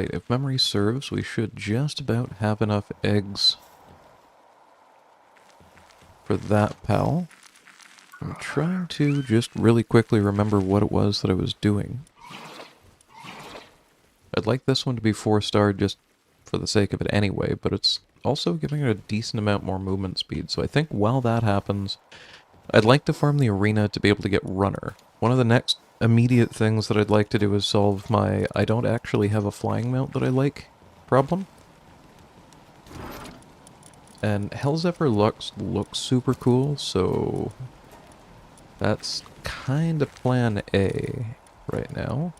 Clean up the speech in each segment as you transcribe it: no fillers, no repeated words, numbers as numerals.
Right, if memory serves, we should just about have enough eggs for that pal. I'm trying to just really quickly remember what it was that I was doing. I'd like this one to be 4-star just for the sake of it anyway, but it's also giving it a decent amount more movement speed, so I think while that happens, I'd like to farm the arena to be able to get runner. One of the next immediate things that I'd like to do is solve my I don't actually have a flying mount that I like problem. And Hellzephyr Lux looks super cool, so that's kind of plan A right now.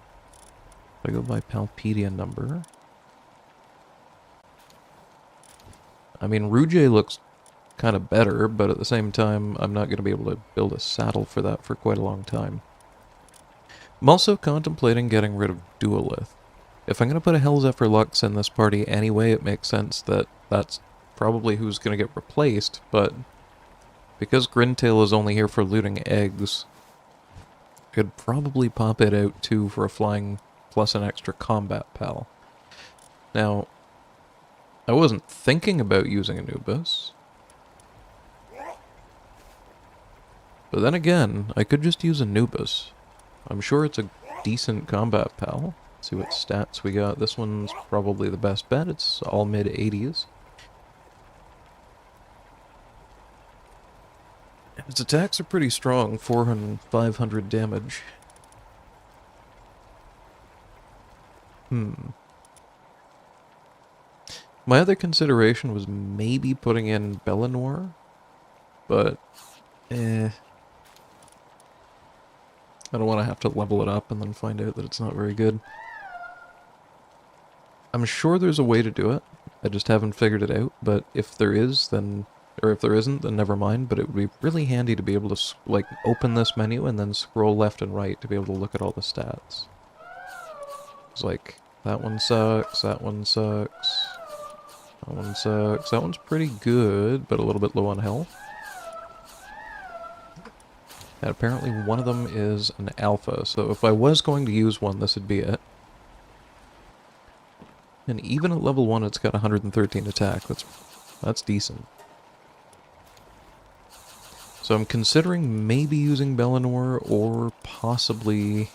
If I go by Palpedia number. I mean, Rouge looks kind of better, but at the same time, I'm not going to be able to build a saddle for that for quite a long time. I'm also contemplating getting rid of Duelith. If I'm going to put a Hellzephyr Lux in this party anyway, it makes sense that that's probably who's going to get replaced, but because Grintail is only here for looting eggs, I could probably pop it out too for a flying plus an extra combat pal. Now, I wasn't thinking about using Anubis, but then again, I could just use Anubis. I'm sure it's a decent combat pal. Let's see what stats we got. This one's probably the best bet. It's all mid-80s. Its attacks are pretty strong, 400, 500 damage. My other consideration was maybe putting in Bellanor, but I don't want to have to level it up and then find out that it's not very good. I'm sure there's a way to do it. I just haven't figured it out, but if there is, then... or if there isn't, then never mind, but it would be really handy to be able to, like, open this menu and then scroll left and right to be able to look at all the stats. It's like, that one sucks, that one sucks, that one sucks, that one's pretty good, but a little bit low on health. And apparently one of them is an alpha, so if I was going to use one, this would be it. And even at level 1, it's got 113 attack. That's decent. So I'm considering maybe using Bellanor or possibly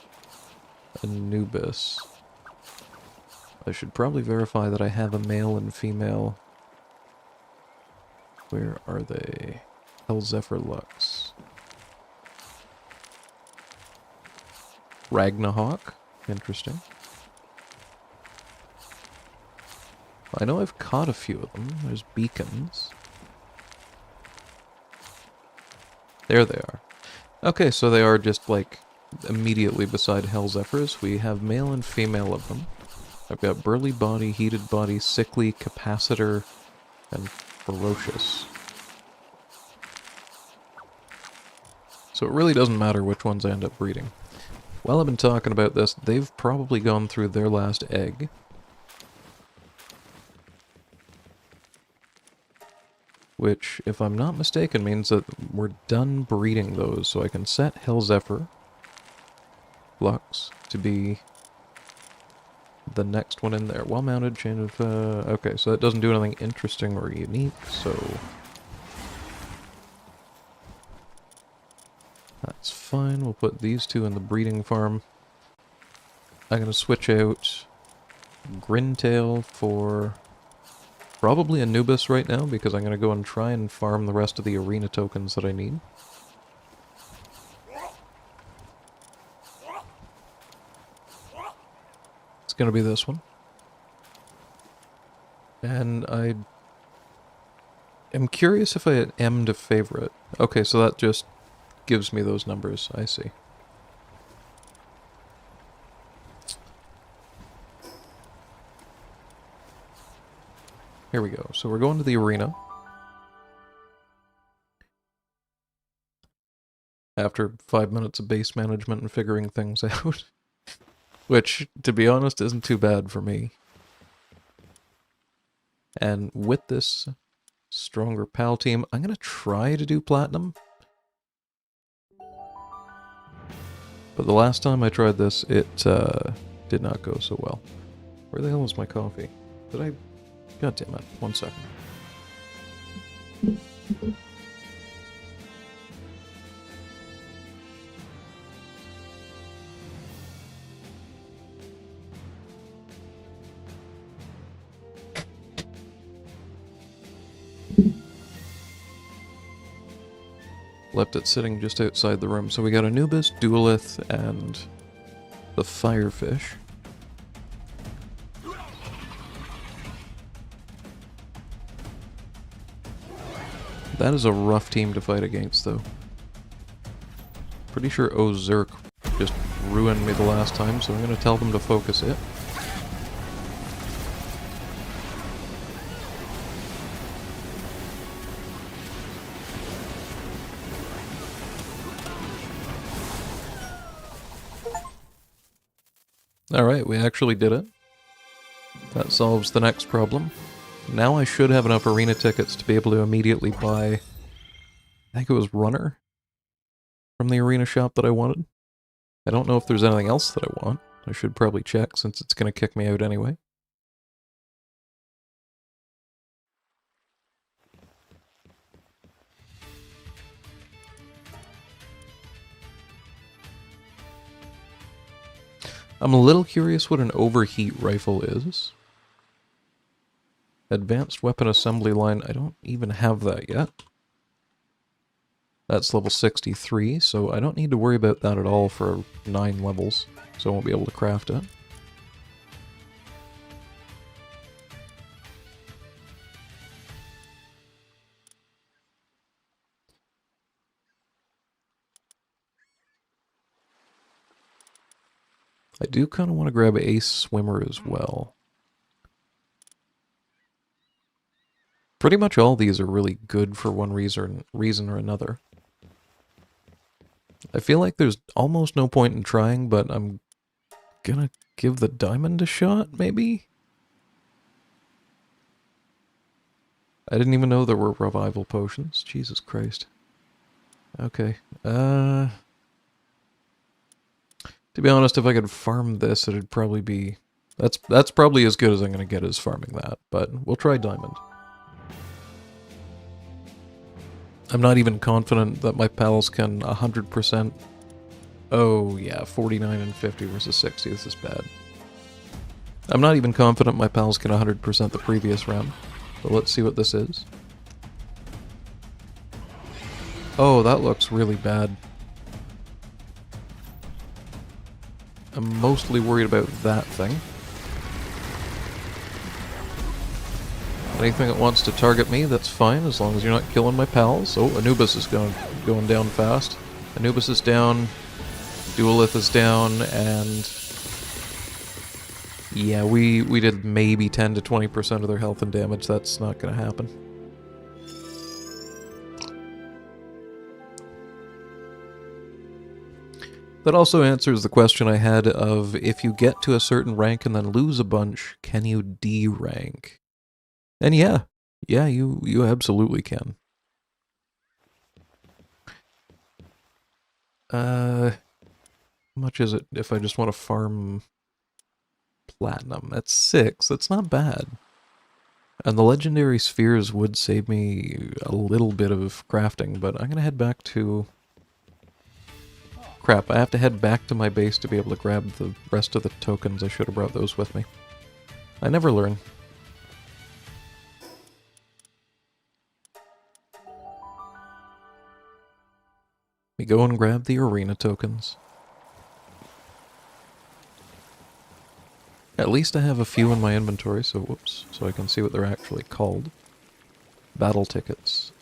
Anubis. I should probably verify that I have a male and female. Where are they? Hellzephyr Lux. Ragnahawk. Interesting. I know I've caught a few of them. There's beacons. There they are. Okay, so they are just, like, immediately beside Hellzephyrs. We have male and female of them. I've got Burly Body, Heated Body, Sickly, Capacitor, and Ferocious. So it really doesn't matter which ones I end up breeding. While I've been talking about this, they've probably gone through their last egg. Which, if I'm not mistaken, means that we're done breeding those, so I can set Hellzephyr Lux to be the next one in there. Well-mounted, chain of... okay, so that doesn't do anything interesting or unique, so... that's fine, we'll put these two in the breeding farm. I'm gonna switch out Grintail for... probably Anubis right now, because I'm going to go and try and farm the rest of the arena tokens that I need. It's going to be this one. And I am curious if I am to favorite. Okay, so that just gives me those numbers. I see. Here we go. So we're going to the arena. After 5 minutes of base management and figuring things out. Which, to be honest, isn't too bad for me. And with this stronger PAL team, I'm going to try to do Platinum. But the last time I tried this, it did not go so well. Where the hell is my coffee? Did I... God damn it. 1 second. Left it sitting just outside the room. So we got Anubis, Duelith, and the Firefish. That is a rough team to fight against, though. Pretty sure Ozerk just ruined me the last time, so I'm going to tell them to focus it. Alright, we actually did it. That solves the next problem. Now I should have enough arena tickets to be able to immediately buy... I think it was Runner from the arena shop that I wanted. I don't know if there's anything else that I want. I should probably check since it's going to kick me out anyway. I'm a little curious what an overheat rifle is. Advanced weapon assembly line, I don't even have that yet. That's level 63, so I don't need to worry about that at all for 9 levels, so I won't be able to craft it. I do kind of want to grab Ace Swimmer as well. Pretty much all these are really good for one reason or another. I feel like there's almost no point in trying, but I'm gonna give the diamond a shot, maybe? I didn't even know there were revival potions. Jesus Christ. Okay. To be honest, if I could farm this, it'd probably be... That's probably as good as I'm gonna get as farming that, but we'll try diamond. I'm not even confident that my pals can 100%... Oh, yeah, 49 and 50 versus 60, this is bad. I'm not even confident my pals can 100% the previous round, but let's see what this is. Oh, that looks really bad. I'm mostly worried about that thing. Anything that wants to target me, that's fine, as long as you're not killing my pals. Oh, Anubis is going down fast. Anubis is down, Duelith is down, and... yeah, we did maybe 10 to 20% of their health and damage. That's not going to happen. That also answers the question I had of, if you get to a certain rank and then lose a bunch, can you D-rank? And yeah, you absolutely can. How much is it if I just want to farm platinum? That's 6, that's not bad. And the legendary spheres would save me a little bit of crafting, but I'm gonna head back to... Crap, I have to head back to my base to be able to grab the rest of the tokens. I should have brought those with me. I never learn. We go and grab the arena tokens. At least I have a few in my inventory, so whoops, so I can see what they're actually called. Battle tickets.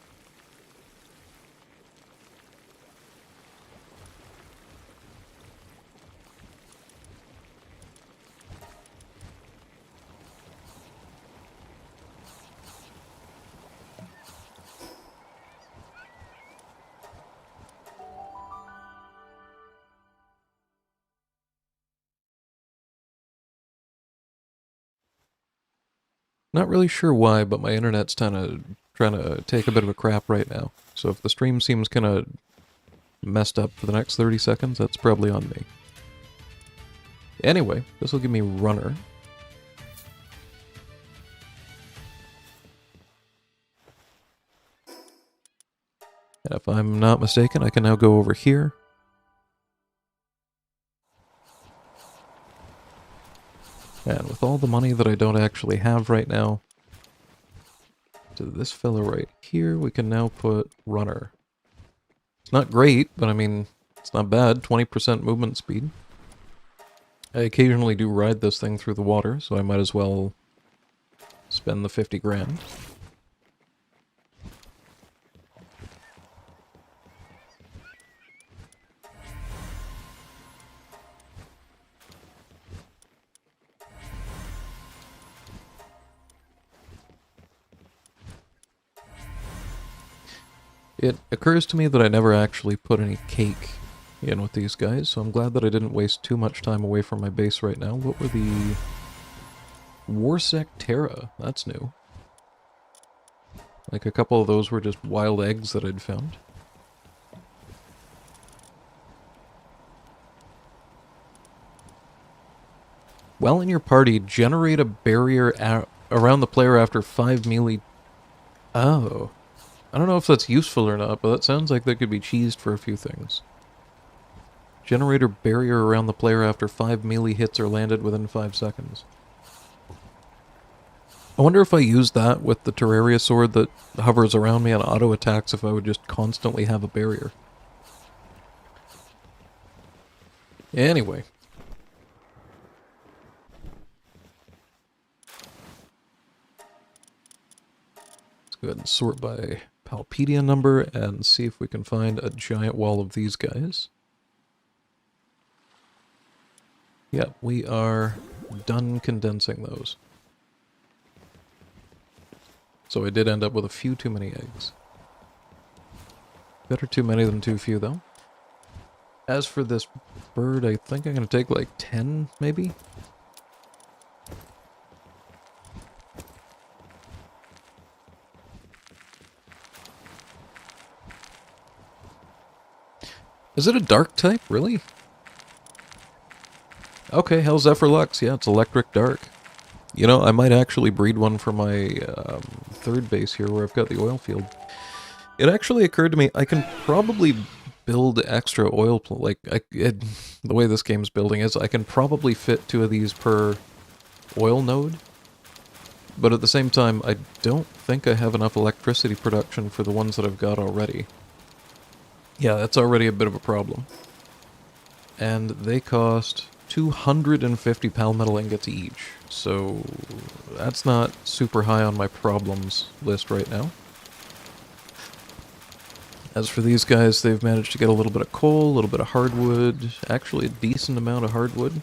Not really sure why, but my internet's trying to take a bit of a crap right now. So if the stream seems kind of messed up for the next 30 seconds, that's probably on me. Anyway, this will give me Runner. And if I'm not mistaken, I can now go over here. And with all the money that I don't actually have right now, to this fellow right here, we can now put runner. It's not great, but I mean, it's not bad. 20% movement speed. I occasionally do ride this thing through the water, so I might as well spend the 50 grand. It occurs to me that I never actually put any cake in with these guys, so I'm glad that I didn't waste too much time away from my base right now. What were the... Warsec Terra? That's new. Like, a couple of those were just wild eggs that I'd found. While in your party, generate a barrier around the player after 5 melee... Oh. I don't know if that's useful or not, but that sounds like that could be cheesed for a few things. Generate a barrier around the player after 5 melee hits are landed within 5 seconds. I wonder if I use that with the Terraria sword that hovers around me and auto-attacks if I would just constantly have a barrier. Anyway. Let's go ahead and sort by Palpedia number and see if we can find a giant wall of these guys. Yep, we are done condensing those. So I did end up with a few too many eggs. Better too many than too few, though. As for this bird, I think I'm going to take like 10, maybe? Is it a dark type, really? Okay, hell Zephyr Lux, yeah, it's electric dark. You know, I might actually breed one for my third base here where I've got the oil field. It actually occurred to me, I can probably build extra oil... the way this game's building is, I can probably fit 2 of these per oil node. But at the same time, I don't think I have enough electricity production for the ones that I've got already. Yeah, that's already a bit of a problem. And they cost 250 palmetal ingots each, so that's not super high on my problems list right now. As for these guys, they've managed to get a little bit of coal, a little bit of hardwood, actually a decent amount of hardwood.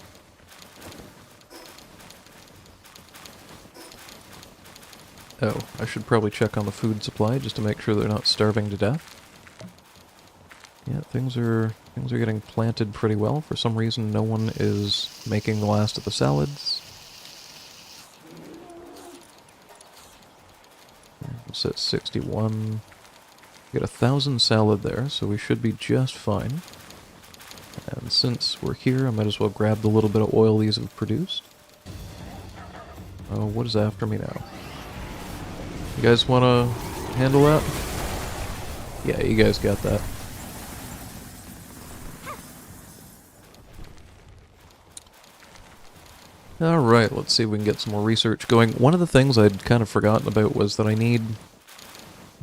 Oh, I should probably check on the food supply just to make sure they're not starving to death. Yeah, things are getting planted pretty well. For some reason, no one is making the last of the salads. It's at 61. We got 1,000 salad there, so we should be just fine. And since we're here, I might as well grab the little bit of oil these have produced. Oh, what is after me now? You guys want to handle that? Yeah, you guys got that. Alright, let's see if we can get some more research going. One of the things I'd kind of forgotten about was that I need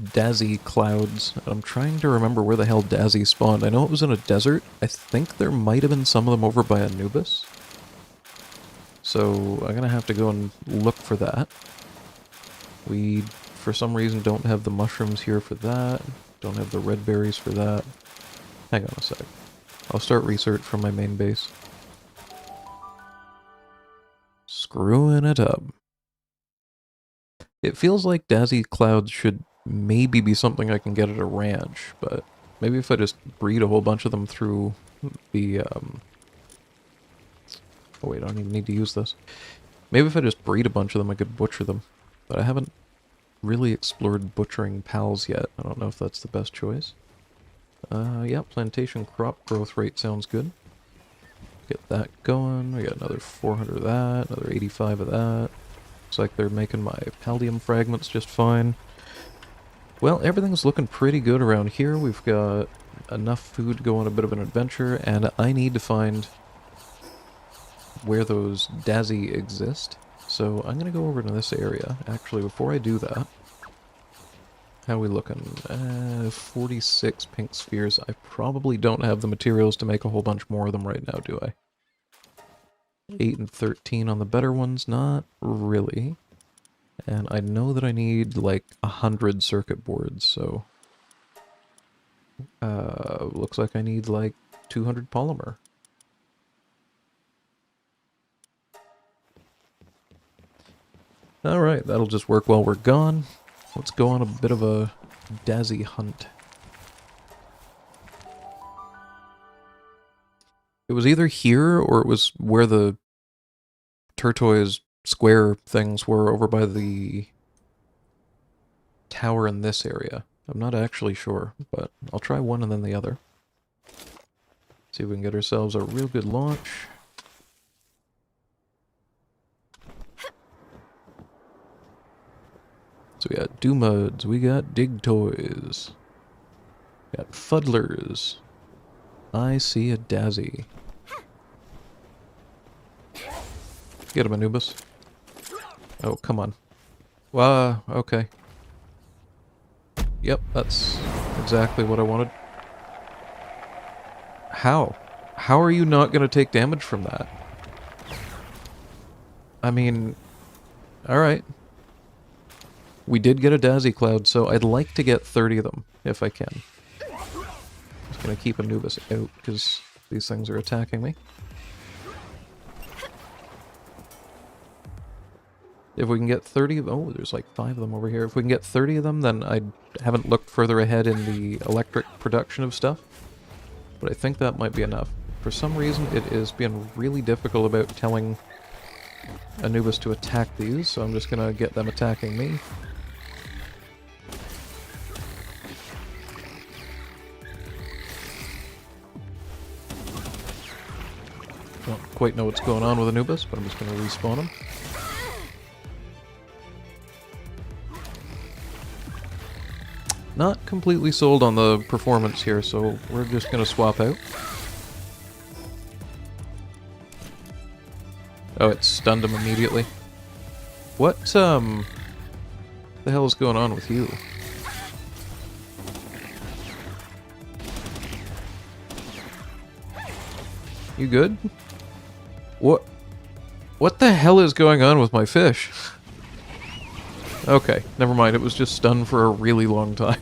Dazzy clouds. I'm trying to remember where the hell Dazzy spawned. I know it was in a desert. I think there might have been some of them over by Anubis. So I'm gonna have to go and look for that. We, for some reason, don't have the mushrooms here for that. Don't have the red berries for that. Hang on a sec. I'll start research from my main base. Screwing it up. It feels like Dazzy clouds should maybe be something I can get at a ranch, but maybe if I just breed a whole bunch of them through the, Oh wait, I don't even need to use this. Maybe if I just breed a bunch of them, I could butcher them. But I haven't really explored butchering pals yet. I don't know if that's the best choice. Yeah, plantation crop growth rate sounds good. Get that going. We got another 400 of that, another 85 of that. Looks like they're making my paldium fragments just fine. Well, everything's looking pretty good around here. We've got enough food to go on a bit of an adventure, and I need to find where those Dazzy exist. So I'm going to go over to this area. Actually, before I do that, how are we looking? 46 pink spheres. I probably don't have the materials to make a whole bunch more of them right now, do I? 8 and 13 on the better ones? Not really. And I know that I need like 100 circuit boards, so... looks like I need like 200 polymer. Alright, that'll just work while we're gone. Let's go on a bit of a Dazzy hunt. It was either here or it was where the turquoise square things were over by the tower in this area. I'm not actually sure, but I'll try one and then the other. See if we can get ourselves a real good launch. So we got Doomuds, we got Dig Toys, got Fuddlers. I see a Dazzy. Get him, Anubis. Oh, come on. Wow, okay. Yep, that's exactly what I wanted. How? How are you not going to take damage from that? I mean, alright. We did get a Dazzy Cloud, so I'd like to get 30 of them, if I can. Just gonna keep Anubis out, because these things are attacking me. If we can get 30 of... Oh, there's like 5 of them over here. If we can get 30 of them, then I haven't looked further ahead in the electric production of stuff. But I think that might be enough. For some reason, it is being really difficult about telling Anubis to attack these, so I'm just gonna get them attacking me. Don't quite know what's going on with Anubis, but I'm just gonna respawn him. Not completely sold on the performance here, so we're just gonna swap out. Oh, it stunned him immediately. What, the hell is going on with you? You good? What the hell is going on with my fish? Okay, never mind, it was just stunned for a really long time.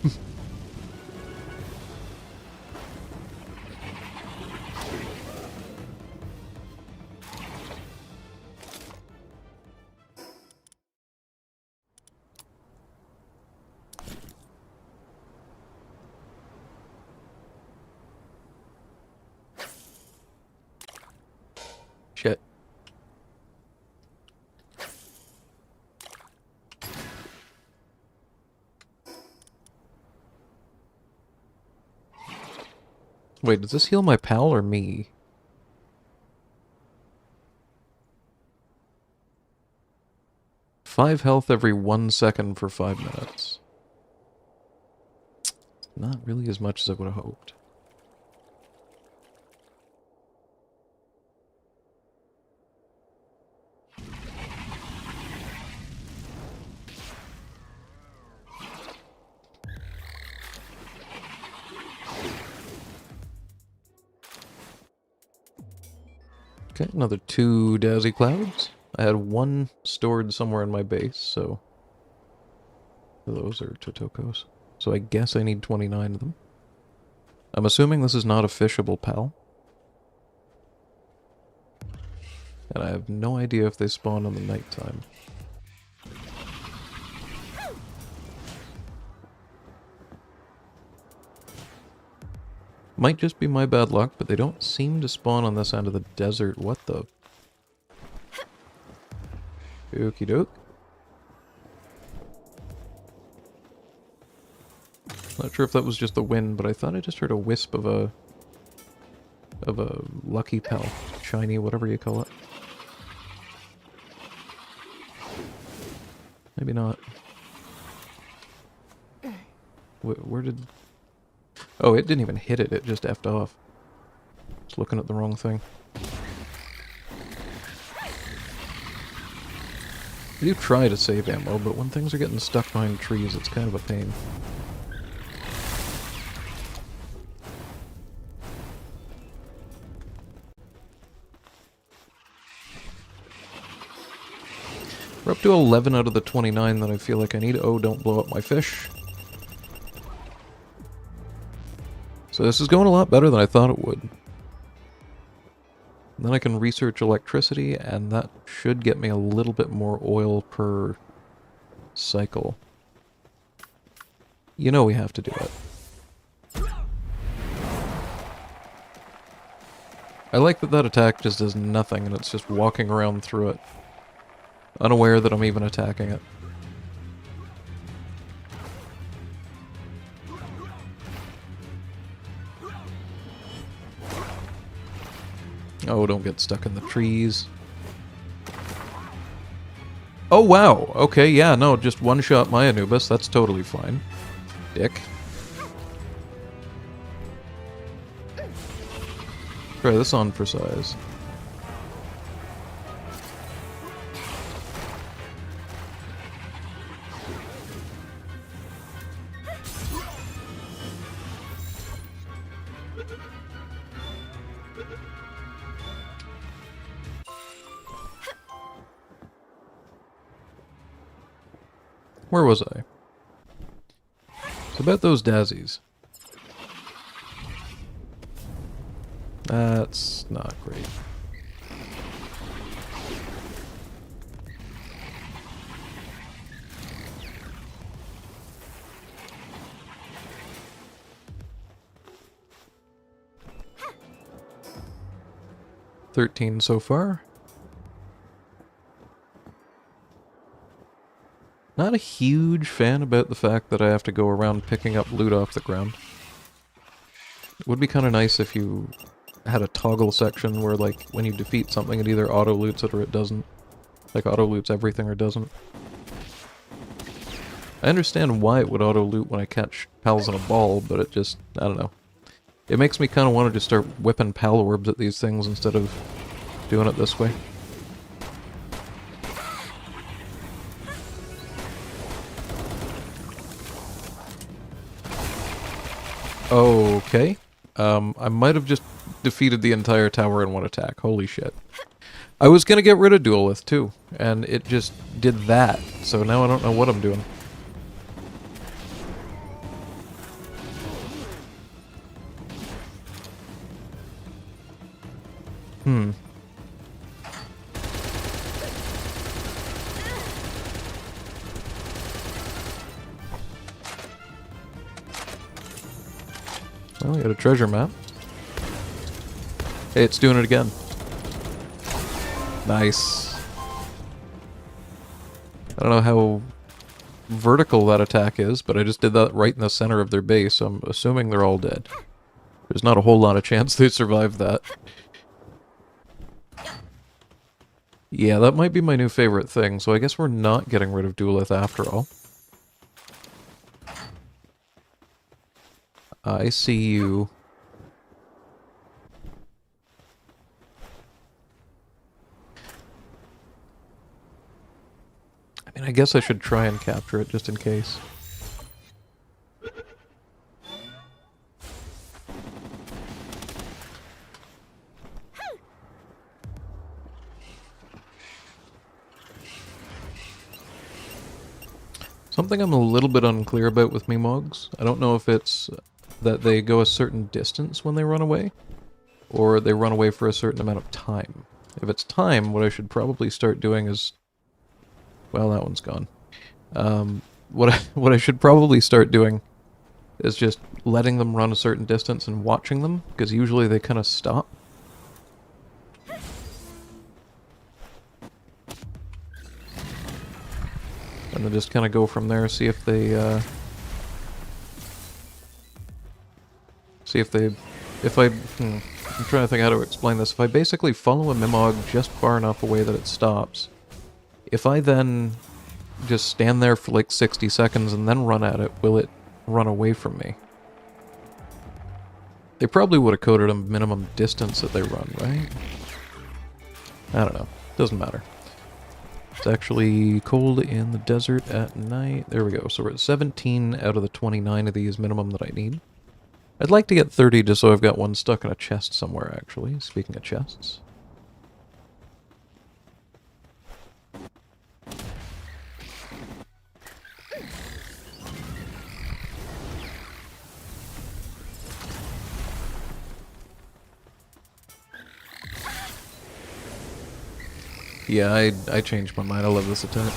Shit. Wait, does this heal my pal or me? Five health every 1 second for 5 minutes. Not really as much as I would have hoped. Okay, another 2 Dazzy Clouds. I had 1 stored somewhere in my base, so... Those are Totokos. So I guess I need 29 of them. I'm assuming this is not a fishable pal. And I have no idea if they spawn in the nighttime. Might just be my bad luck, but they don't seem to spawn on this end of the desert. What the... Okie doke. Not sure if that was just the wind, but I thought I just heard a wisp of a lucky pal. Shiny, whatever you call it. Maybe not. Where did... Oh, it didn't even hit it, it just effed off. It's looking at the wrong thing. I do try to save ammo, but when things are getting stuck behind trees, it's kind of a pain. We're up to 11 out of the 29 that I feel like I need. Oh, don't blow up my fish. So this is going a lot better than I thought it would. And then I can research electricity, and that should get me a little bit more oil per cycle. You know we have to do it. I like that that attack just does nothing, and it's just walking around through it, unaware that I'm even attacking it. Oh, don't get stuck in the trees. Oh, wow. Okay, yeah, no, just one-shot my Anubis. That's totally fine. Dick. Try this on for size. Where was I? It's about those daisies. That's not great. $13 so far. Not a huge fan about the fact that I have to go around picking up loot off the ground. It would be kind of nice if you had a toggle section where, like, when you defeat something, it either auto-loots it or it doesn't. Like, auto-loots everything or doesn't. I understand why it would auto-loot when I catch pals in a ball, but it just, I don't know. It makes me kind of want to just start whipping pal orbs at these things instead of doing it this way. Okay. I might have just defeated the entire tower in one attack. Holy shit. I was gonna get rid of Duelith too, and it just did that. So now I don't know what I'm doing. Well, we got a treasure map. Hey, it's doing it again. Nice. I don't know how vertical that attack is, but I just did that right in the center of their base, so I'm assuming they're all dead. There's not a whole lot of chance they survived that. Yeah, that might be my new favorite thing, so I guess we're not getting rid of Duelith after all. I see you. I mean, I guess I should try and capture it just in case. Something I'm a little bit unclear about with Memogs. I don't know if it's that they go a certain distance when they run away, or they run away for a certain amount of time. If it's time, what I should probably start doing is... Well, that one's gone. What I should probably start doing is just letting them run a certain distance and watching them, because usually they kind of stop. And then just kind of go from there, see if they, I'm trying to think how to explain this. If I basically follow a Mimog just far enough away that it stops, if I then just stand there for like 60 seconds and then run at it, will it run away from me. They probably would have coded a minimum distance that they run, right? I don't know. Doesn't matter. It's actually cold in the desert at night. There we go. So we're at 17 out of the 29 of these minimum that I need. I'd like to get 30 just so I've got one stuck in a chest somewhere, actually. Speaking of chests. Yeah, I changed my mind. I love this attack.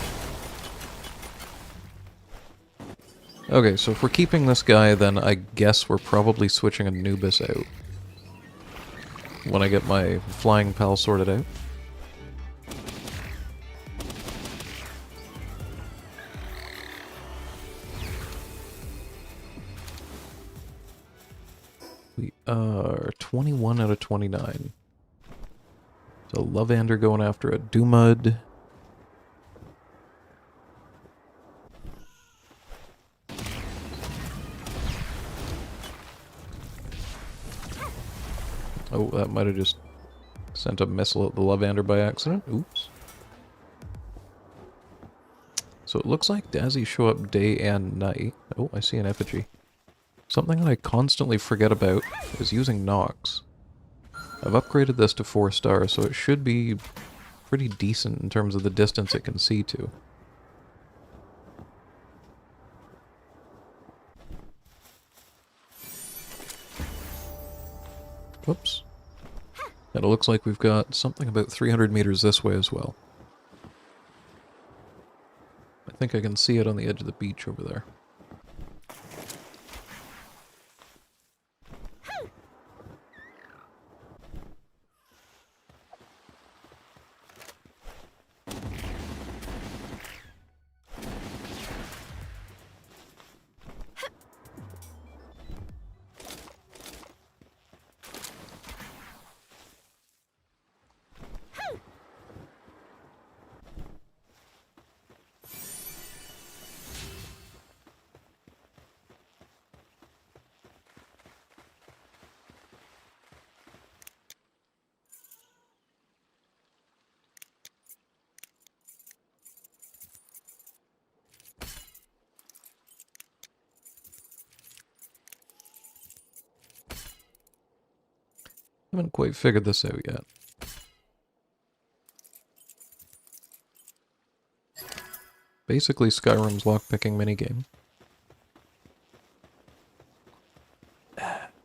Okay, so if we're keeping this guy, then I guess we're probably switching Anubis out. When I get my flying pal sorted out. We are 21 out of 29. So Lovander going after a Dumud. Oh, that might have just sent a missile at the Lovander by accident. Oops. So it looks like Dazzy show up day and night. Oh, I see an effigy. Something that I constantly forget about is using Nox. I've upgraded this to 4 stars, so it should be pretty decent in terms of the distance it can see to. Whoops. And it looks like we've got something about 300 meters this way as well. I think I can see it on the edge of the beach over there. I haven't quite figured this out yet. Basically Skyrim's lockpicking minigame.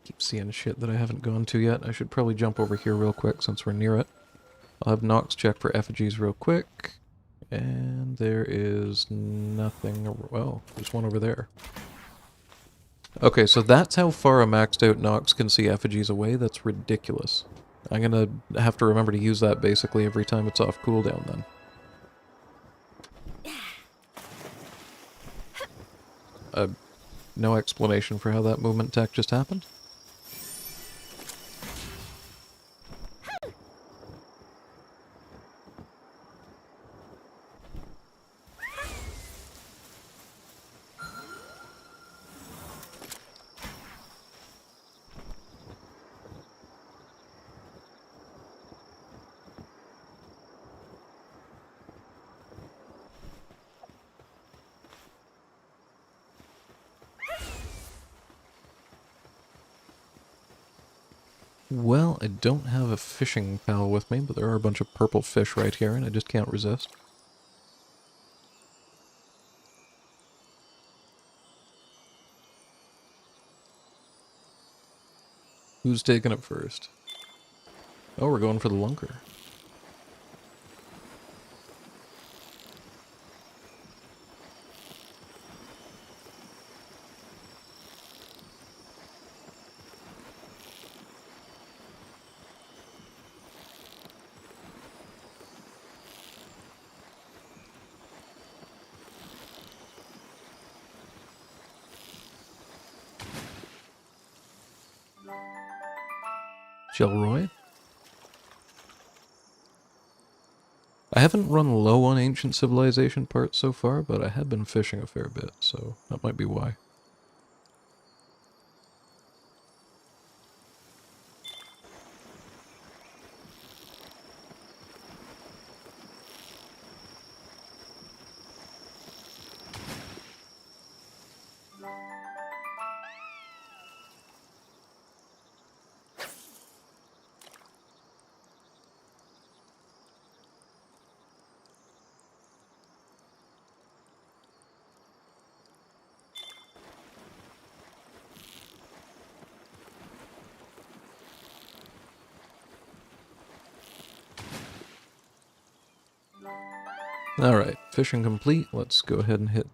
Keep seeing shit that I haven't gone to yet. I should probably jump over here real quick since we're near it. I'll have Nox check for effigies real quick. And there is nothing... Well, there's one over there. Okay, so that's how far a maxed out Nox can see effigies away. That's ridiculous. I'm gonna have to remember to use that basically every time it's off cooldown then. No explanation for how that movement tech just happened? Well, I don't have a fishing pal with me, but there are a bunch of purple fish right here, and I just can't resist. Who's taking it first? Oh, we're going for the lunker. Shelroy? I haven't run low on Ancient Civilization parts so far, but I have been fishing a fair bit, so that might be why. Alright, fishing complete. Let's go ahead and hit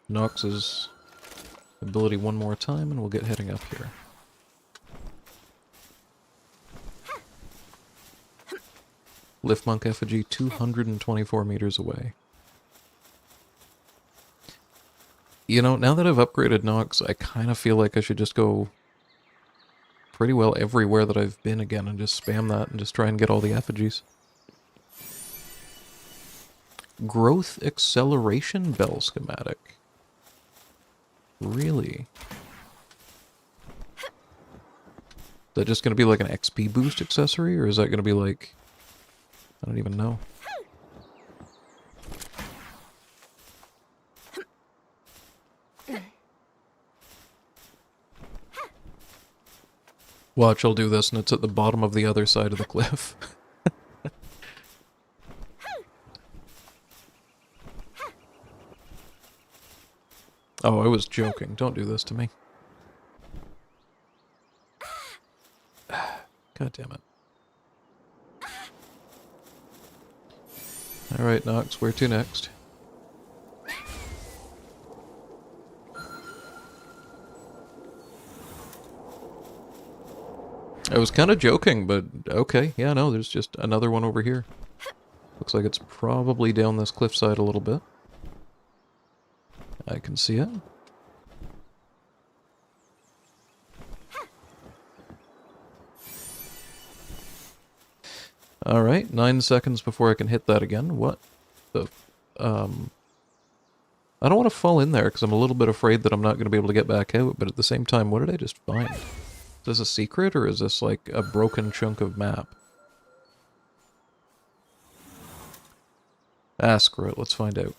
Nox's ability one more time, and we'll get heading up here. Liftmonk effigy 224 meters away. You know, now that I've upgraded Nox, I kind of feel like I should just go pretty well everywhere that I've been again and just spam that and just try and get all the effigies. Growth acceleration bell schematic. Really? Is that just going to be like an XP boost accessory, or is that going to be like... I don't even know. Watch, I'll do this and it's at the bottom of the other side of the cliff. Oh, I was joking. Don't do this to me. God damn it. Alright, Nox, where to next? I was kind of joking, but okay. Yeah, no, there's just another one over here. Looks like it's probably down this cliffside a little bit. I can see it. Alright, 9 seconds before I can hit that again. What the... I don't want to fall in there because I'm a little bit afraid that I'm not going to be able to get back out, but at the same time, what did I just find? Is this a secret, or is this like a broken chunk of map? Ah, screw it, let's find out.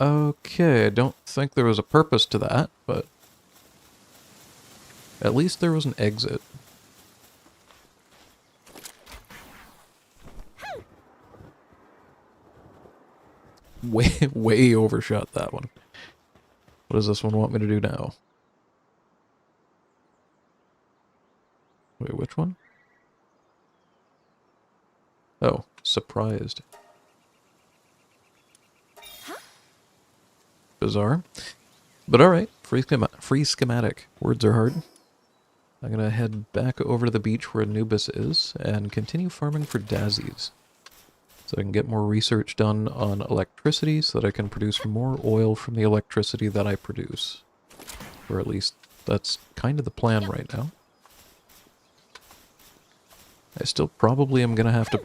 Okay, I don't think there was a purpose to that, but... at least there was an exit. Way overshot that one. What does this one want me to do now? Wait, which one? Oh, surprised. Bizarre. But alright, free schematic. Words are hard. I'm gonna head back over to the beach where Anubis is and continue farming for daisies. So I can get more research done on electricity so that I can produce more oil from the electricity that I produce. Or at least that's kind of the plan right now. I still probably am gonna have to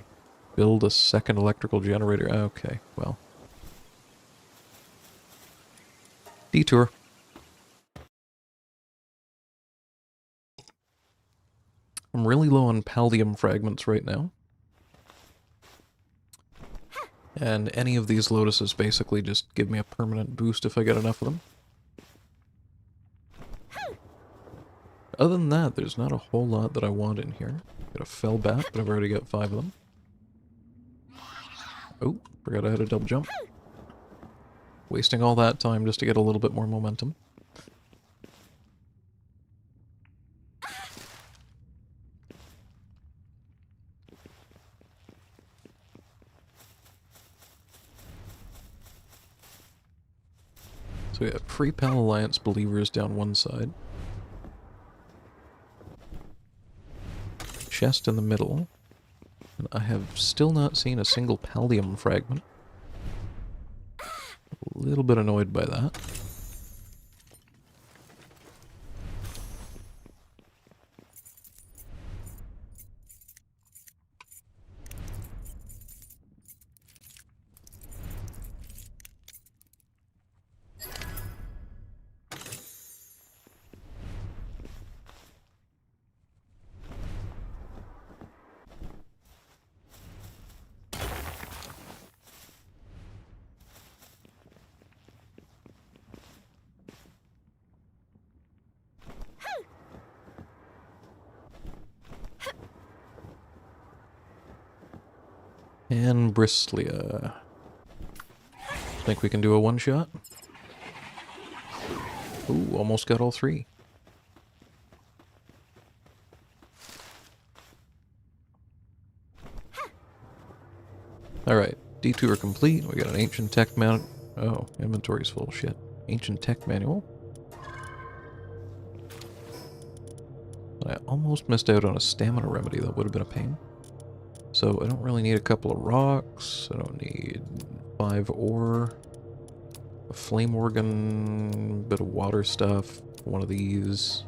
build a second electrical generator. Okay, well. Detour. I'm really low on paldium fragments right now. And any of these lotuses basically just give me a permanent boost if I get enough of them. Other than that, there's not a whole lot that I want in here. Got a fell bat, but I've already got 5 of them. Oh, forgot I had a double jump. Wasting all that time just to get a little bit more momentum. So we have Free Pal Alliance believers down one side. Chest in the middle. And I have still not seen a single paldium fragment. A little bit annoyed by that. And Bristlia. Think we can do a one-shot? Ooh, almost got all 3. Alright, detour complete. We got an ancient tech mount. Oh, inventory's full. Shit. Ancient tech manual. I almost missed out on a stamina remedy. That would have been a pain. So I don't really need a couple of rocks. I don't need 5 ore. A flame organ, bit of water stuff. One of these.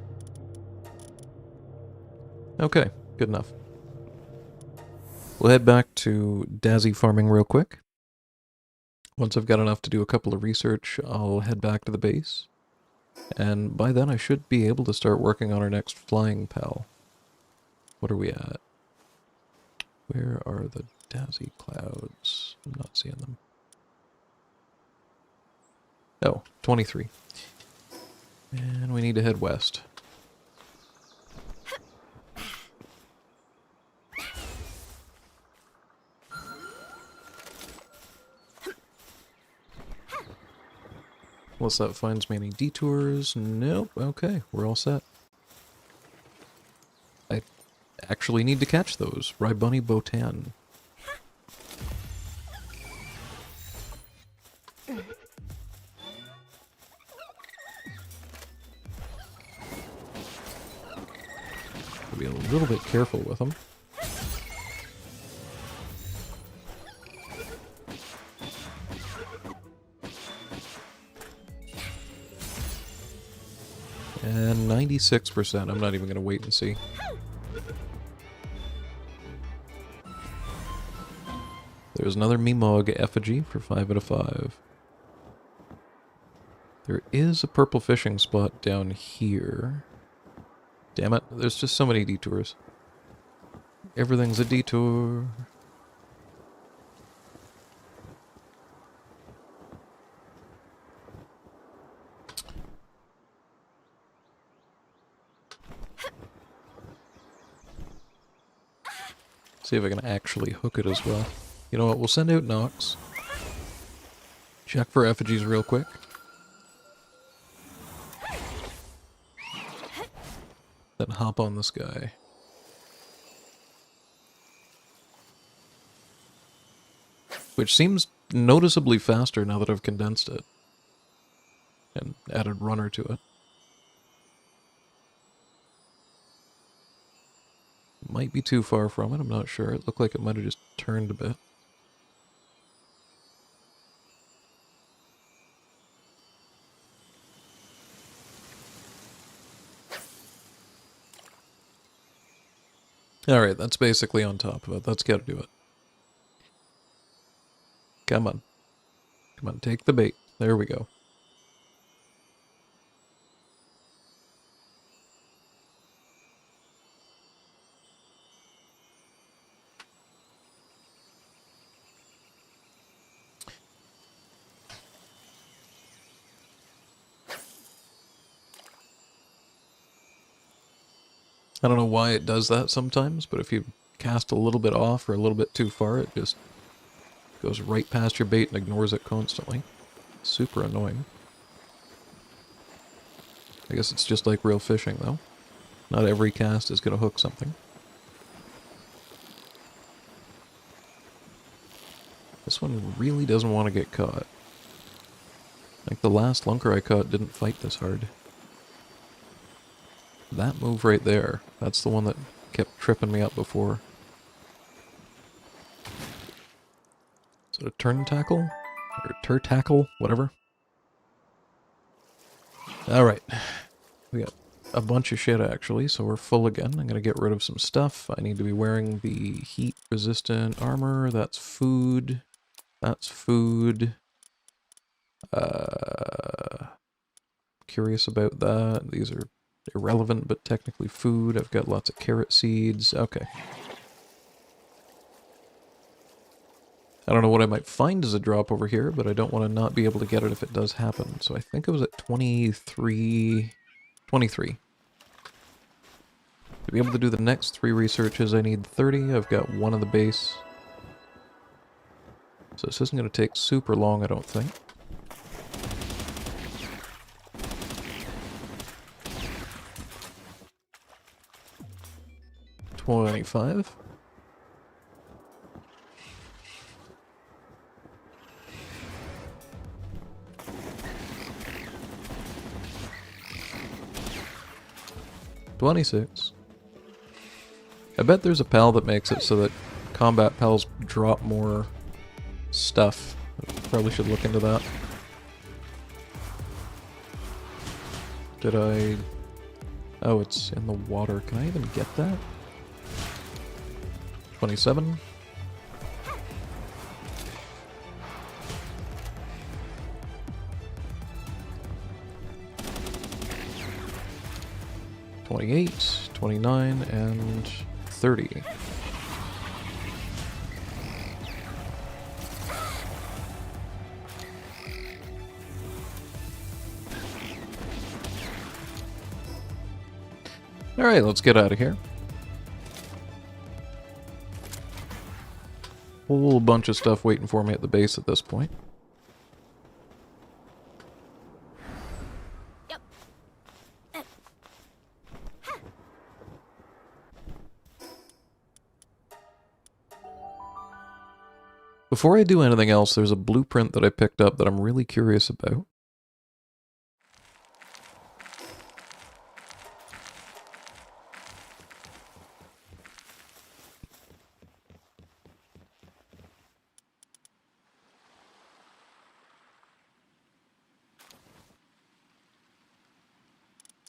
Okay, good enough. We'll head back to Dazzy farming real quick. Once I've got enough to do a couple of research, I'll head back to the base. And by then I should be able to start working on our next flying pal. What are we at? Where are the Dazzy clouds? I'm not seeing them. Oh, 23. And we need to head west. Unless that finds me any detours. Nope. Okay, we're all set. I actually need to catch those. Rybunny Botan. Be a little bit careful with them. And 96%. I'm not even going to wait and see. There's another Mimog effigy for 5 out of 5. There is a purple fishing spot down here. Damn it, there's just so many detours. Everything's a detour. See if I can actually hook it as well. You know what, we'll send out Nox. Check for effigies real quick. Then hop on this guy. Which seems noticeably faster now that I've condensed it. And added runner to it. Might be too far from it, I'm not sure. It looked like it might have just turned a bit. Alright, that's basically on top of it. That's gotta do it. Come on. Come on, take the bait. There we go. I don't know why it does that sometimes, but if you cast a little bit off or a little bit too far, it just goes right past your bait and ignores it constantly. Super annoying. I guess it's just like real fishing, though. Not every cast is going to hook something. This one really doesn't want to get caught. Like the last lunker I caught didn't fight this hard. That move right there, that's the one that kept tripping me up before. Is it a turn tackle? Or tur tackle? Whatever. Alright. We got a bunch of shit actually, so we're full again. I'm gonna get rid of some stuff. I need to be wearing the heat resistant armor. That's food. That's food. Curious about that. These are irrelevant, but technically food. I've got lots of carrot seeds. Okay. I don't know what I might find as a drop over here, but I don't want to not be able to get it if it does happen. So I think it was at 23... 23. To be able to do the next 3 researches, I need 30. I've got 1 of the base. So this isn't going to take super long, I don't think. $25. 26. I bet there's a pal that makes it so that combat pals drop more stuff. Probably should look into that. Did I... Oh, it's in the water. Can I even get that? 27. $28, $29, and $30. Alright, let's get out of here. Whole bunch of stuff waiting for me at the base at this point. Before I do anything else, there's a blueprint that I picked up that I'm really curious about.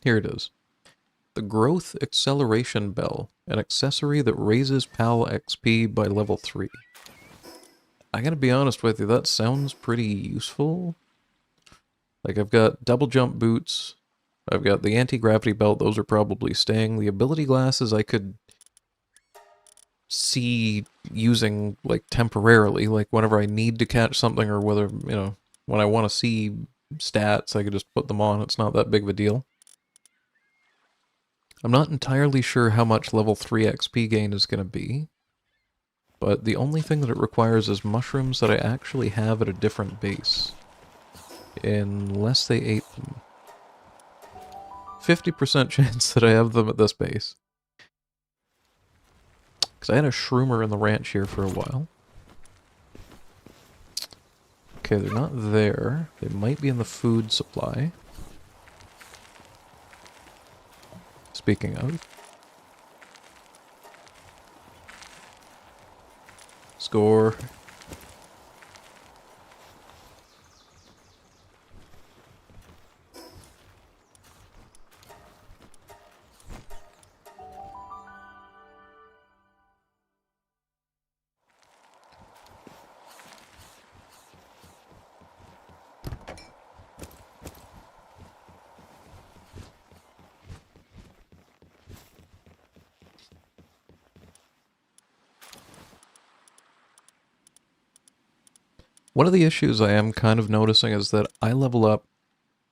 Here it is. The Growth Acceleration Bell, an accessory that raises PAL XP by level 3. I gotta be honest with you, that sounds pretty useful. Like, I've got double jump boots, I've got the anti-gravity belt, those are probably staying. The ability glasses I could see using, like, temporarily, like whenever I need to catch something or whether, you know, when I want to see stats, I could just put them on, it's not that big of a deal. I'm not entirely sure how much level 3 XP gain is going to be, but the only thing that it requires is mushrooms that I actually have at a different base, unless they ate them. 50% chance that I have them at this base. Because I had a shroomer in the ranch here for a while. Okay, they're not there. They might be in the food supply. Speaking of. Score. One of the issues I am kind of noticing is that I level up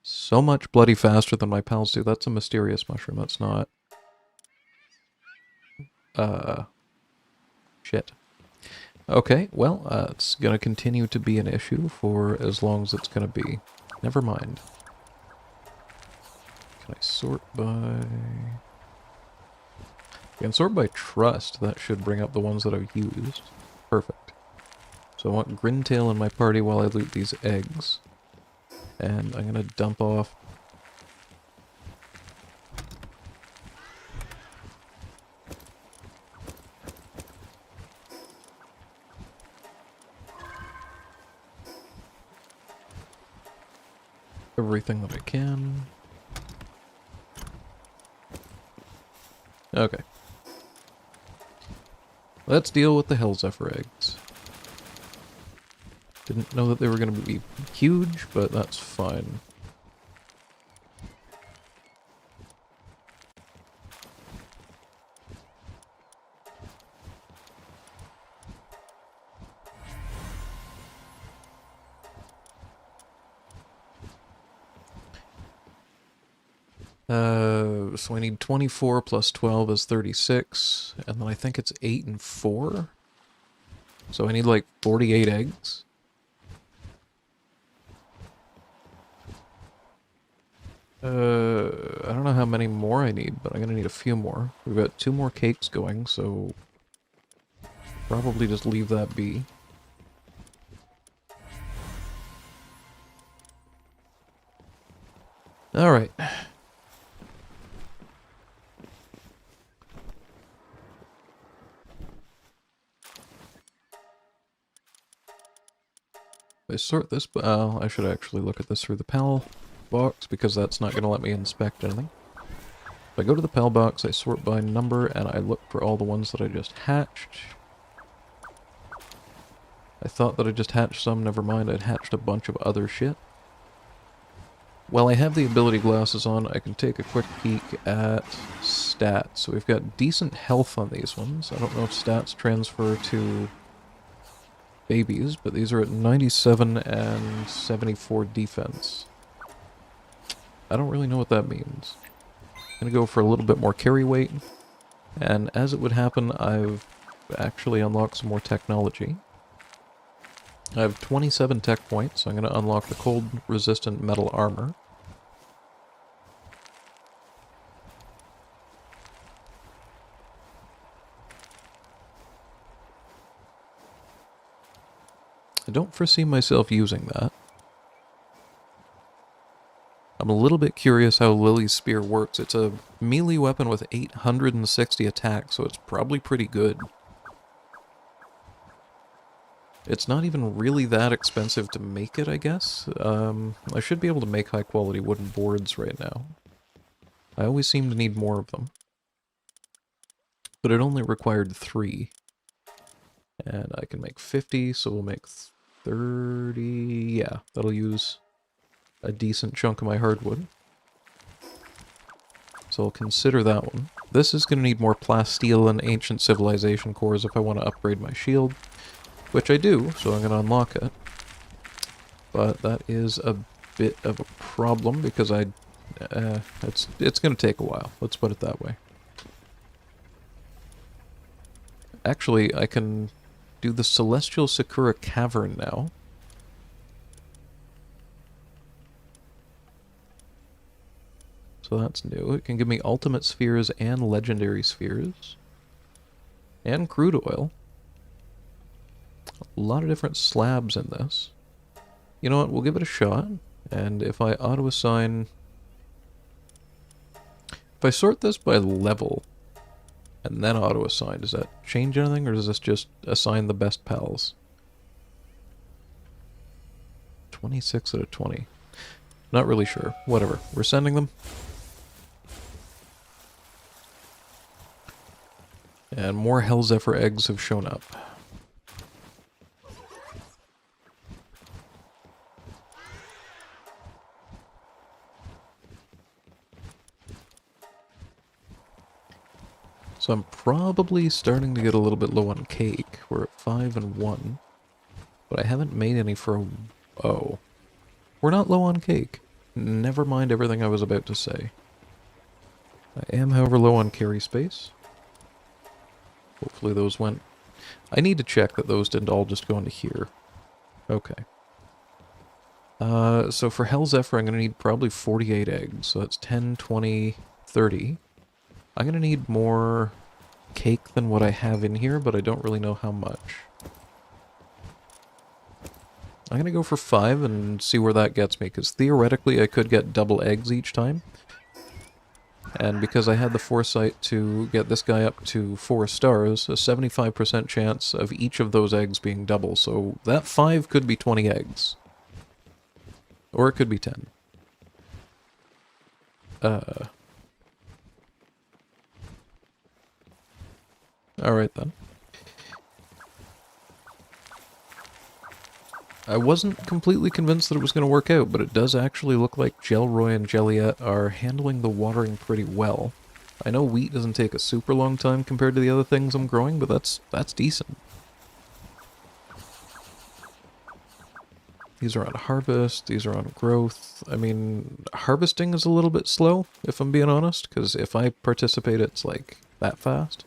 so much bloody faster than my pals do. That's a mysterious mushroom, that's not. Shit. Okay, well, it's gonna continue to be an issue for as long as it's gonna be. Never mind. Can I sort by... I can sort by trust. That should bring up the ones that I've used. Perfect. So I want Grintail in my party while I loot these eggs. And I'm gonna dump off... everything that I can. Okay. Let's deal with the Hellzephyr eggs. Didn't know that they were going to be huge, but that's fine. So I need 24 plus 12 is 36, and then I think it's 8 and 4. So I need like 48 eggs. I don't know how many more I need, but I'm gonna need a few more. We've got 2 more cakes going, so probably just leave that be. Alright. I sort this, but I should actually look at this through the PAL box, because that's not going to let me inspect anything. If I go to the PAL box, I sort by number, and I look for all the ones that I just hatched. I thought that I just hatched some, never mind, I'd hatched a bunch of other shit. While I have the ability glasses on, I can take a quick peek at stats. So we've got decent health on these ones. I don't know if stats transfer to babies, but these are at 97 and 74 defense. I don't really know what that means. I'm gonna go for a little bit more carry weight, and as it would happen, I've actually unlocked some more technology. I have 27 tech points, so I'm gonna unlock the cold-resistant metal armor. I don't foresee myself using that. I'm a little bit curious how Lily's Spear works. It's a melee weapon with 860 attack, so it's probably pretty good. It's not even really that expensive to make it, I guess. I should be able to make high-quality wooden boards right now. I always seem to need more of them. But it only required 3. And I can make 50, so we'll make 30... yeah, that'll use a decent chunk of my hardwood. So I'll consider that one. This is going to need more plasteel and ancient civilization cores if I want to upgrade my shield. Which I do, so I'm going to unlock it. But that is a bit of a problem because it's going to take a while. Let's put it that way. Actually, I can do the Celestial Sakura Cavern now. So that's new. It can give me ultimate spheres and legendary spheres. And crude oil. A lot of different slabs in this. You know what, we'll give it a shot. And if I auto-assign... if I sort this by level, and then auto-assign, does that change anything, or does this just assign the best pals? 26 out of 20. Not really sure. Whatever. We're sending them. And more Hellzephyr eggs have shown up. So I'm probably starting to get a little bit low on cake. We're at 5 and 1. But I haven't made any for a... oh. We're not low on cake. Never mind everything I was about to say. I am, however, low on carry space. Hopefully those went... I need to check that those didn't all just go into here. Okay. So for Hellzephyr, I'm going to need probably 48 eggs. So that's 10, 20, 30. I'm going to need more cake than what I have in here, but I don't really know how much. I'm going to go for 5 and see where that gets me, because theoretically I could get double eggs each time. And because I had the foresight to get this guy up to 4 stars, a 75% chance of each of those eggs being double, so that 5 could be 20 eggs. Or it could be 10. Alright then. I wasn't completely convinced that it was going to work out, but it does actually look like Gelroy and Jelliet are handling the watering pretty well. I know wheat doesn't take a super long time compared to the other things I'm growing, but that's decent. These are on harvest, these are on growth. I mean, harvesting is a little bit slow, if I'm being honest, because if I participate it's like that fast.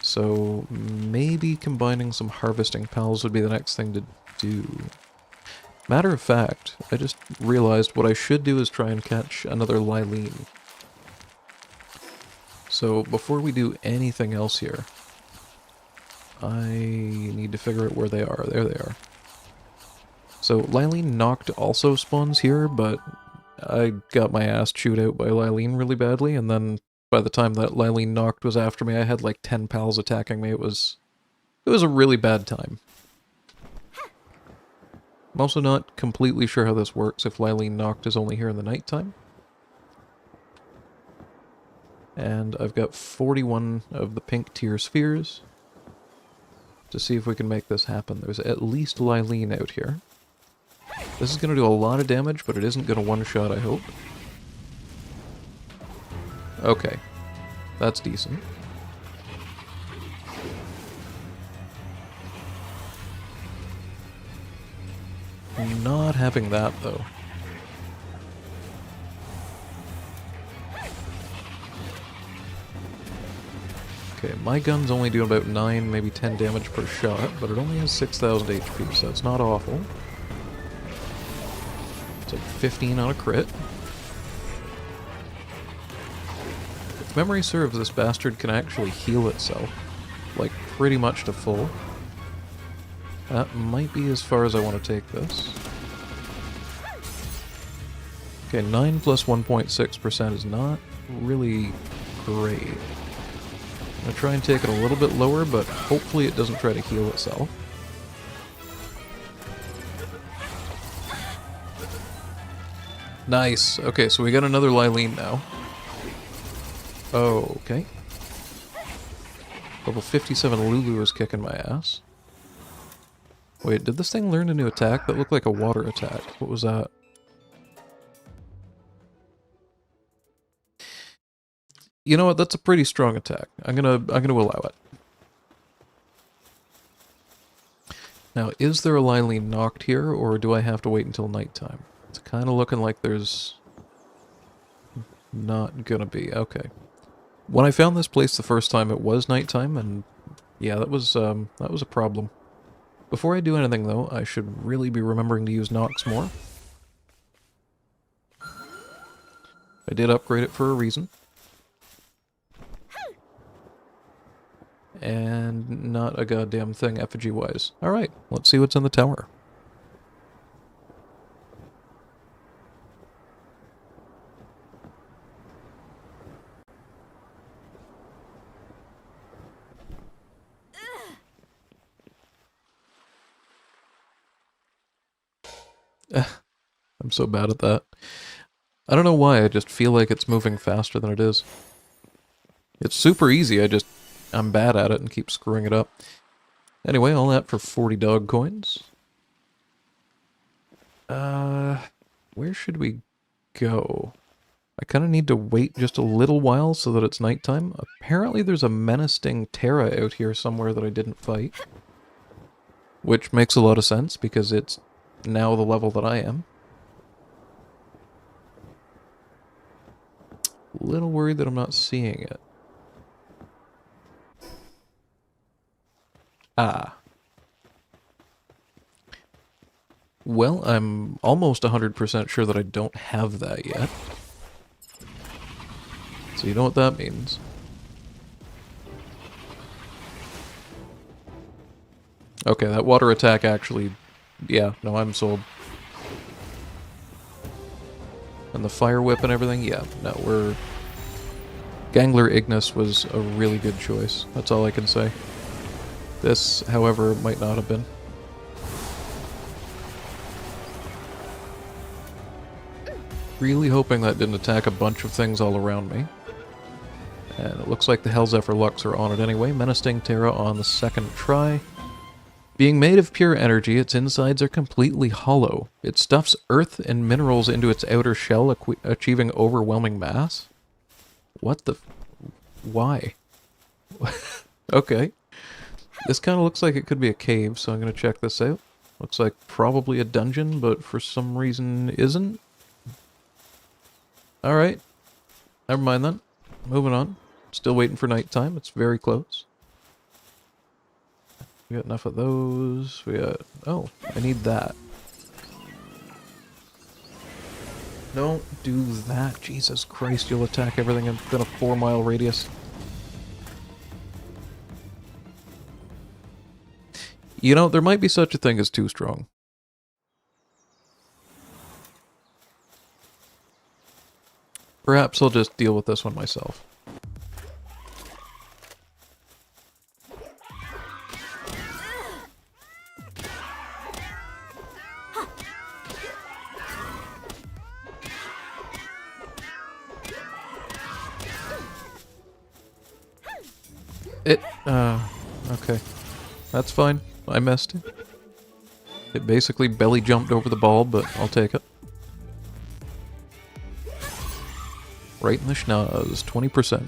So maybe combining some harvesting pals would be the next thing to do. Matter of fact, I just realized what I should do is try and catch another Lylene. So before we do anything else here, I need to figure out where they are. There they are. So Lylene Noct also spawns here, but I got my ass chewed out by Lylene really badly, and then by the time that Lylene Noct was after me, I had like 10 pals attacking me. It was a really bad time. I'm also not completely sure how this works if Lylene Noct is only here in the nighttime. And I've got 41 of the pink tier spheres to see if we can make this happen. There's at least Lylene out here. This is going to do a lot of damage, but it isn't going to one-shot, I hope. Okay. That's decent. Not having that, though. Okay, my gun's only doing about 9, maybe 10 damage per shot, but it only has 6,000 HP, so it's not awful. It's like 15 on a crit. If memory serves, this bastard can actually heal itself, like pretty much to full. That might be as far as I want to take this. Okay, 9 plus 1.6% is not really great. I'm going to try and take it a little bit lower, but hopefully it doesn't try to heal itself. Nice. Okay, so we got another Lylene now. Oh, okay. Level 57 Lulu is kicking my ass. Wait, did this thing learn a new attack? That looked like a water attack. What was that? You know what? That's a pretty strong attack. I'm gonna allow it. Now, is there a Lylene Noct here, or do I have to wait until nighttime? It's kind of looking like there's not gonna be. Okay. When I found this place the first time, it was nighttime, and yeah, that was a problem. Before I do anything, though, I should really be remembering to use Nox more. I did upgrade it for a reason. And not a goddamn thing effigy-wise. Alright, let's see what's in the tower. I'm so bad at that. I don't know why, I just feel like it's moving faster than it is. It's super easy, I'm bad at it and keep screwing it up. Anyway, all that for 40 dog coins. Where should we go? I kind of need to wait just a little while so that it's nighttime. Apparently there's a menacing Terra out here somewhere that I didn't fight. Which makes a lot of sense because it's now the level that I am. A little worried that I'm not seeing it. Ah. Well, I'm almost 100% sure that I don't have that yet. So you know what that means. Okay, that water attack actually... Yeah, no, I'm sold. And the fire whip and everything? Yeah, no, we're... Gangler Ignis was a really good choice. That's all I can say. This, however, might not have been. Really hoping that didn't attack a bunch of things all around me. And it looks like the Hellzephyr Lux are on it anyway. Menacing Terra on the second try. Being made of pure energy, its insides are completely hollow. It stuffs earth and minerals into its outer shell, achieving overwhelming mass. What the... Why? Okay. This kind of looks like it could be a cave, so I'm going to check this out. Looks like probably a dungeon, but for some reason isn't. Alright. Never mind then. Moving on. Still waiting for nighttime. It's very close. We got enough of those. We got... Oh, I need that. Don't do that. Jesus Christ, you'll attack everything within a 4-mile radius. You know, there might be such a thing as too strong. Perhaps I'll just deal with this one myself. Okay. That's fine. I missed it. It basically belly jumped over the ball, but I'll take it. Right in the schnoz, 20%.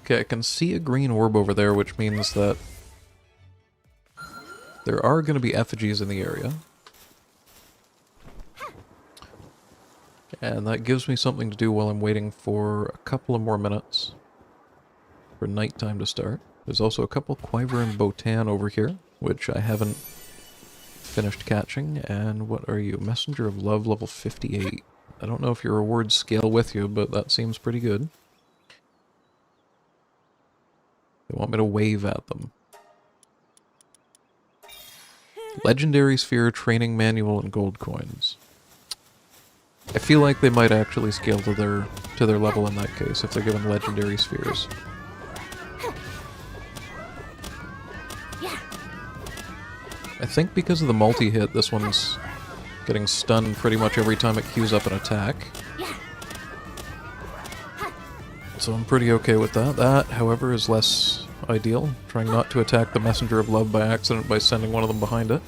Okay, I can see a green orb over there, which means that there are going to be effigies in the area. And that gives me something to do while I'm waiting for a couple of more minutes for nighttime to start. There's also a couple Quiver and Botan over here, which I haven't finished catching. And what are you? Messenger of Love, level 58. I don't know if your rewards scale with you, but that seems pretty good. They want me to wave at them. Legendary Sphere, Training Manual, and Gold Coins. I feel like they might actually scale to their level in that case, if they're given Legendary Spheres. I think because of the multi-hit, this one's getting stunned pretty much every time it queues up an attack. So I'm pretty okay with that. That, however, is less ideal. Trying not to attack the Messenger of Love by accident by sending one of them behind it.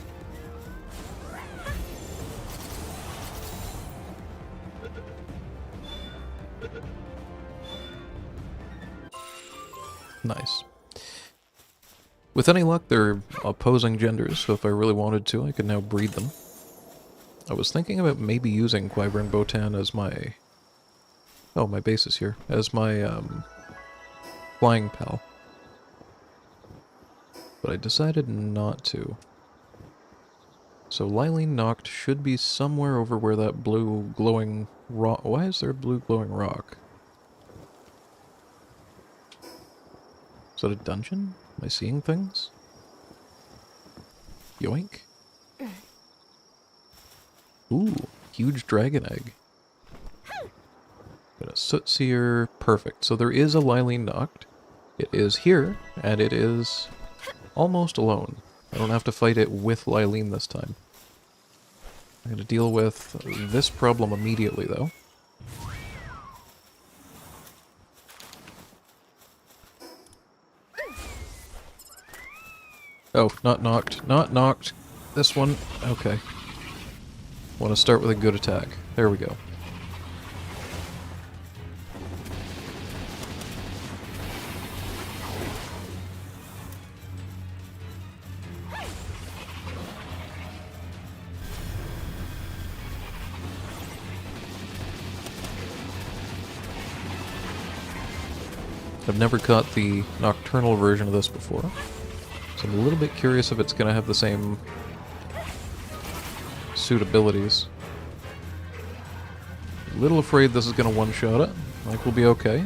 Nice. With any luck, they're opposing genders, so if I really wanted to, I could now breed them. I was thinking about maybe using Quiver and Botan as my... Oh, my base is here. As my, flying pal. But I decided not to. So Lylene Noct should be somewhere over where that blue glowing rock... Why is there a blue glowing rock? Is that a dungeon? Am I seeing things? Yoink. Ooh, huge dragon egg. Got a Sootseer. Perfect. So there is a Lylene Noct. It is here, and it is almost alone. I don't have to fight it with Lylene this time. I'm going to deal with this problem immediately, though. Oh, not knocked. Not knocked. This one. Okay. Want to start with a good attack. There we go. I've never caught the nocturnal version of this before, so I'm a little bit curious if it's going to have the same suitabilities. A little afraid this is going to one-shot it. Like, we'll be okay.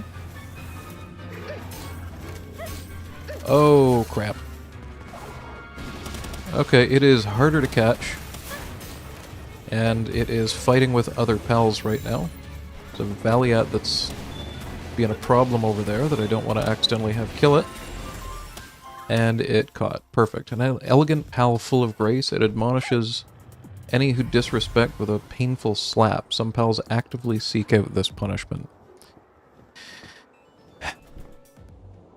Oh, crap. Okay, it is harder to catch, and it is fighting with other pals right now. There's a Valiat that's being a problem over there that I don't want to accidentally have kill it. And it caught. Perfect. An elegant pal full of grace. It admonishes any who disrespect with a painful slap. Some pals actively seek out this punishment. Of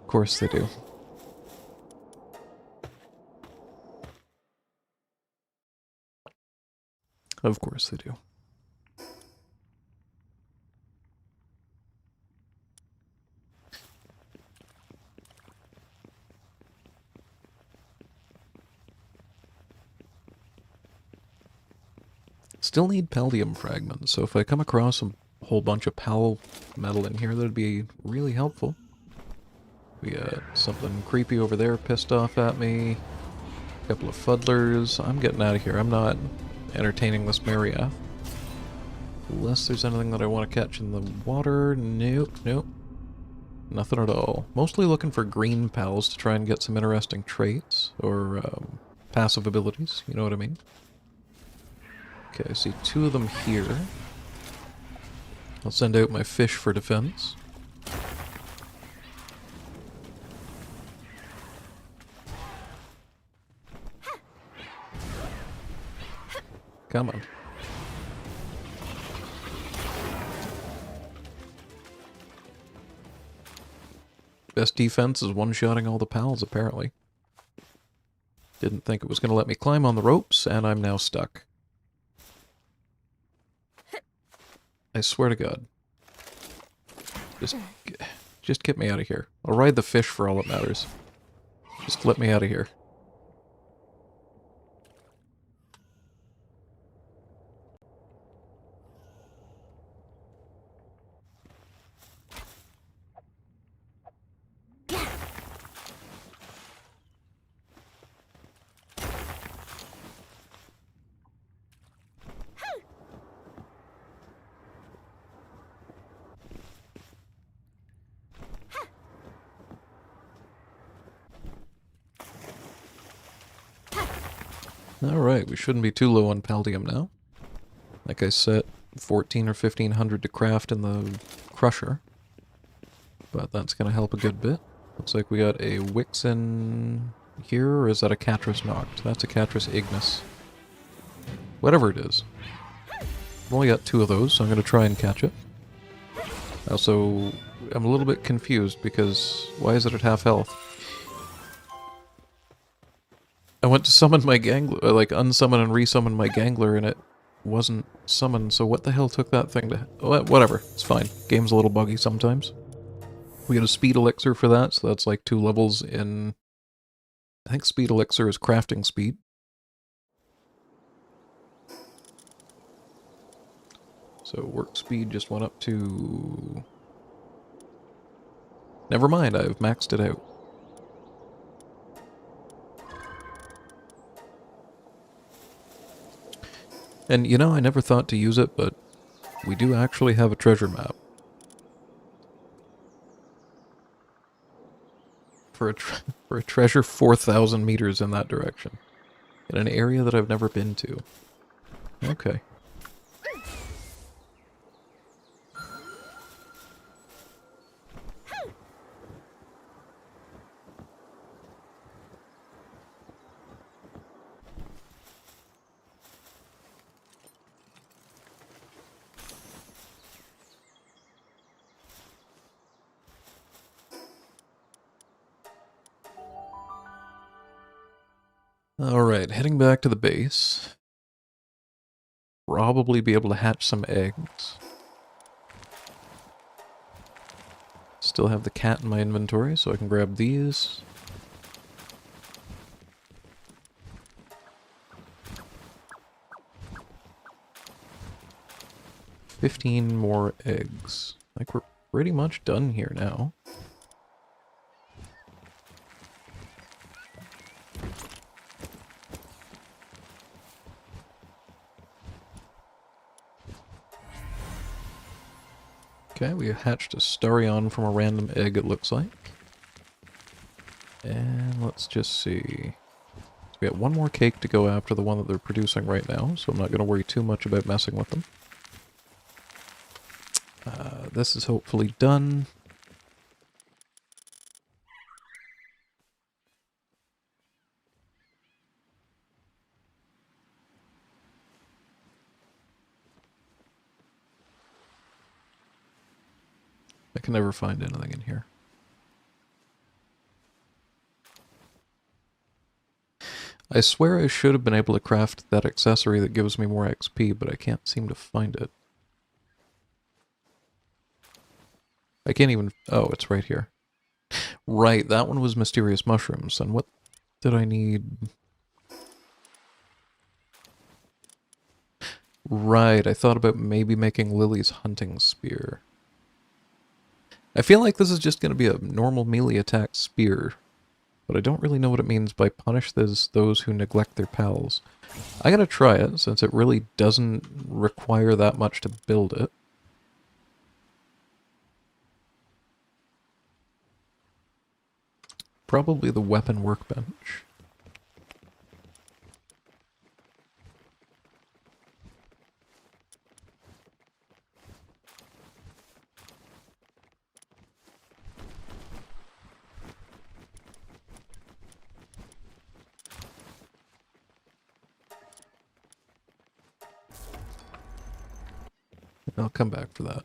course they do. Of course they do. Still need Paldium fragments, so if I come across a whole bunch of Pal metal in here, that'd be really helpful. We got something creepy over there pissed off at me. A couple of fuddlers. I'm getting out of here. I'm not entertaining this Mariath. Unless there's anything that I want to catch in the water. Nope, nope. Nothing at all. Mostly looking for green pals to try and get some interesting traits, or passive abilities, you know what I mean? Okay, I see two of them here. I'll send out my fish for defense. Come on. Best defense is one-shotting all the pals, apparently. Didn't think it was going to let me climb on the ropes, and I'm now stuck. I swear to God. Just get me out of here. I'll ride the fish for all it matters. Just let me out of here. Alright, we shouldn't be too low on Paldium now. Like I said, 14 or 1500 to craft in the crusher. But that's going to help a good bit. Looks like we got a Wixen here, or is that a Catras Noct? That's a Catras Ignis. Whatever it is. I've only got 2 of those, so I'm going to try and catch it. Also, I'm a little bit confused because why is it at half health? I went to summon my Gangler, like unsummon and resummon my Gangler, and it wasn't summoned, so what the hell took that thing to... Whatever, it's fine. Game's a little buggy sometimes. We get a speed elixir for that, so that's like 2 levels in... I think speed elixir is crafting speed. So work speed just went up to... Never mind, I've maxed it out. And, you know, I never thought to use it, but we do actually have a treasure map. For a treasure 4,000 meters in that direction. In an area that I've never been to. Okay. Alright, heading back to the base. Probably be able to hatch some eggs. Still have the cat in my inventory, so I can grab these. $15 more eggs. Like, we're pretty much done here now. Okay, we hatched a Starion from a random egg, it looks like. And let's just see. So we got 1 more cake to go after the one that they're producing right now, so I'm not going to worry too much about messing with them. This is hopefully done. I can never find anything in here. I swear I should have been able to craft that accessory that gives me more XP, but I can't seem to find it. I can't even... Oh, it's right here. Right, that one was mysterious mushrooms. And what did I need? Right, I thought about maybe making Lily's hunting spear. I feel like this is just going to be a normal melee attack spear, but I don't really know what it means by punish those who neglect their pals. I gotta try it, since it really doesn't require that much to build it. Probably the weapon workbench. I'll come back for that.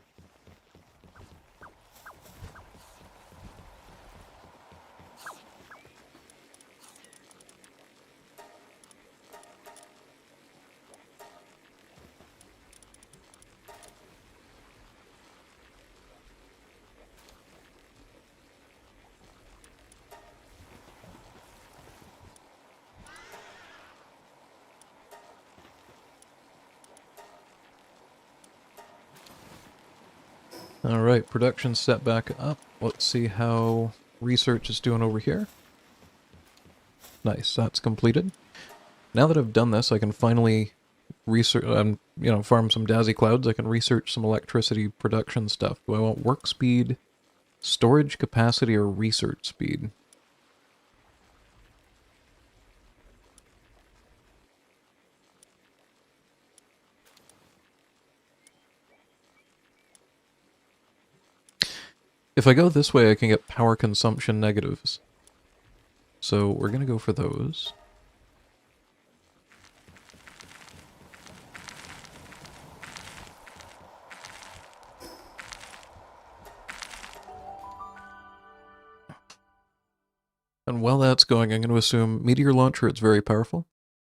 Alright, production set back up. Let's see how research is doing over here. Nice, that's completed. Now that I've done this, I can finally research, farm some Daisy Clouds. I can research some electricity production stuff. Do I want work speed, storage capacity, or research speed? If I go this way, I can get power consumption negatives. So we're going to go for those. And while that's going, I'm going to assume meteor launcher, it's very powerful.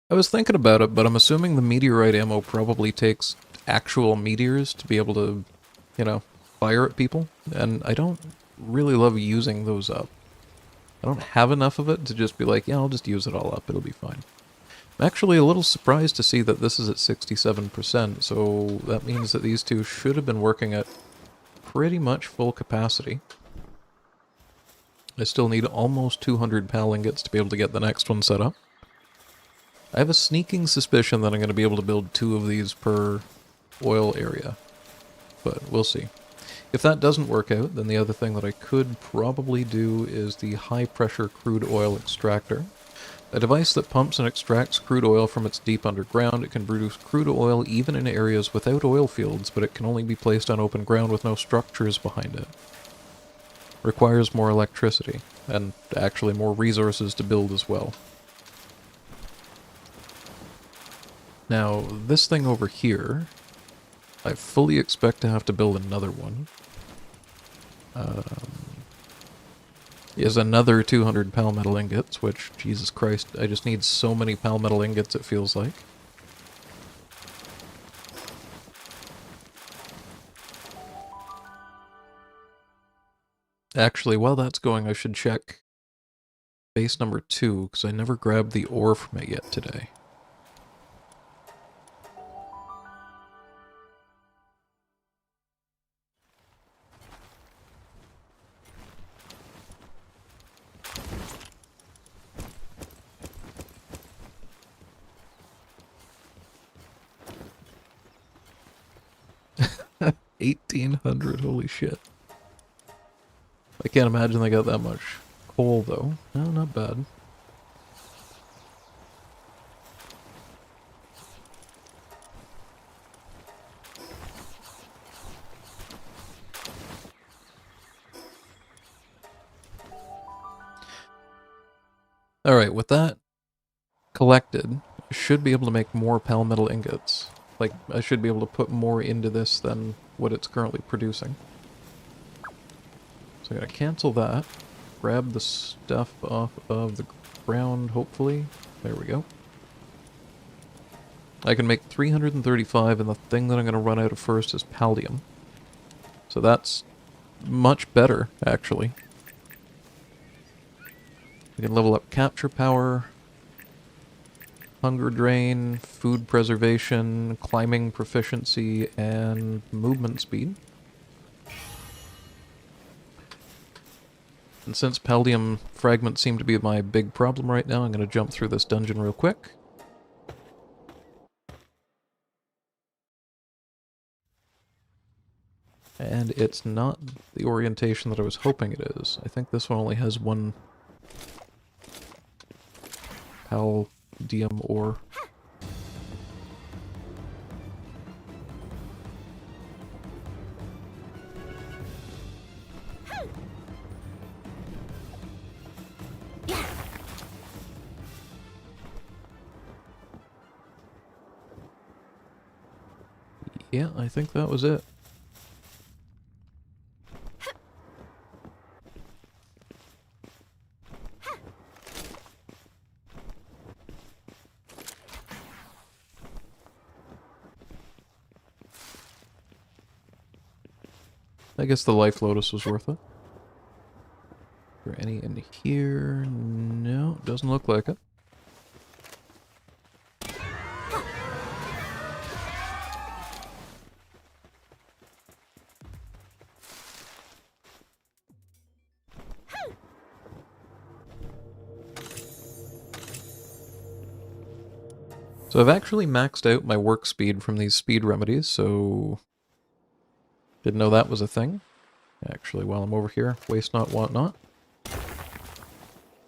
I was thinking about it, but I'm assuming the meteorite ammo probably takes actual meteors to be able to, fire at people. And I don't really love using those up. I don't have enough of it to just be like, yeah, I'll just use it all up, it'll be fine. I'm actually a little surprised to see that this is at 67%, so that means that these two should have been working at pretty much full capacity. I still need almost 200 PAL ingots to be able to get the next one set up. I have a sneaking suspicion that I'm going to be able to build 2 of these per oil area, but we'll see. If that doesn't work out, then the other thing that I could probably do is the high-pressure crude oil extractor. A device that pumps and extracts crude oil from its deep underground. It can produce crude oil even in areas without oil fields, but it can only be placed on open ground with no structures behind it. Requires more electricity, and actually more resources to build as well. Now, this thing over here, I fully expect to have to build another one. Is another 200 palmetal ingots, which, Jesus Christ, I just need so many palmetal ingots it feels like. Actually, while that's going, I should check base number 2, because I never grabbed the ore from it yet today. $1,800, holy shit. I can't imagine they got that much coal, though. No, not bad. Alright, with that collected, I should be able to make more palmetal ingots. Like, I should be able to put more into this than what it's currently producing. So I'm gonna cancel that, grab the stuff off of the ground, hopefully. There we go. I can make 335, and the thing that I'm gonna run out of first is pallium. So that's much better, actually. We can level up capture power, hunger drain, food preservation, climbing proficiency, and movement speed. And since paldium fragments seem to be my big problem right now, I'm going to jump through this dungeon real quick. And it's not the orientation that I was hoping it is. I think this one only has one paldium ore. Yeah, I think that was it. I guess the Life Lotus was worth it. Are there any in here? No, doesn't look like it. So I've actually maxed out my work speed from these speed remedies, so didn't know that was a thing. Actually, while I'm over here, waste not, want not.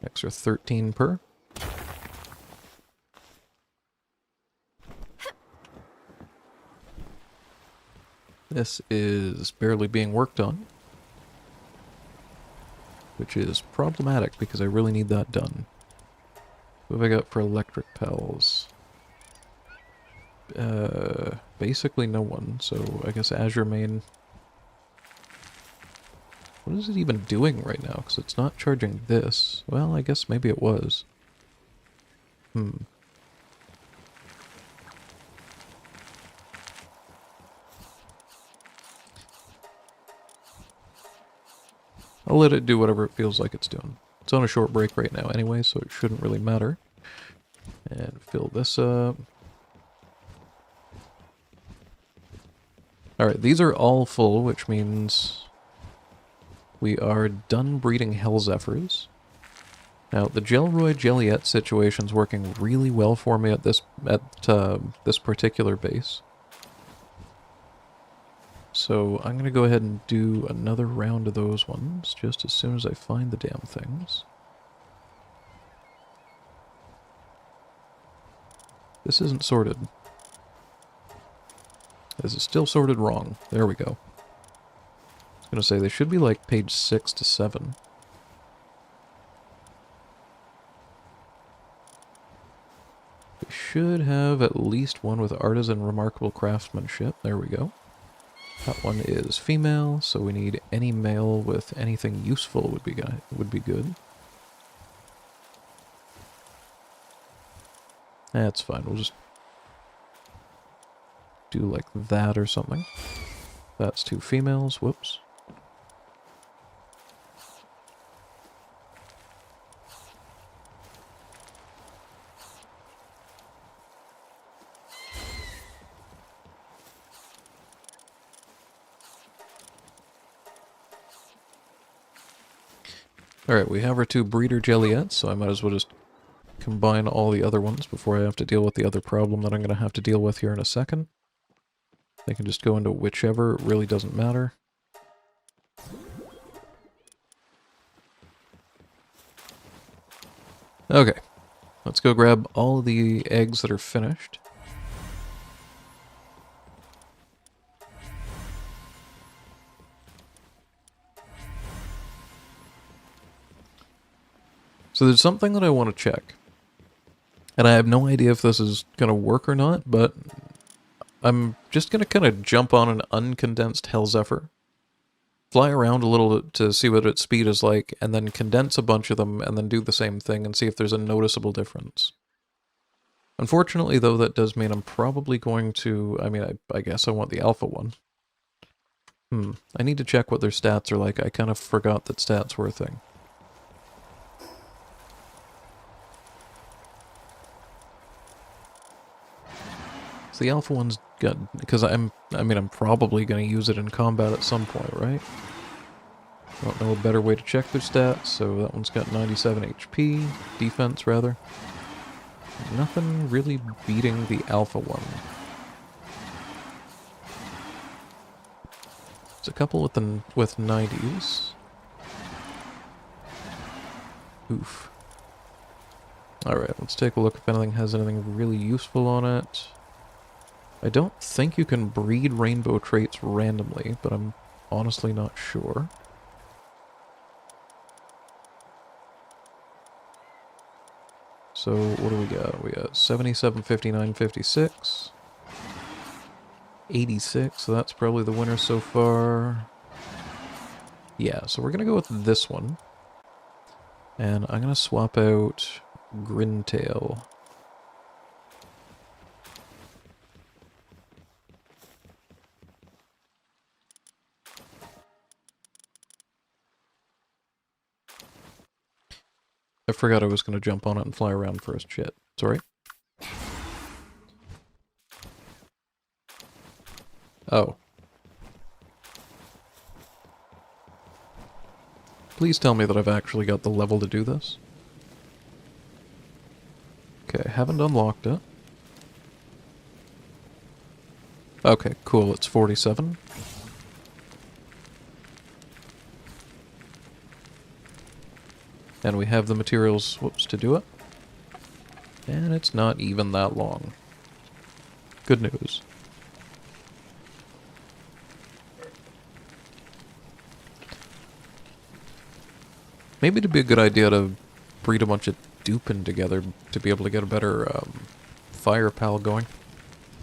Extra 13 per. This is barely being worked on, which is problematic because I really need that done. What have I got for electric pals? Basically no one, so I guess Azure main. What is it even doing right now? Because it's not charging this. Well, I guess maybe it was. I'll let it do whatever it feels like it's doing. It's on a short break right now anyway, so it shouldn't really matter. And fill this up. Alright, these are all full, which means we are done breeding Hell Zephyrs. Now, the Gelroy Jelliet situation's working really well for me at this particular base. So I'm going to go ahead and do another round of those ones, just as soon as I find the damn things. This isn't sorted. This is still sorted wrong. There we go. I was going to say, they should be like page 6 to 7. We should have at least one with artisan remarkable craftsmanship. There we go. That one is female, so we need any male with anything useful would be good. That's fine. We'll just do like that or something. That's 2 females. Whoops. Alright, we have our 2 breeder Jelliets, so I might as well just combine all the other ones before I have to deal with the other problem that I'm going to have to deal with here in a second. They can just go into whichever, it really doesn't matter. Okay, let's go grab all the eggs that are finished. So there's something that I want to check. And I have no idea if this is going to work or not, but I'm just going to kind of jump on an uncondensed Hell Zephyr, fly around a little to see what its speed is like, and then condense a bunch of them, and then do the same thing and see if there's a noticeable difference. Unfortunately, though, that does mean I'm probably going to... I mean, I guess I want the alpha one. I need to check what their stats are like. I kind of forgot that stats were a thing. So the alpha one's good, because I'm probably going to use it in combat at some point, right? I don't know a better way to check their stats, so that one's got 97 HP, defense rather. Nothing really beating the alpha one. There's a couple with 90s. Oof. Alright, let's take a look if anything has anything really useful on it. I don't think you can breed rainbow traits randomly, but I'm honestly not sure. So, what do we got? We got 77, 59, 56. 86, so that's probably the winner so far. Yeah, so we're going to go with this one. And I'm going to swap out Grintail. I forgot I was going to jump on it and fly around first. Shit. Sorry. Oh. Please tell me that I've actually got the level to do this. Okay, I haven't unlocked it. Okay, cool, it's 47. And we have the materials, whoops, to do it. And it's not even that long. Good news. Maybe it'd be a good idea to breed a bunch of dupin together to be able to get a better fire pal going.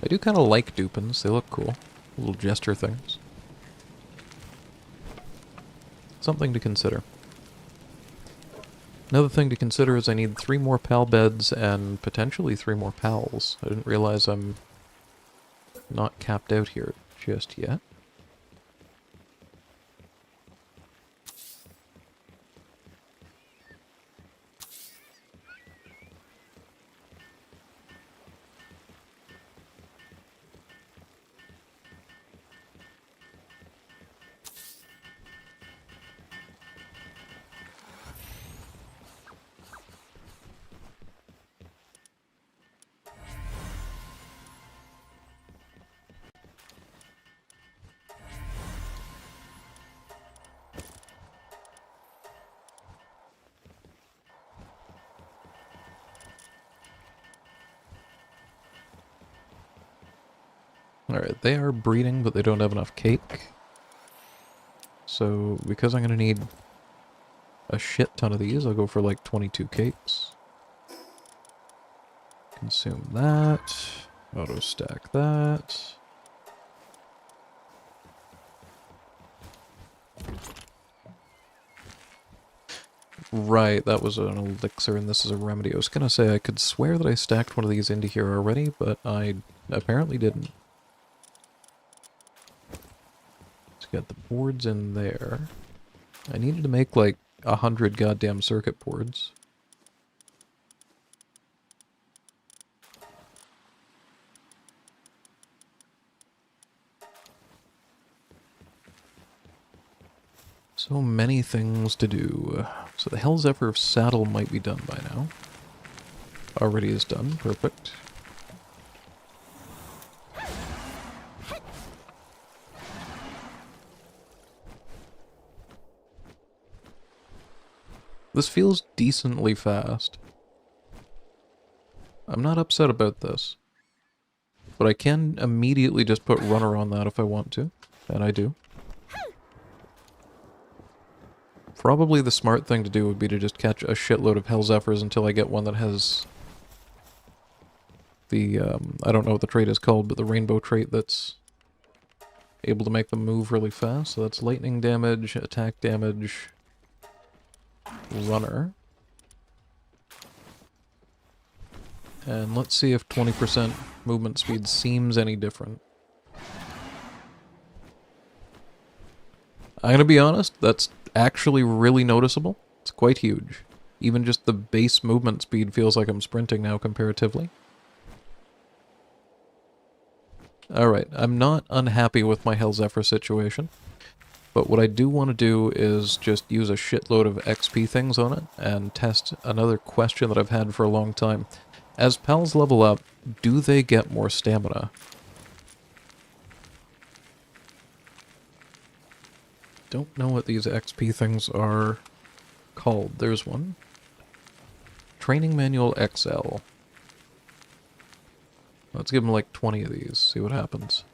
I do kind of like dupins, they look cool. Little jester things. Something to consider. Another thing to consider is I need 3 more pal beds and potentially 3 more pals. I didn't realize I'm not capped out here just yet. Alright, they are breeding, but they don't have enough cake. So, because I'm going to need a shit ton of these, I'll go for like 22 cakes. Consume that. Auto stack that. Right, that was an elixir and this is a remedy. I was gonna say I could swear that I stacked one of these into here already, but I apparently didn't. Let's get the boards in there. I needed to make like 100 goddamn circuit boards. So many things to do. So the Hell's Zephyr saddle might be done by now. Already is done. Perfect. This feels decently fast. I'm not upset about this. But I can immediately just put runner on that if I want to. And I do. Probably the smart thing to do would be to just catch a shitload of Hell Zephyrs until I get one that has the, I don't know what the trait is called, but the rainbow trait that's able to make them move really fast. So that's lightning damage, attack damage, runner. And let's see if 20% movement speed seems any different. I'm gonna be honest, that's actually really noticeable. It's quite huge. Even just the base movement speed feels like I'm sprinting now comparatively. Alright, I'm not unhappy with my Hell Zephyr situation. But what I do want to do is just use a shitload of XP things on it and test another question that I've had for a long time. As pals level up, do they get more stamina? Don't know what these XP things are called. There's one. Training Manual XL. Let's give them like 20 of these, see what happens.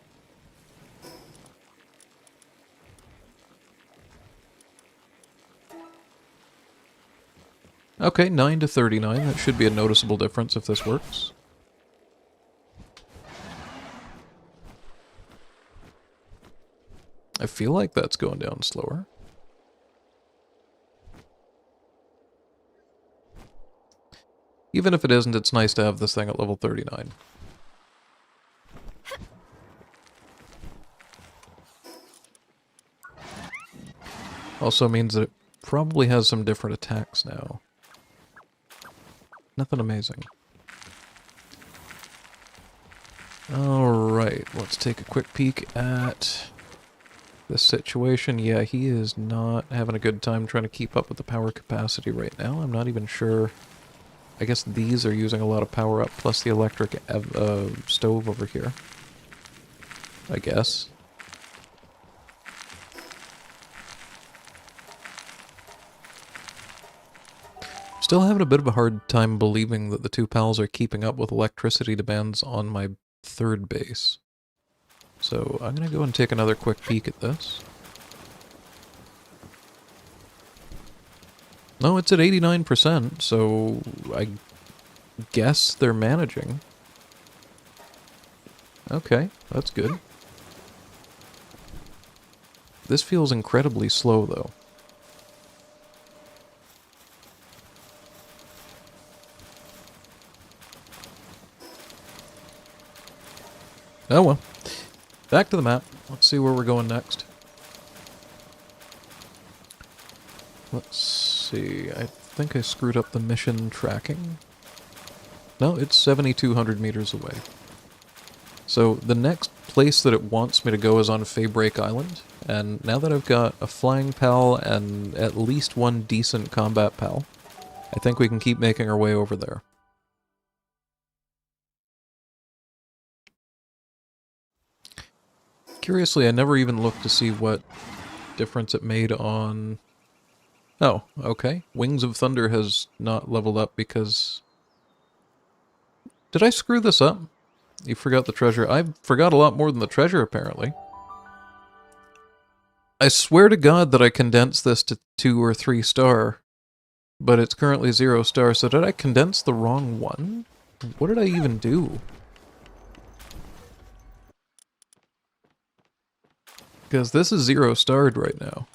Okay, 9 to 39. That should be a noticeable difference if this works. I feel like that's going down slower. Even if it isn't, it's nice to have this thing at level 39. Also means that it probably has some different attacks now. Nothing amazing. Alright, let's take a quick peek at this situation. Yeah, he is not having a good time trying to keep up with the power capacity right now. I'm not even sure. I guess these are using a lot of power up, plus the electric stove over here. I guess. Still having a bit of a hard time believing that the two pals are keeping up with electricity demands on my third base. So I'm going to go and take another quick peek at this. No, it's at 89%, so I guess they're managing. Okay, that's good. This feels incredibly slow, though. Oh well. Back to the map. Let's see where we're going next. Let's see. I think I screwed up the mission tracking. No, it's 7,200 meters away. So the next place that it wants me to go is on Feybreak Island, and now that I've got a flying pal and at least one decent combat pal, I think we can keep making our way over there. Curiously, I never even looked to see what difference it made on... Oh, okay. Wings of Thunder has not leveled up because... Did I screw this up? You forgot the treasure. I forgot a lot more than the treasure, apparently. I swear to God that I condensed this to 2 or 3 star, but it's currently 0 star, so did I condense the wrong one? What did I even do? Because this is 0 starred right now.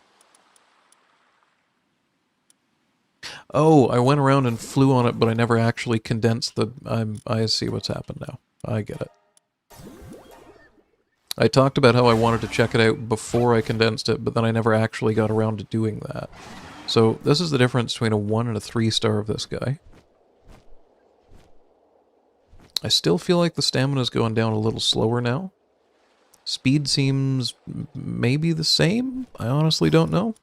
Oh, I went around and flew on it, but I never actually condensed the... I see what's happened now. I get it. I talked about how I wanted to check it out before I condensed it, but then I never actually got around to doing that. So this is the difference between a 1 and a 3 star of this guy. I still feel like the stamina's going down a little slower now. Speed seems maybe the same? I honestly don't know.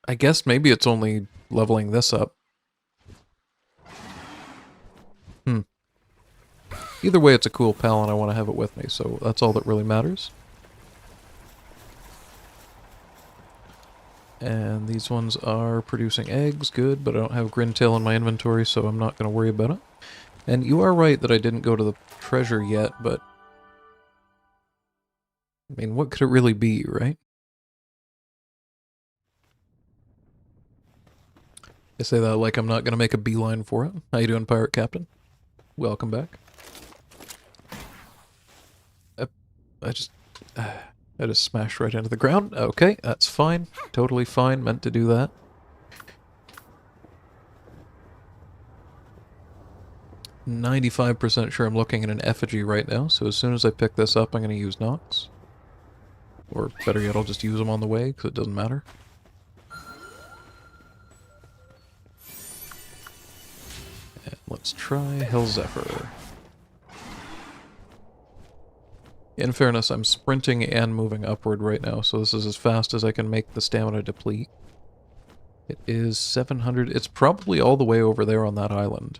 I guess maybe it's only leveling this up. Either way, it's a cool pal and I want to have it with me, so that's all that really matters. And these ones are producing eggs, good, but I don't have Grintail in my inventory, so I'm not going to worry about it. And you are right that I didn't go to the treasure yet, but... I mean, what could it really be, right? I say that like I'm not going to make a beeline for it. How you doing, Pirate Captain? Welcome back. I just smashed right into the ground. Okay, that's fine. Totally fine. Meant to do that. %95 sure I'm looking at an effigy right now, so as soon as I pick this up, I'm going to use Nox. Or better yet, I'll just use them on the way, because it doesn't matter. And let's try Hell Zephyr. In fairness, I'm sprinting and moving upward right now, so this is as fast as I can make the stamina deplete. It is 700. It's probably all the way over there on that island.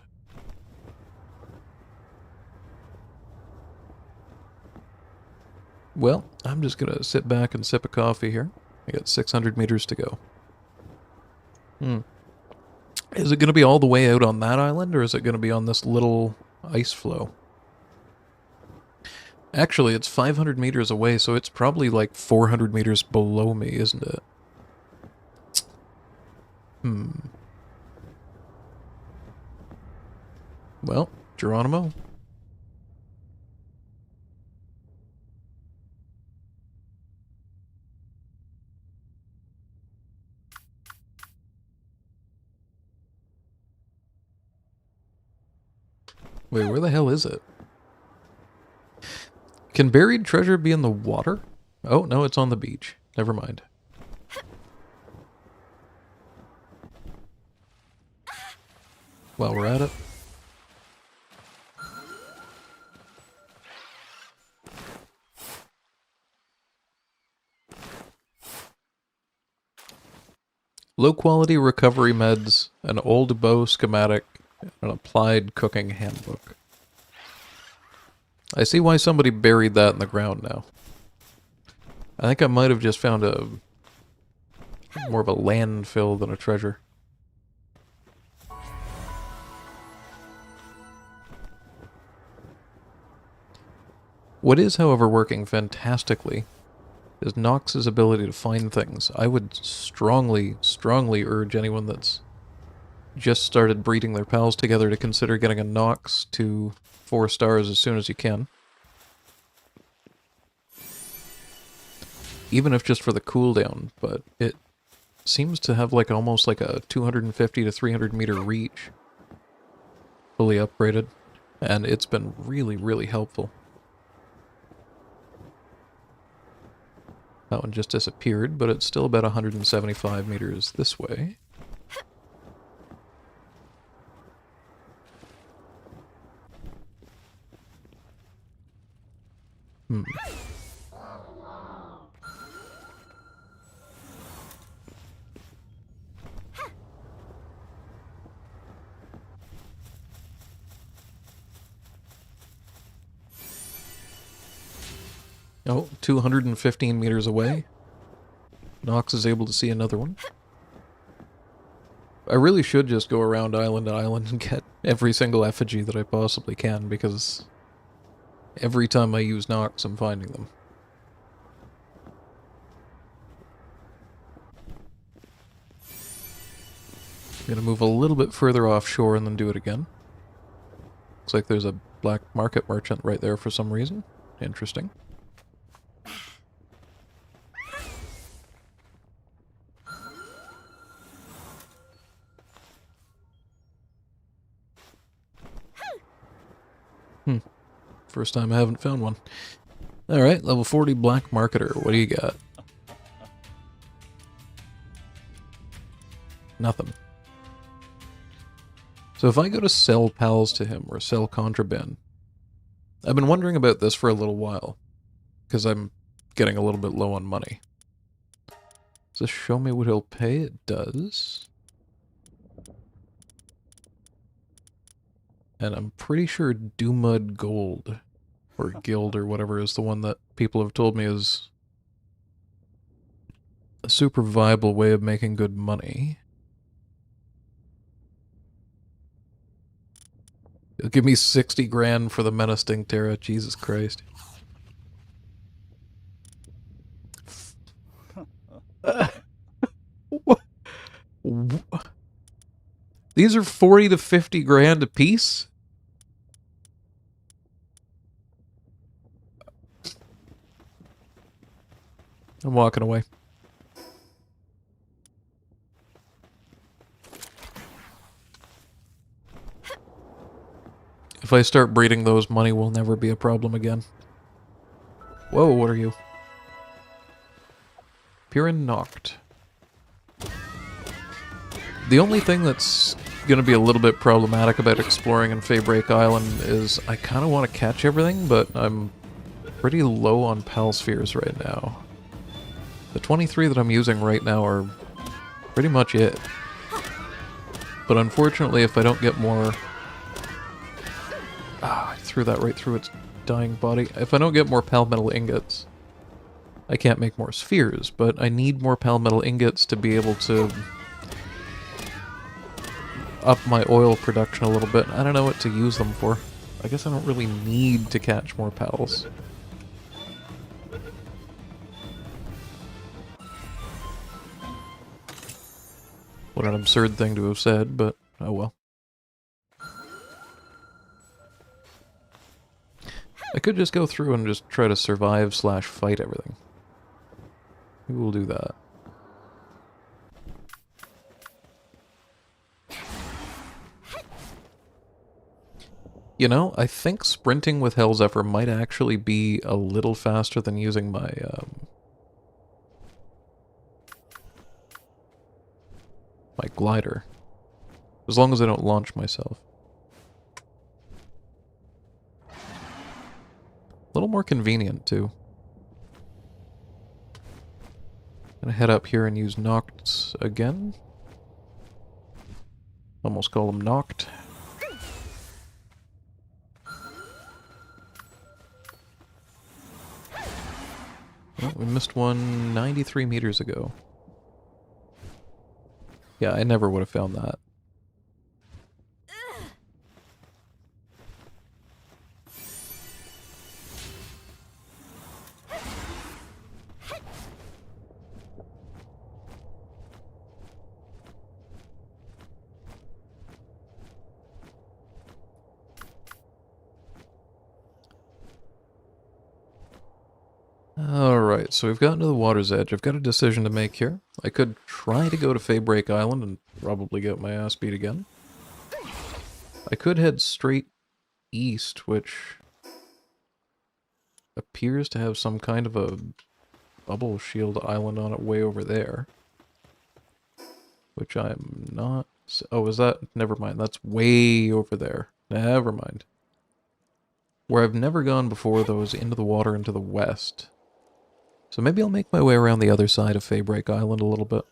Well, I'm just gonna sit back and sip a coffee here. I got 600 meters to go. Is it gonna be all the way out on that island, or is it gonna be on this little ice floe? Actually, it's 500 meters away, so it's probably like 400 meters below me, isn't it? Well, Geronimo. Wait, where the hell is it? Can buried treasure be in the water? Oh, no, it's on the beach. Never mind. While we're at it. Low quality recovery meds, an old bow schematic, and an applied cooking handbook. I see why somebody buried that in the ground now. I think I might have just found a more of a landfill than a treasure. What is, however, working fantastically is Nox's ability to find things. I would strongly, strongly urge anyone that's just started breeding their pals together to consider getting a Nox to 4 stars as soon as you can. Even if just for the cooldown, but it seems to have like almost like a 250 to 300 meter reach. Fully upgraded. And it's been really, really helpful. That one just disappeared, but it's still about 175 meters this way. Oh, 215 meters away. Nox is able to see another one. I really should just go around island to island and get every single effigy that I possibly can, because every time I use Nox, I'm finding them. I'm gonna move a little bit further offshore and then do it again. Looks like there's a black market merchant right there for some reason. Interesting. First time I haven't found one. Alright, level 40 black marketer. What do you got? Nothing. So if I go to sell pals to him, or sell contraband, I've been wondering about this for a little while, because I'm getting a little bit low on money. Does this show me what he'll pay? It does. And I'm pretty sure Dumud Gold, or Guild, or whatever, is the one that people have told me is a super viable way of making good money. It'll give me 60 grand for the Menace Terra. Jesus Christ. What? These are 40 to 50 grand a piece? I'm walking away. If I start breeding those, money will never be a problem again. Whoa, what are you? Piran Noct. The only thing that's going to be a little bit problematic about exploring in Feybreak Island is I kind of want to catch everything, but I'm pretty low on pal spheres right now. The 23 that I'm using right now are pretty much it. But unfortunately, if I don't get more... I threw that right through its dying body. If I don't get more palmetal ingots, I can't make more spheres, but I need more palmetal ingots to be able to up my oil production a little bit. I don't know what to use them for. I guess I don't really need to catch more pals. What an absurd thing to have said, but oh well. I could just go through and just try to survive / fight everything. Maybe we'll do that. You know, I think sprinting with Hellzephyr might actually be a little faster than using my, my glider. As long as I don't launch myself. A little more convenient, too. Gonna head up here and use Noct again. Almost call him Noct. Oh, we missed one 93 meters ago. Yeah, I never would have found that. Alright, so we've gotten to the water's edge. I've got a decision to make here. I could try to go to Feybreak Island and probably get my ass beat again. I could head straight east, which appears to have some kind of a bubble shield island on it way over there. Which I'm not... Oh, is that... Never mind, that's way over there. Never mind. Where I've never gone before, though, is into the water into the west. So maybe I'll make my way around the other side of Feybreak Island a little bit.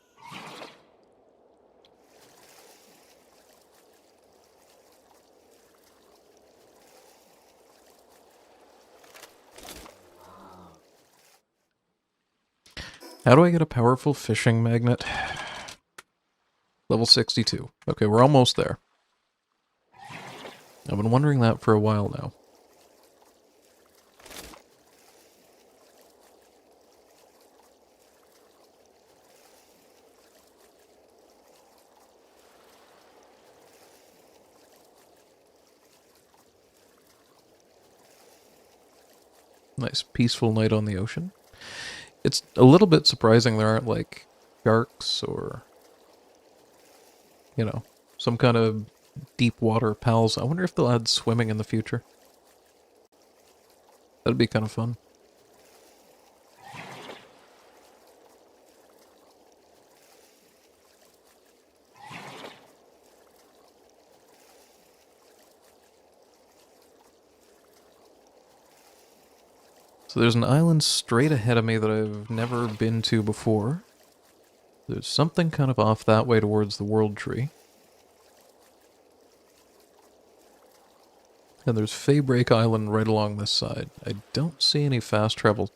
How do I get a powerful fishing magnet? Level 62. Okay, we're almost there. I've been wondering that for a while now. Nice peaceful night on the ocean. It's a little bit surprising there aren't, like, sharks or, you know, some kind of deep water pals. I wonder if they'll add swimming in the future. That'd be kind of fun. So there's an island straight ahead of me that I've never been to before. There's something kind of off that way towards the World Tree. And there's Feybreak Island right along this side. I don't see any fast travel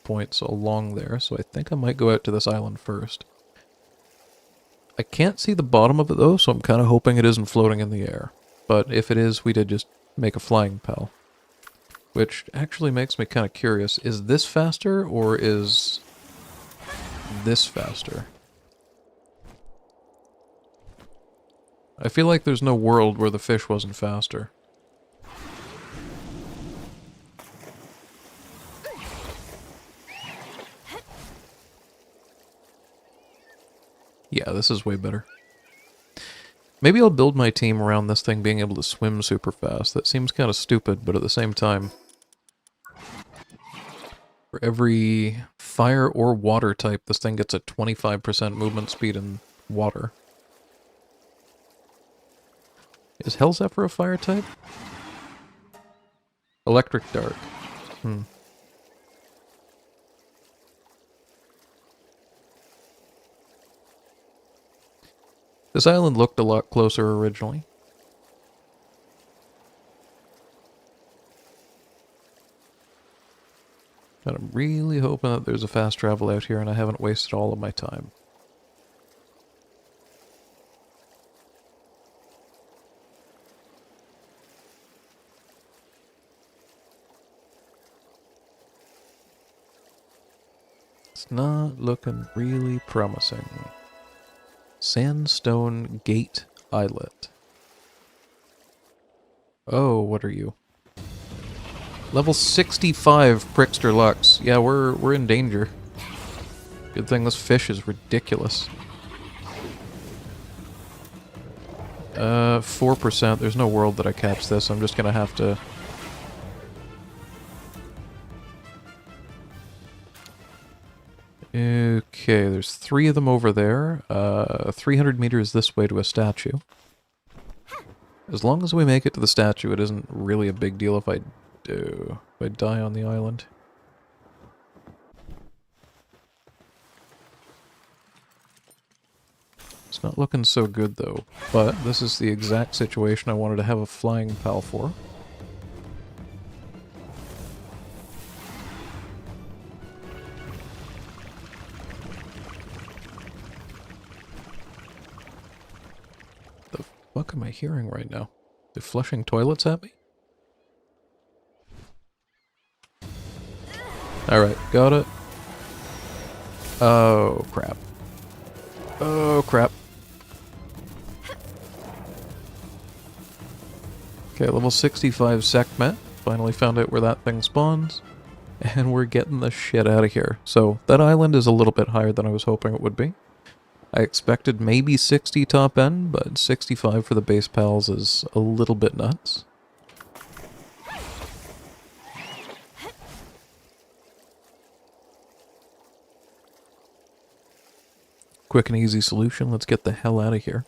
points along there, so I think I might go out to this island first. I can't see the bottom of it though, so I'm kind of hoping it isn't floating in the air. But if it is, we did just make a flying pal. Which actually makes me kind of curious. Is this faster, or is this faster? I feel like there's no world where the fish wasn't faster. Yeah, this is way better. Maybe I'll build my team around this thing being able to swim super fast. That seems kind of stupid, but at the same time... For every fire or water type, this thing gets a 25% movement speed in water. Is Hell Zephyr a fire type? Electric Dark. This island looked a lot closer originally. But I'm really hoping that there's a fast travel out here and I haven't wasted all of my time. It's not looking really promising. Sandstone Gate Islet. Oh, what are you? Level 65 Prickster Lux. Yeah, we're in danger. Good thing this fish is ridiculous. 4%. There's no world that I catch this. I'm just gonna have to... Okay, there's 3 of them over there. 300 meters this way to a statue. As long as we make it to the statue, it isn't really a big deal if I do. If I die on the island. It's not looking so good though, but this is the exact situation I wanted to have a flying pal for. fuck am I hearing right now? They're flushing toilets at me? Alright, got it. Oh, crap. Oh, crap. Okay, level 65 Sekhmet. Finally found out where that thing spawns. And we're getting the shit out of here. So, that island is a little bit higher than I was hoping it would be. I expected maybe 60 top end, but 65 for the base pals is a little bit nuts. Quick and easy solution, let's get the hell out of here.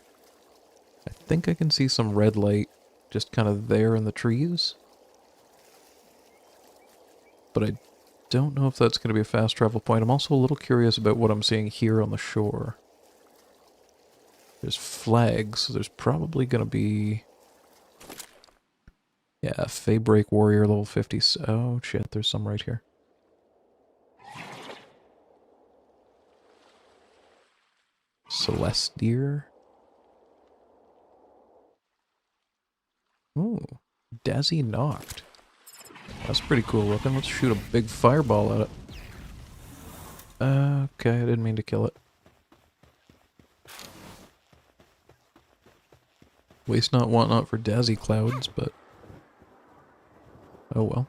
I think I can see some red light just kind of there in the trees. But I don't know if that's going to be a fast travel point. I'm also a little curious about what I'm seeing here on the shore. There's flags, so there's probably going to be... Yeah, Feybreak Warrior level 50. Oh shit, there's some right here. Celestier. Ooh, Dazzy knocked. That's pretty cool looking. Let's shoot a big fireball at it. Okay, I didn't mean to kill it. Waste not, want not for Dazzy clouds, but... oh well.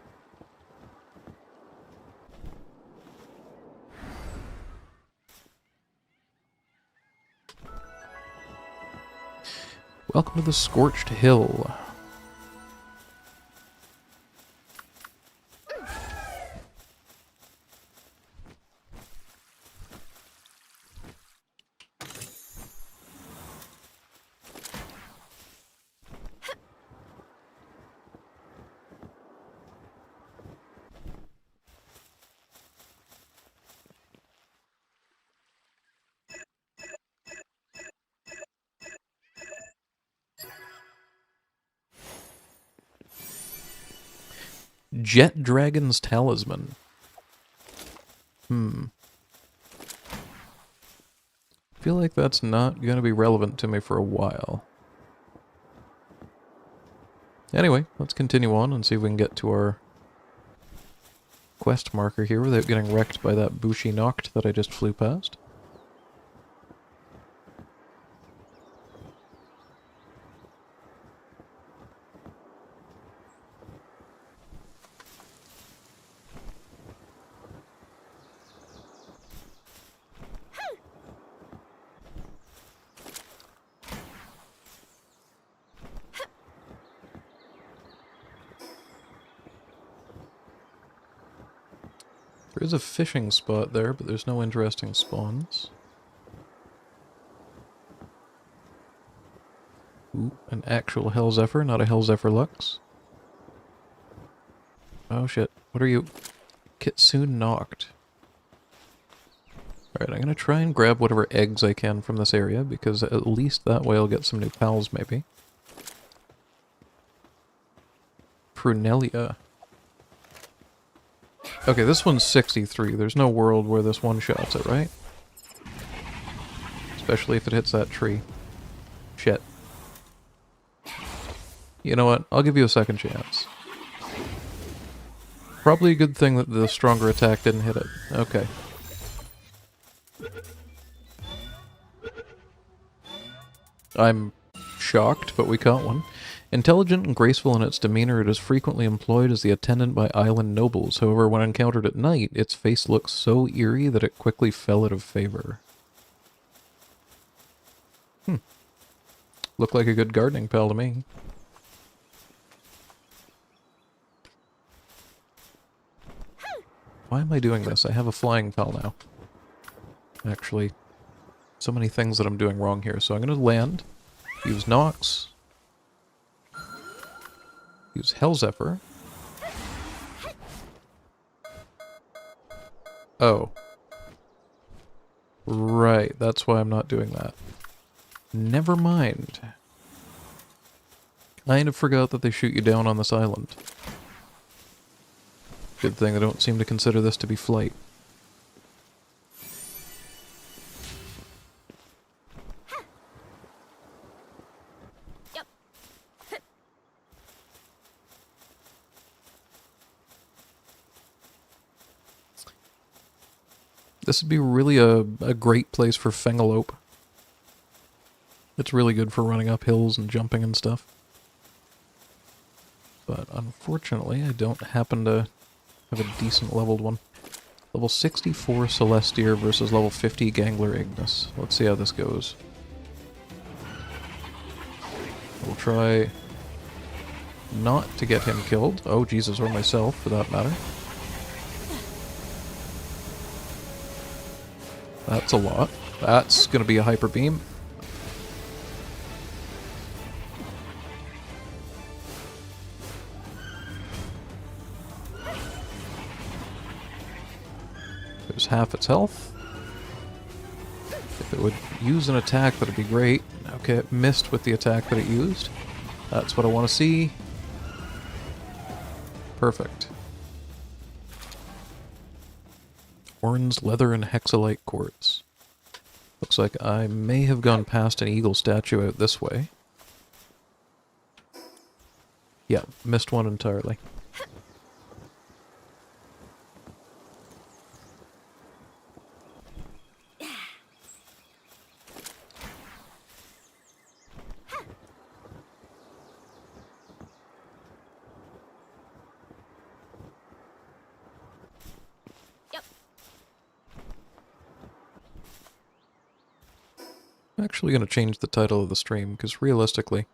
Welcome to the Scorched Hill. Jetdragon's Talisman. I feel like that's not going to be relevant to me for a while. Anyway, let's continue on and see if we can get to our quest marker here without getting wrecked by that Bushi Noct that I just flew past. There is a fishing spot there, but there's no interesting spawns. Ooh, an actual Hell Zephyr, not a Hell Zephyr Lux. Oh shit, what are you? Kitsune knocked. Alright, I'm gonna try and grab whatever eggs I can from this area, because at least that way I'll get some new pals, maybe. Prunelia. Okay, this one's 63. There's no world where this one-shots it, right? Especially if it hits that tree. Shit. You know what? I'll give you a second chance. Probably a good thing that the stronger attack didn't hit it. Okay. I'm shocked, but we caught one. Intelligent and graceful in its demeanor, it is frequently employed as the attendant by island nobles. However, when encountered at night, its face looks so eerie that it quickly fell out of favor. Looked like a good gardening pal to me. Why am I doing this? I have a flying pal now. Actually, so many things that I'm doing wrong here. So I'm going to land, use Nox, use Hell Zephyr. Oh. Right, that's why I'm not doing that. Never mind. I kind of forgot that they shoot you down on this island. Good thing they don't seem to consider this to be flight. This would be really a great place for Fengelope. It's really good for running up hills and jumping and stuff. But unfortunately, I don't happen to have a decent leveled one. Level 64 Celestier versus level 50 Gangler Ignis. Let's see how this goes. We'll try not to get him killed. Oh, Jesus, or myself, for that matter. That's a lot. That's going to be a Hyper Beam. There's half its health. If it would use an attack, that'd be great. Okay, it missed with the attack that it used. That's what I want to see. Perfect. Horns, leather, and hexalite quartz. Looks like I may have gone past an eagle statue out this way. Yeah, missed one entirely. I'm actually going to change the title of the stream, because realistically,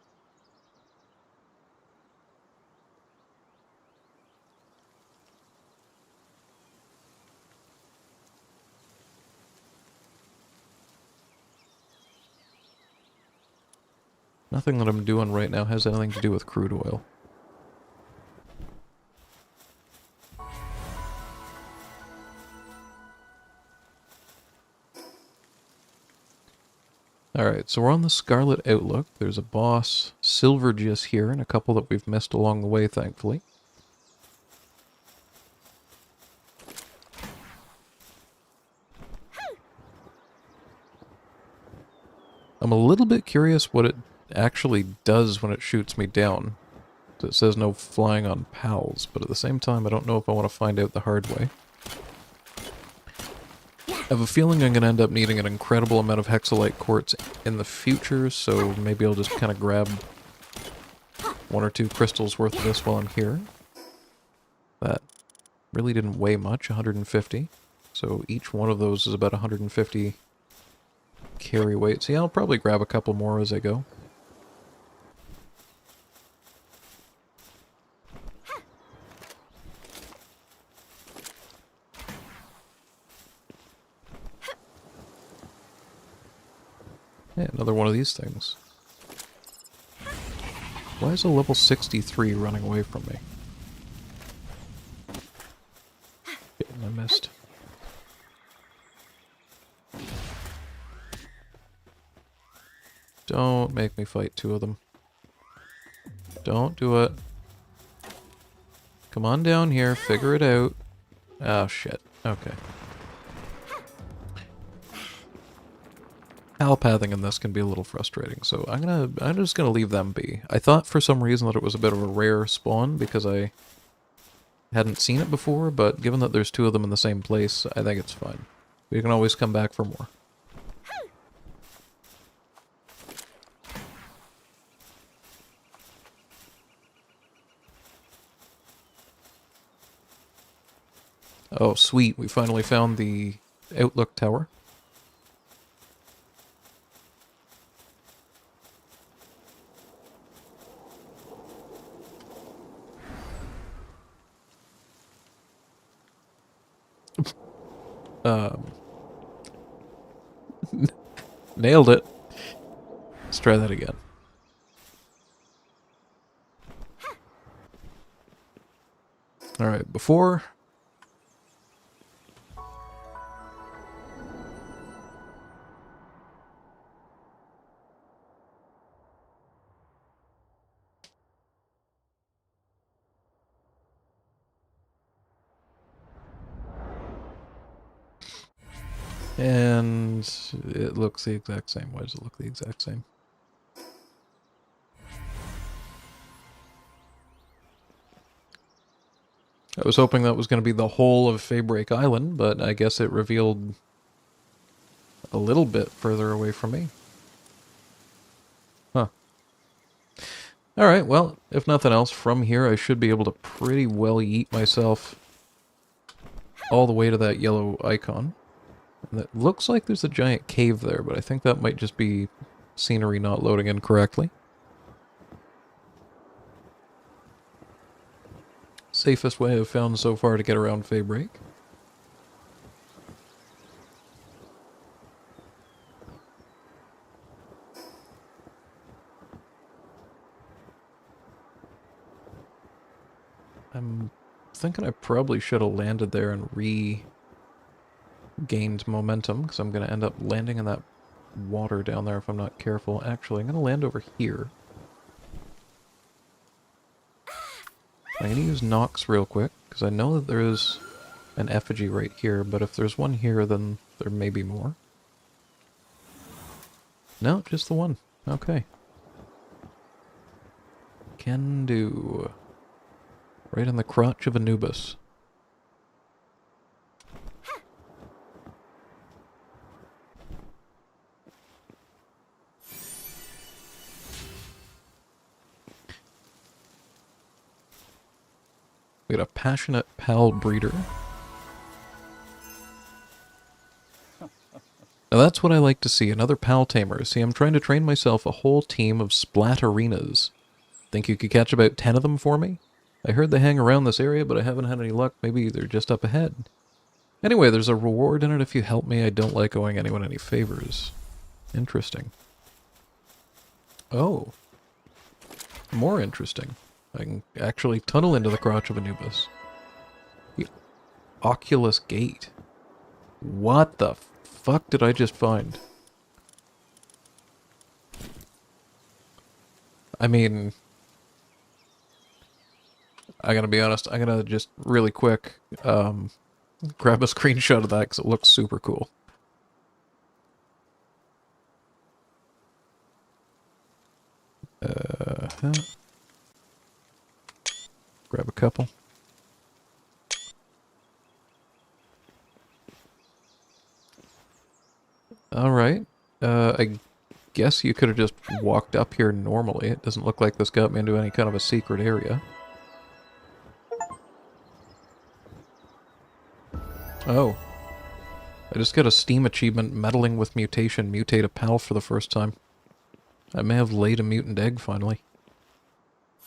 nothing that I'm doing right now has anything to do with crude oil. Alright, so we're on the Scarlet Outlook. There's a boss, Silvergis here, and a couple that we've missed along the way, thankfully. I'm a little bit curious what it actually does when it shoots me down. It says no flying on pals, but at the same time I don't know if I want to find out the hard way. I have a feeling I'm going to end up needing an incredible amount of hexalite quartz in the future, so maybe I'll just kind of grab 1 or 2 crystals worth of this while I'm here. That really didn't weigh much, 150. So each one of those is about 150 carry weight. So yeah, I'll probably grab a couple more as I go. Yeah, another one of these things. Why is a level 63 running away from me? Okay, I missed. Don't make me fight 2 of them. Don't do it. Come on down here, figure it out. Oh shit, okay. Pathing in this can be a little frustrating, so I'm just gonna leave them be. I thought for some reason that it was a bit of a rare spawn because I hadn't seen it before, but given that there's 2 of them in the same place, I think it's fine. We can always come back for more. Oh, sweet, we finally found the Outlook Tower. Nailed it. Let's try that again. Alright, before... And it looks the exact same. Why does it look the exact same? I was hoping that was going to be the whole of Feybreak Island, but I guess it revealed a little bit further away from me. Huh. Alright, well, if nothing else, from here I should be able to pretty well yeet myself all the way to that yellow icon. And it looks like there's a giant cave there, but I think that might just be scenery not loading in correctly. Safest way I've found so far to get around Feybreak. I'm thinking I probably should have landed there and regained momentum, because I'm going to end up landing in that water down there if I'm not careful. Actually, I'm going to land over here. I'm going to use Nox real quick, because I know that there is an effigy right here, but if there's one here, then there may be more. No, just the one. Okay. Can do. Right in the crotch of Anubis. We got a passionate pal breeder. Now that's what I like to see, another pal tamer. See, I'm trying to train myself a whole team of Splattarinas. Think you could catch about 10 of them for me? I heard they hang around this area, but I haven't had any luck. Maybe they're just up ahead. Anyway, there's a reward in it if you help me. I don't like owing anyone any favors. Interesting. Oh. More interesting. I can actually tunnel into the crotch of Anubis. The Oculus Gate. What the fuck did I just find? I mean, I gotta be honest, I'm gonna just really quick grab a screenshot of that because it looks super cool. Grab a couple. Alright. I guess you could have just walked up here normally. It doesn't look like this got me into any kind of a secret area. Oh. I just got a Steam achievement, Meddling with Mutation, mutate a pal for the first time. I may have laid a mutant egg finally.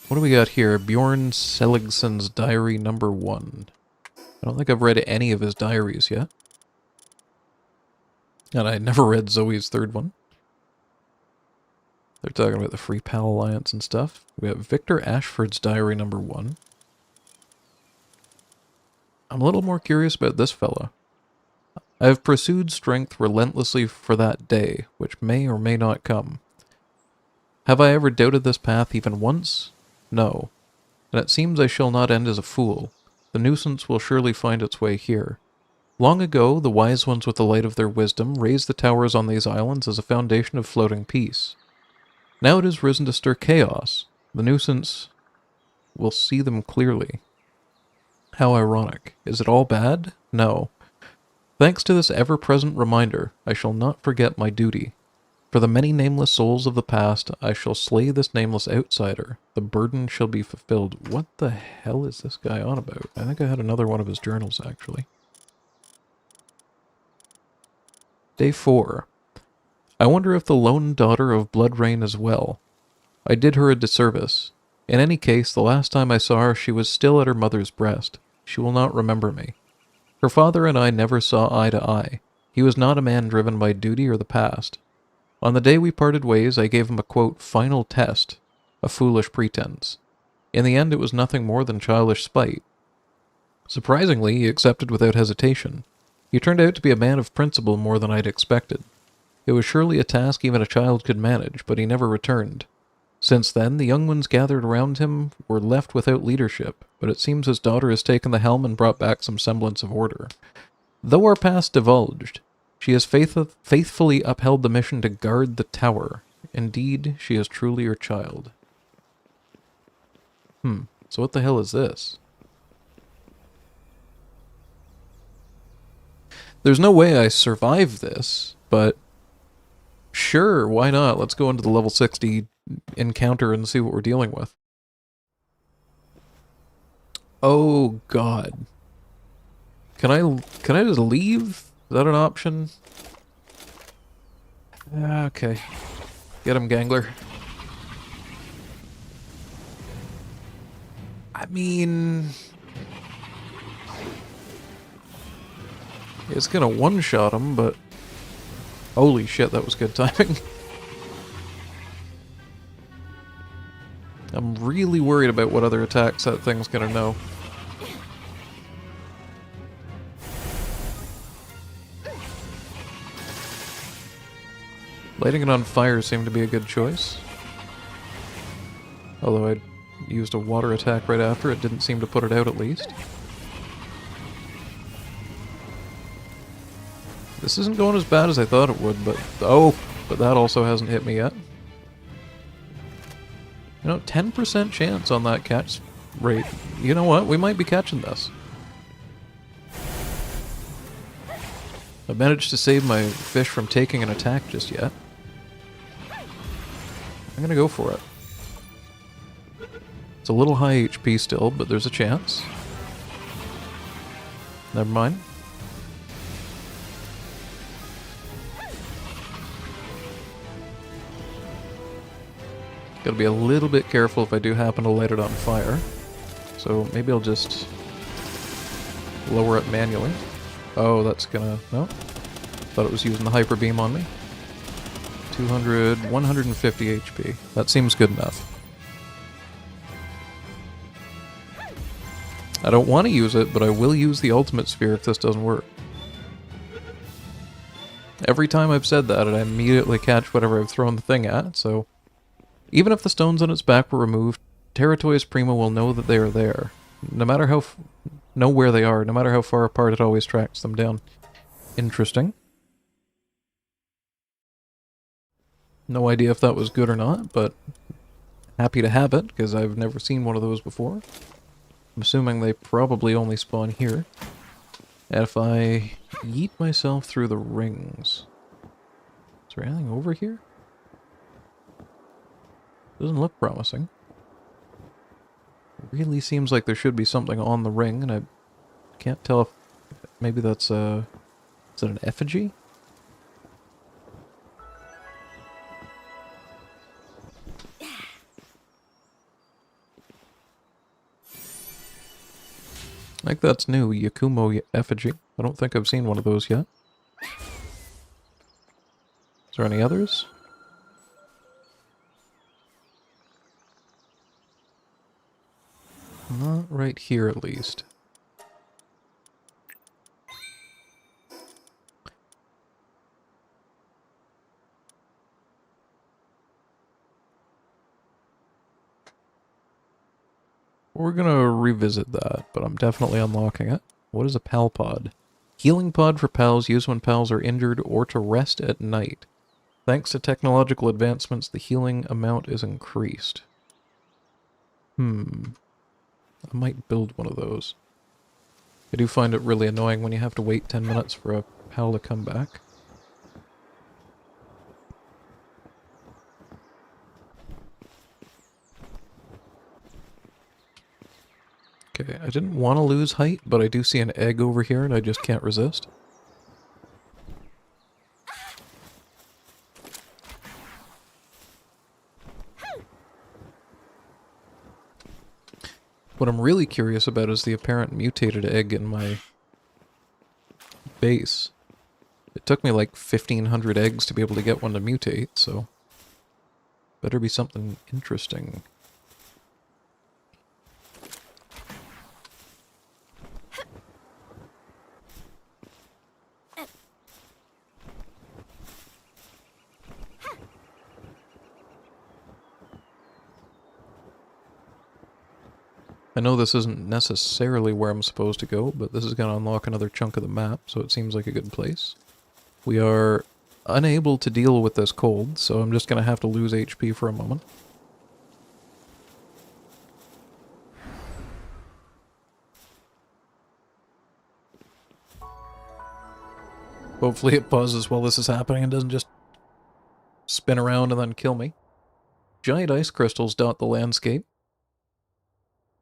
What do we got here? Bjorn Seligson's diary number 1. I don't think I've read any of his diaries yet. And I never read Zoe's third one. They're talking about the Free Pal Alliance and stuff. We have Victor Ashford's diary number 1. I'm a little more curious about this fella. I have pursued strength relentlessly for that day, which may or may not come. Have I ever doubted this path even once? No. And it seems I shall not end as a fool. The nuisance will surely find its way here. Long ago, the wise ones with the light of their wisdom raised the towers on these islands as a foundation of floating peace. Now it has risen to stir chaos. The nuisance will see them clearly. How ironic. Is it all bad? No. Thanks to this ever-present reminder, I shall not forget my duty. For the many nameless souls of the past, I shall slay this nameless outsider. The burden shall be fulfilled. What the hell is this guy on about? I think I had another one of his journals, actually. Day 4. I wonder if the lone daughter of Bloodrain is well. I did her a disservice. In any case, the last time I saw her, she was still at her mother's breast. She will not remember me. Her father and I never saw eye to eye. He was not a man driven by duty or the past. On the day we parted ways, I gave him a, quote, final test, a foolish pretense. In the end, it was nothing more than childish spite. Surprisingly, he accepted without hesitation. He turned out to be a man of principle more than I'd expected. It was surely a task even a child could manage, but he never returned. Since then, the young ones gathered around him were left without leadership, but it seems his daughter has taken the helm and brought back some semblance of order. Though our past divulged, she has faithfully upheld the mission to guard the tower. Indeed, she is truly your child. So what the hell is this? There's no way I survive this, but sure, why not? Let's go into the level 60 encounter and see what we're dealing with. Oh god. Can I just leave? Is that an option? Okay. Get him, Gangler. I mean, it's gonna one-shot him, but holy shit, that was good timing. I'm really worried about what other attacks that thing's gonna know. Lighting it on fire seemed to be a good choice. Although I used a water attack right after, it didn't seem to put it out at least. This isn't going as bad as I thought it would, but... oh! But that also hasn't hit me yet. You know, 10% chance on that catch rate. You know what? We might be catching this. I managed to save my fish from taking an attack just yet. I'm gonna go for it. It's a little high HP still, but there's a chance. Never mind. Gotta be a little bit careful if I do happen to light it on fire. So maybe I'll just lower it manually. Oh, that's gonna... no. Thought it was using the hyper beam on me. 200, 150 HP. That seems good enough. I don't want to use it, but I will use the ultimate sphere if this doesn't work. Every time I've said that, I immediately catch whatever I've thrown the thing at, so... even if the stones on its back were removed, Terratoius Prima will know that they are there. No matter how... know where they are, no matter how far apart, it always tracks them down. Interesting. No idea if that was good or not, but happy to have it, because I've never seen one of those before. I'm assuming they probably only spawn here. And if I yeet myself through the rings... is there anything over here? Doesn't look promising. It really seems like there should be something on the ring, and I can't tell if... maybe that's a... is it an effigy? I think that's new, Yakumo effigy. I don't think I've seen one of those yet. Is there any others? Not right here, at least. We're gonna revisit that, but I'm definitely unlocking it. What is a pal pod? Healing pod for pals used when pals are injured or to rest at night. Thanks to technological advancements, the healing amount is increased. I might build one of those. I do find it really annoying when you have to wait 10 minutes for a pal to come back. Okay, I didn't want to lose height, but I do see an egg over here and I just can't resist. What I'm really curious about is the apparent mutated egg in my base. It took me like 1,500 eggs to be able to get one to mutate, so... better be something interesting. I know this isn't necessarily where I'm supposed to go, but this is going to unlock another chunk of the map, so it seems like a good place. We are unable to deal with this cold, so I'm just going to have to lose HP for a moment. Hopefully it pauses while this is happening and doesn't just spin around and then kill me. Giant ice crystals dot the landscape,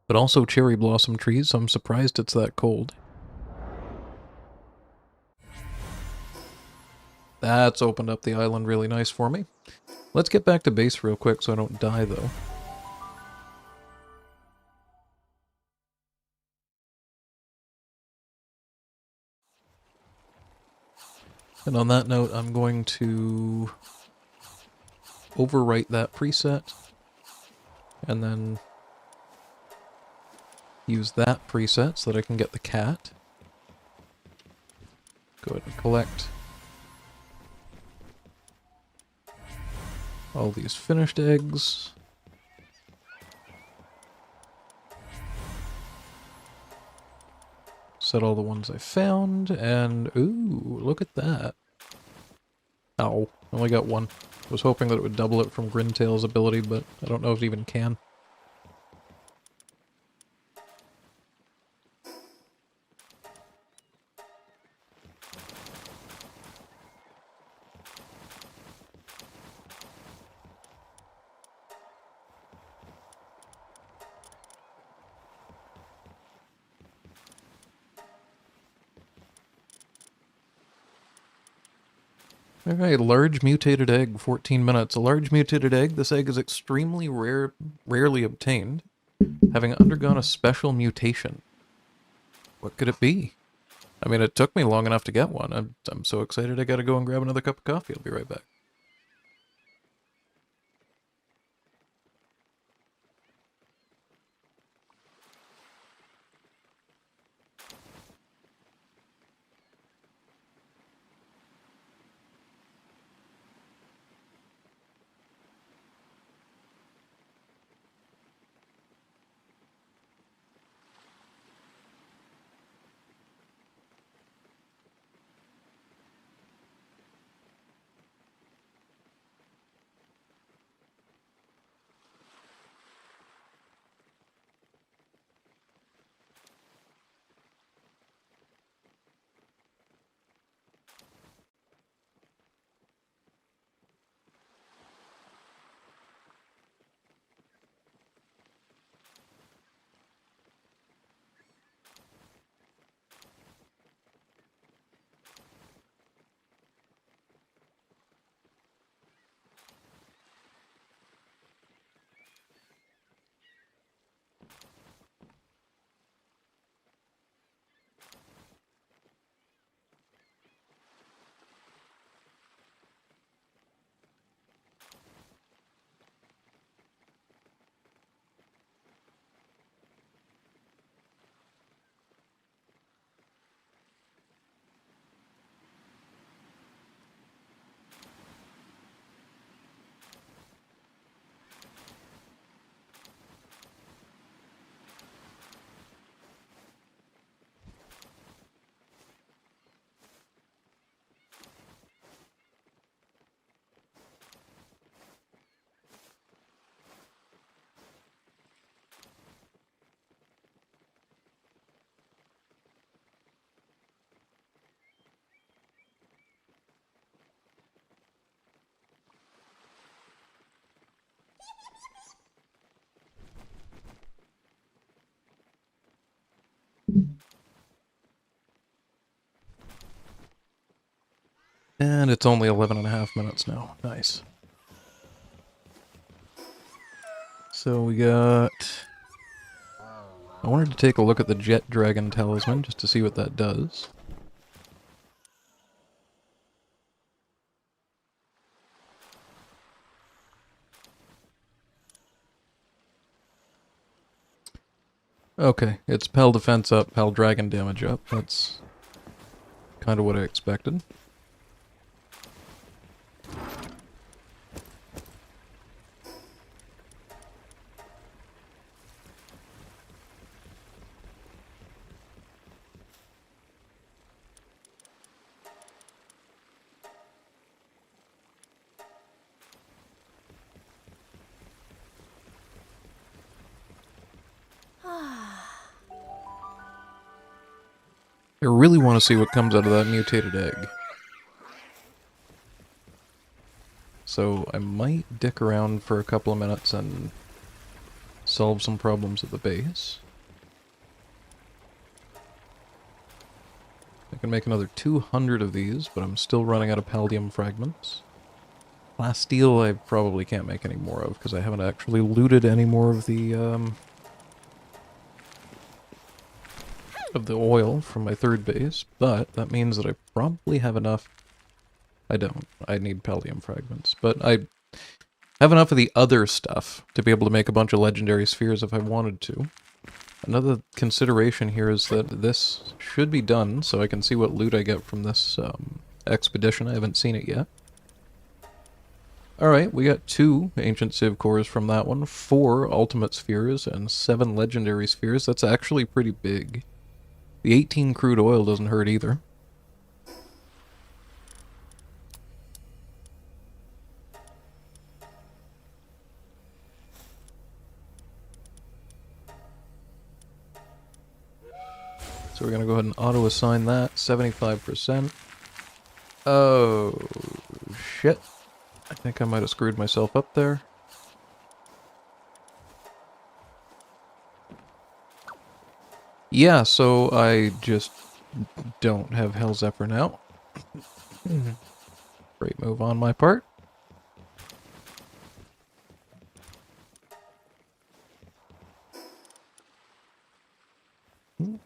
but also cherry blossom trees, so I'm surprised it's that cold. That's opened up the island really nice for me. Let's get back to base real quick so I don't die, though. And on that note, I'm going to overwrite that preset and then use that preset so that I can get the cat. Go ahead and collect all these finished eggs. Set all the ones I found, and ooh, look at that. Ow, only got one. Was hoping that it would double it from Grintail's ability, but I don't know if it even can. Alright, large mutated egg, 14 minutes. A large mutated egg, this egg is extremely rarely obtained, having undergone a special mutation. What could it be? I mean, it took me long enough to get one. I'm so excited I gotta go and grab another cup of coffee. I'll be right back. And it's only 11 and a half minutes now. Nice. So we got... I wanted to take a look at the jetdragon talisman just to see what that does. Okay, it's Pal defense up, Pal dragon damage up. That's kind of what I expected. I really want to see what comes out of that mutated egg. So I might dick around for a couple of minutes and solve some problems at the base. I can make another 200 of these, but I'm still running out of palladium fragments. Plasteel I probably can't make any more of, because I haven't actually looted any more of the oil from my third base, but that means that I probably have enough. I don't. I need palladium fragments, but I have enough of the other stuff to be able to make a bunch of legendary spheres if I wanted to. Another consideration here is that this should be done, so I can see what loot I get from this expedition. I haven't seen it yet. Alright, we got 2 Ancient Civ cores from that one, 4 Ultimate Spheres, and 7 Legendary Spheres. That's actually pretty big. The 18 crude oil doesn't hurt either. So we're going to go ahead and auto-assign that, 75%. Oh, shit. I think I might have screwed myself up there. Yeah, so I just don't have Hell Zephyr now. Great move on my part.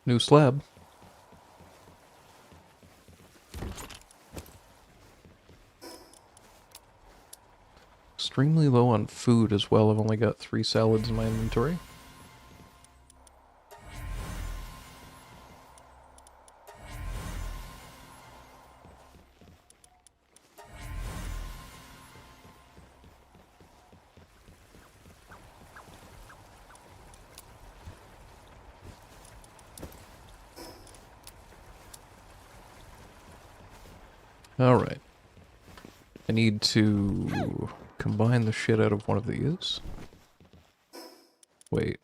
New slab. Extremely low on food as well. I've only got 3 salads in my inventory. Alright. I need to combine the shit out of one of these. Wait.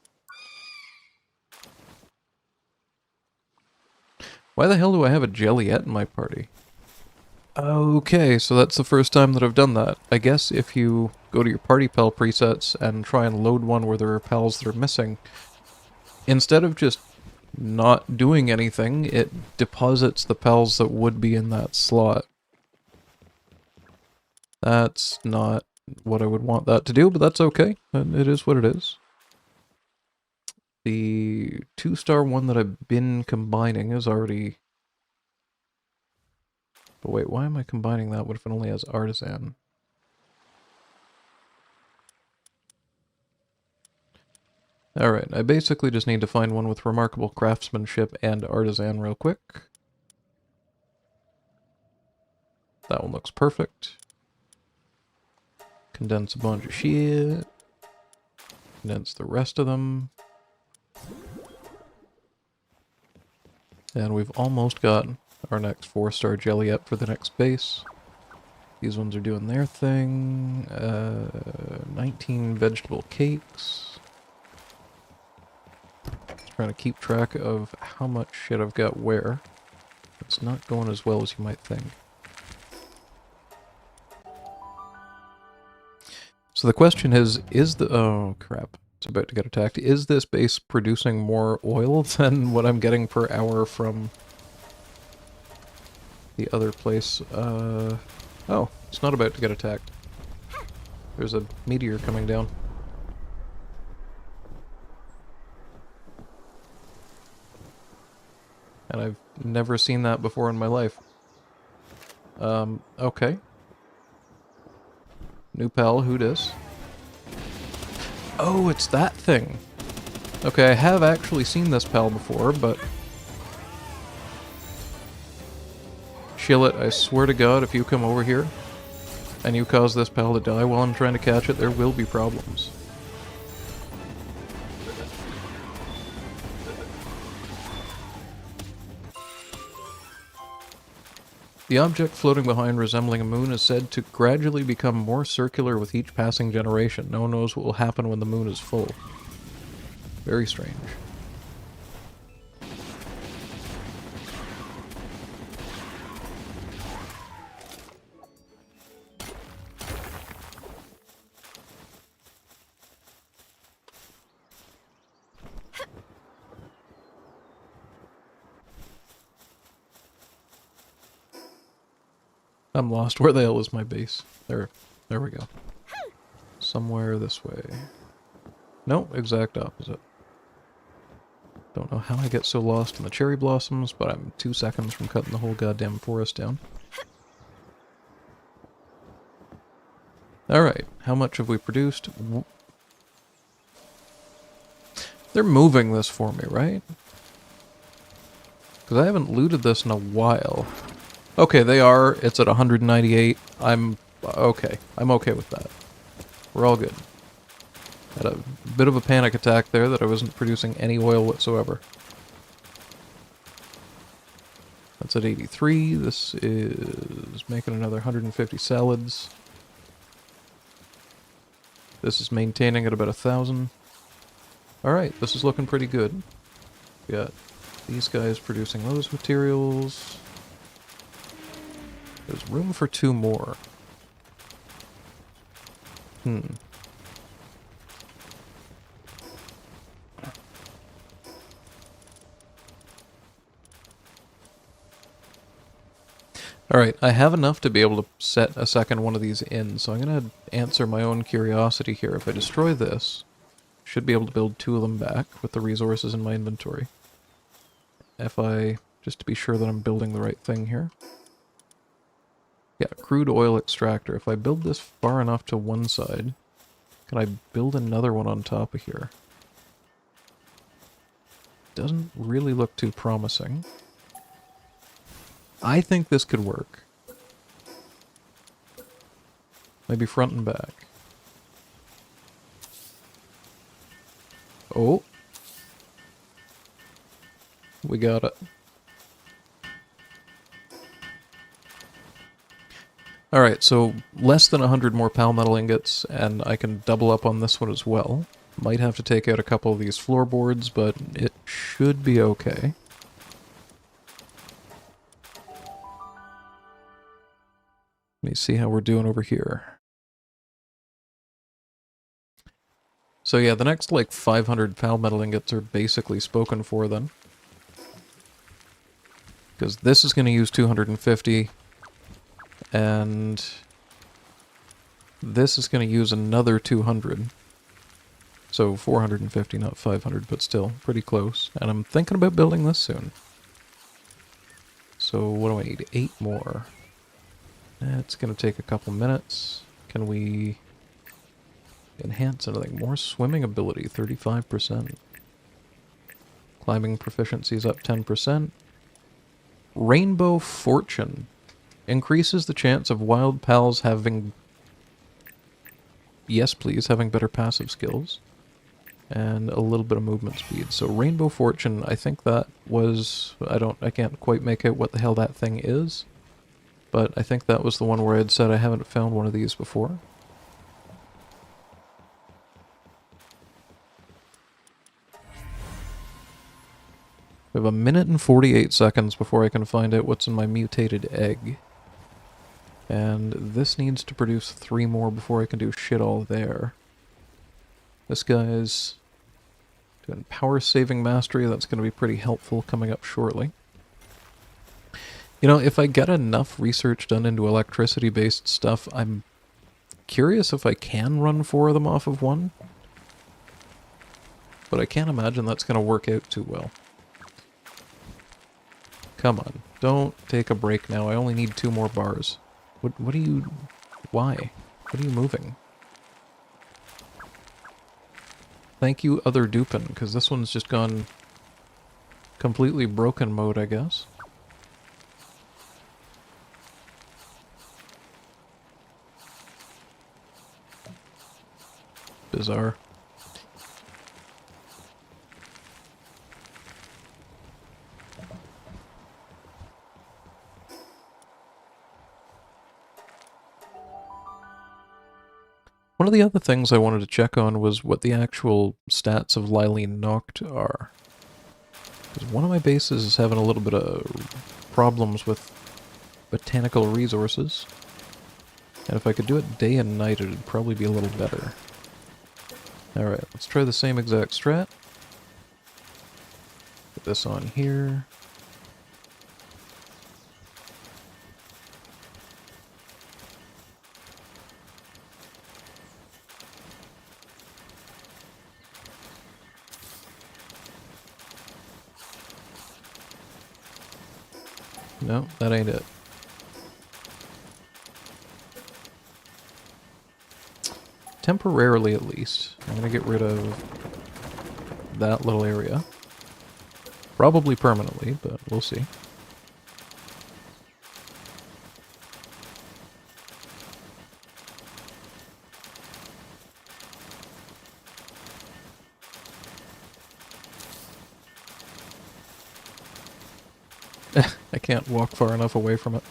Why the hell do I have a Jelliet in my party? Okay, so that's the first time that I've done that. I guess if you go to your party pal presets and try and load one where there are pals that are missing, instead of just not doing anything, it deposits the pals that would be in that slot. That's not what I would want that to do, but that's okay. It is what it is. The 2-star one that I've been combining is already... But wait, why am I combining that? What if it only has artisan? Alright, I basically just need to find one with remarkable craftsmanship and artisan real quick. That one looks perfect. Condense a bunch of shit. Condense the rest of them. And we've almost got our next 4-star Jelliet for the next base. These ones are doing their thing. 19 vegetable cakes. Just trying to keep track of how much shit I've got where. It's not going as well as you might think. So the question is the... Oh, crap. It's about to get attacked. Is this base producing more oil than what I'm getting per hour from the other place? Oh, it's not about to get attacked. There's a meteor coming down. And I've never seen that before in my life. Okay. New pal, who dis? Oh, it's that thing. Okay, I have actually seen this pal before, but... Shillet, I swear to God, if you come over here, and you cause this pal to die while I'm trying to catch it, there will be problems. The object floating behind resembling a moon is said to gradually become more circular with each passing generation. No one knows what will happen when the moon is full. Very strange. I'm lost. Where the hell is my base? There we go. Somewhere this way. Nope, exact opposite. Don't know how I get so lost in the cherry blossoms, but I'm 2 seconds from cutting the whole goddamn forest down. Alright, how much have we produced? They're moving this for me, right? Because I haven't looted this in a while. Okay, they are. It's at 198. I'm okay. I'm okay with that. We're all good. Had a bit of a panic attack there that I wasn't producing any oil whatsoever. That's at 83. This is making another 150 salads. This is maintaining at about 1,000. Alright, this is looking pretty good. We got these guys producing those materials. There's room for 2 more. Alright, I have enough to be able to set a second one of these in, so I'm going to answer my own curiosity here. If I destroy this, should be able to build 2 of them back with the resources in my inventory. If I, just to be sure that I'm building the right thing here. Yeah, crude oil extractor. If I build this far enough to one side, can I build another one on top of here? Doesn't really look too promising. I think this could work. Maybe front and back. Oh. We got it. Alright, so less than 100 more palmetal ingots, and I can double up on this one as well. Might have to take out a couple of these floorboards, but it should be okay. Let me see how we're doing over here. So yeah, the next like 500 palmetal ingots are basically spoken for then. Because this is going to use 250, and this is going to use another 200. So 450, not 500, but still pretty close. And I'm thinking about building this soon. So what do I need? 8 more. It's going to take a couple minutes. Can we enhance anything? More swimming ability, 35%. Climbing proficiency is up 10%. Rainbow Fortune. Increases the chance of wild pals having... Yes, please, having better passive skills. And a little bit of movement speed. So Rainbow Fortune, I think that was... I can't quite make out what the hell that thing is. But I think that was the one where I had said I haven't found one of these before. We have 1 minute and 48 seconds before I can find out what's in my mutated egg. And this needs to produce 3 more before I can do shit all there. This guy's doing power saving mastery. That's going to be pretty helpful coming up shortly. You know, if I get enough research done into electricity-based stuff, I'm curious if I can run 4 of them off of one. But I can't imagine that's going to work out too well. Come on, don't take a break now. I only need 2 more bars. What are you... Why? What are you moving? Thank you, other Dupin, because this one's just gone completely broken mode, I guess. Bizarre. One of the other things I wanted to check on was what the actual stats of Lylene Noct are. Because one of my bases is having a little bit of problems with botanical resources. And if I could do it day and night, it would probably be a little better. Alright, let's try the same exact strat. Put this on here. No, that ain't it. Temporarily, at least. I'm gonna get rid of that little area. Probably permanently, but we'll see. I can't walk far enough away from it.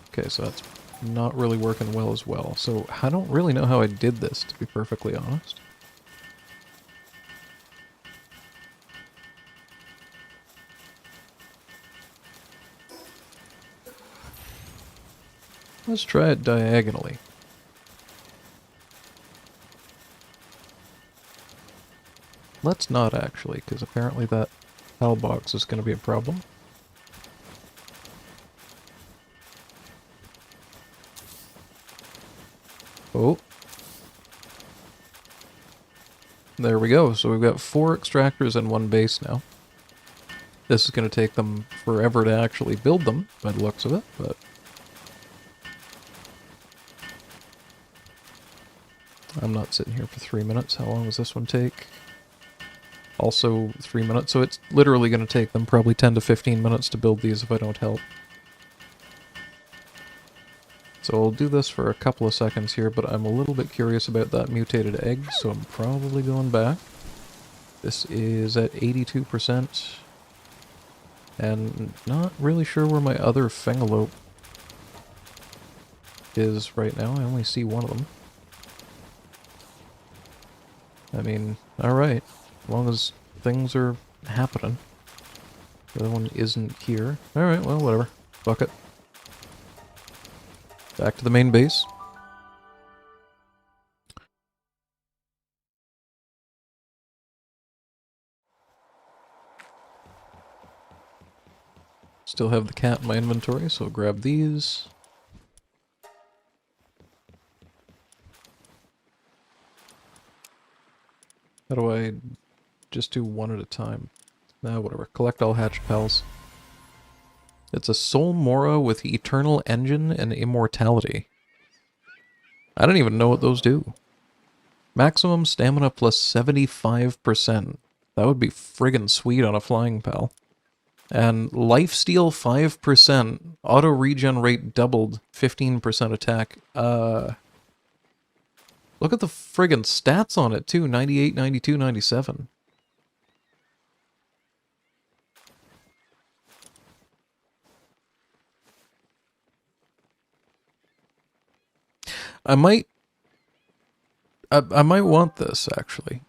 Okay, so that's not really working well as well. So I don't really know how I did this, to be perfectly honest. Let's try it diagonally. Let's not actually, because apparently that hell box is going to be a problem. Oh. There we go. So we've got 4 extractors and 1 base now. This is going to take them forever to actually build them, by the looks of it, but... I'm not sitting here for 3 minutes. How long does this one take? Also 3 minutes, so it's literally going to take them probably 10 to 15 minutes to build these if I don't help. So I'll do this for a couple of seconds here, but I'm a little bit curious about that mutated egg, so I'm probably going back. This is at 82%. And not really sure where my other Fengalope is right now. I only see one of them. I mean, alright. As long as things are happening. The other one isn't here. Alright, well, whatever. Fuck it. Back to the main base. Still have the cat in my inventory, so I'll grab these. How do I just do one at a time? Nah, whatever. Collect all hatched pals. It's a Soul Mora with Eternal Engine and Immortality. I don't even know what those do. Maximum stamina plus 75%. That would be friggin' sweet on a flying pal. And lifesteal 5%. Auto regen rate doubled. 15% attack. Look at the friggin' stats on it too. 98, 92, 97. I might want this, actually.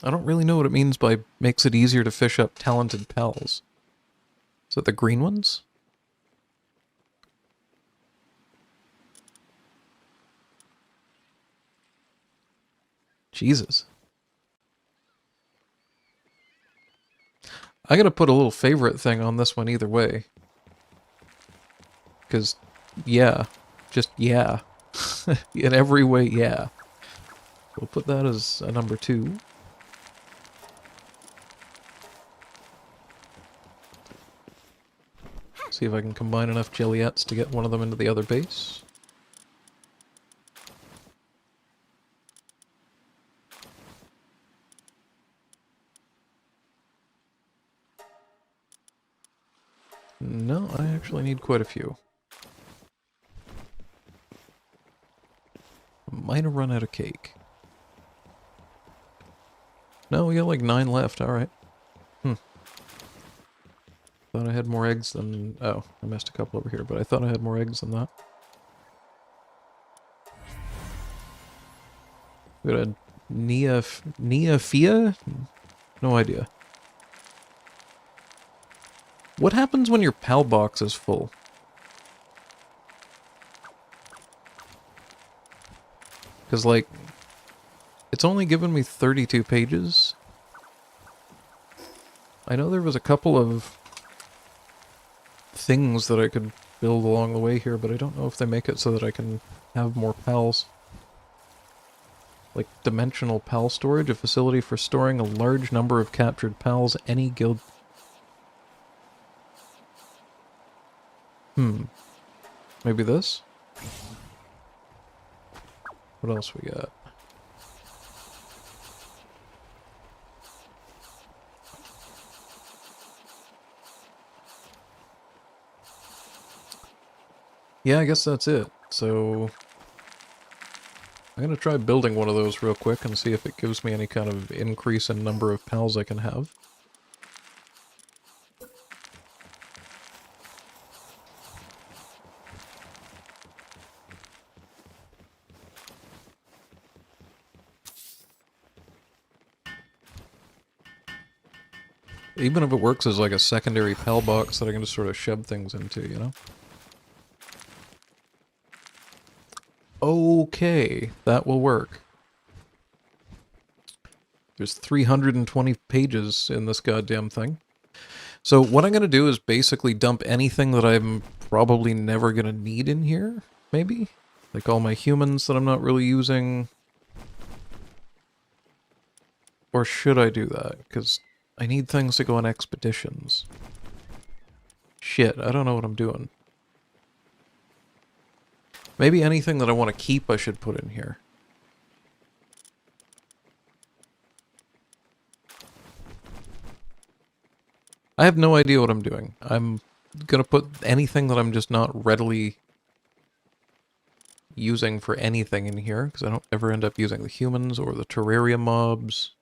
I don't really know what it means by makes it easier to fish up talented pals. Is it the green ones? Jesus. I gotta put a little favorite thing on this one either way. Because, yeah. Just, yeah. In every way, yeah. We'll put that as a number 2. See if I can combine enough Jelliettes to get one of them into the other base. No, I actually need quite a few. Might have run out of cake. No, we got like 9 left, alright. Thought I had more eggs than... Oh, I missed a couple over here, but I thought I had more eggs than that. We got a Neophia? No idea. What happens when your PAL box is full? Because, like, it's only given me 32 pages. I know there was a couple of things that I could build along the way here, but I don't know if they make it so that I can have more pals. Like dimensional pal storage, a facility for storing a large number of captured pals. Any guild. Maybe this? What else we got? Yeah, I guess that's it. So I'm gonna try building one of those real quick and see if it gives me any kind of increase in number of pals I can have. Even if it works as like a secondary pal box that I can just sort of shove things into, you know? Okay, that will work. There's 320 pages in this goddamn thing. So what I'm going to do is basically dump anything that I'm probably never going to need in here, maybe? Like all my humans that I'm not really using. Or should I do that? Because I need things to go on expeditions. Shit, I don't know what I'm doing. Maybe anything that I want to keep I should put in here. I have no idea what I'm doing. I'm gonna put anything that I'm just not readily using for anything in here, because I don't ever end up using the humans or the terraria mobs.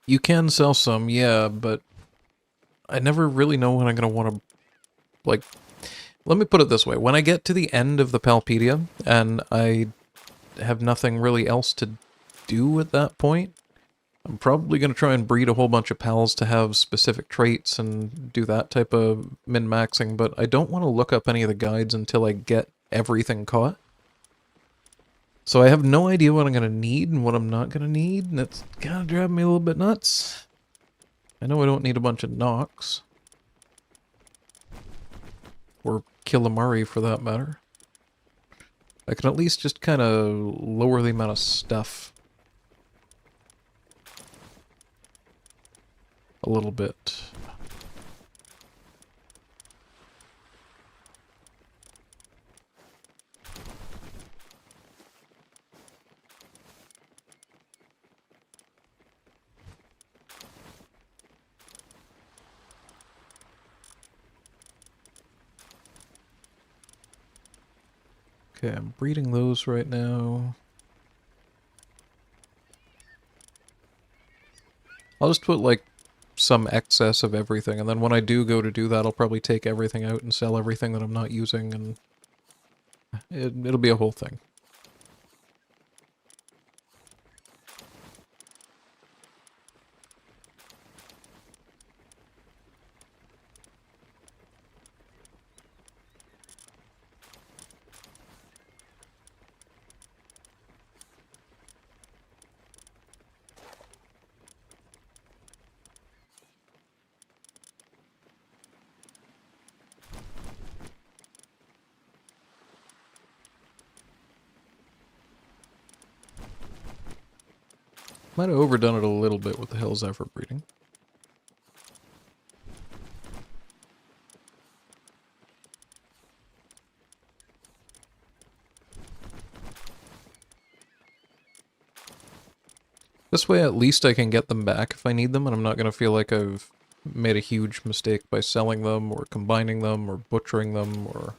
You can sell some, yeah, but I never really know when I'm gonna want to, like, let me put it this way. When I get to the end of the Palpedia, and I have nothing really else to do at that point, I'm probably going to try and breed a whole bunch of pals to have specific traits and do that type of min-maxing, but I don't want to look up any of the guides until I get everything caught. So I have no idea what I'm going to need and what I'm not going to need, and it's kind of driving me a little bit nuts. I know I don't need a bunch of Nox. Or Killamari for that matter. I can at least just kind of lower the amount of stuff a little bit. Okay, I'm breeding those right now. I'll just put like some excess of everything, and then when I do go to do that, I'll probably take everything out and sell everything that I'm not using, and it'll be a whole thing. Might have overdone it a little bit with the Hills Ever breeding. This way at least I can get them back if I need them, and I'm not going to feel like I've made a huge mistake by selling them, or combining them, or butchering them, or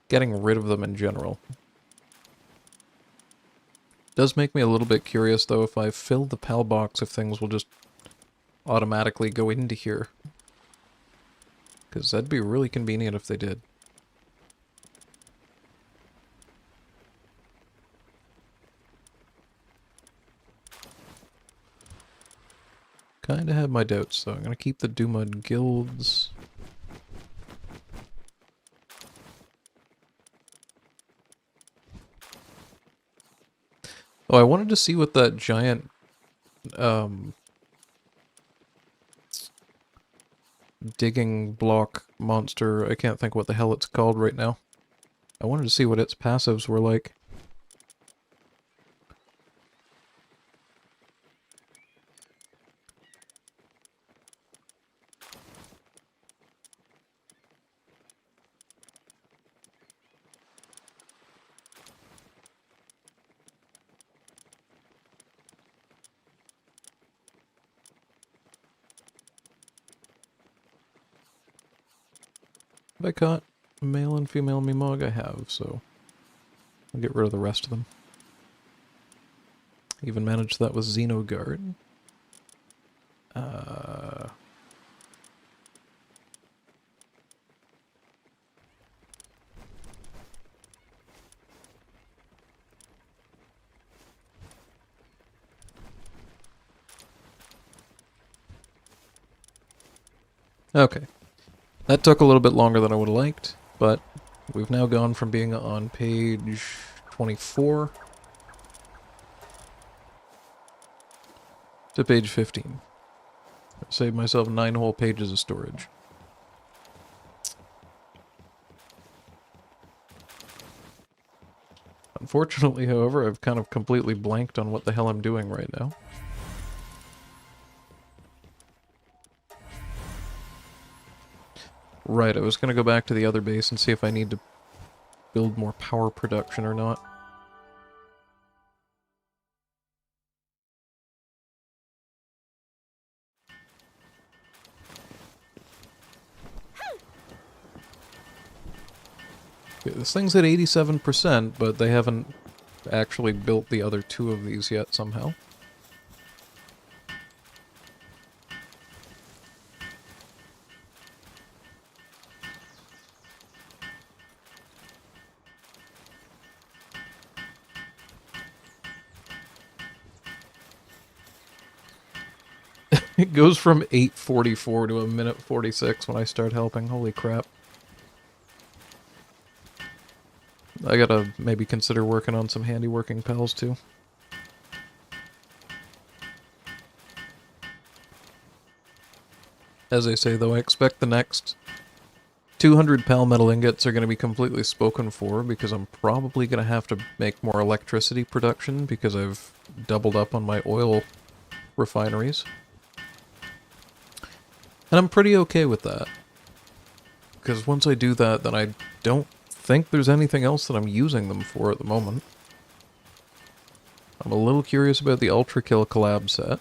getting rid of them in general. Does make me a little bit curious, though, if I fill the PAL box, if things will just automatically go into here. Because that'd be really convenient if they did. Kinda have my doubts, though. I'm gonna keep the Doomud guilds. Oh, I wanted to see what that giant, digging block monster, I can't think what the hell it's called right now. I wanted to see what its passives were like. Have I caught male and female Mimog? I have, so I'll get rid of the rest of them. Even managed that with Xenogard. Okay. That took a little bit longer than I would have liked, but we've now gone from being on page 24 to page 15. I saved myself 9 whole pages of storage. Unfortunately, however, I've kind of completely blanked on what the hell I'm doing right now. Right, I was going to go back to the other base and see if I need to build more power production or not. Okay, this thing's at 87%, but they haven't actually built the other 2 of these yet somehow. It goes from 8:44 to 1:46 when I start helping. Holy crap. I gotta maybe consider working on some handiworking pals too. As I say though, I expect the next 200 pal metal ingots are going to be completely spoken for because I'm probably going to have to make more electricity production because I've doubled up on my oil refineries. And I'm pretty okay with that. Because once I do that, then I don't think there's anything else that I'm using them for at the moment. I'm a little curious about the Ultra Kill collab set.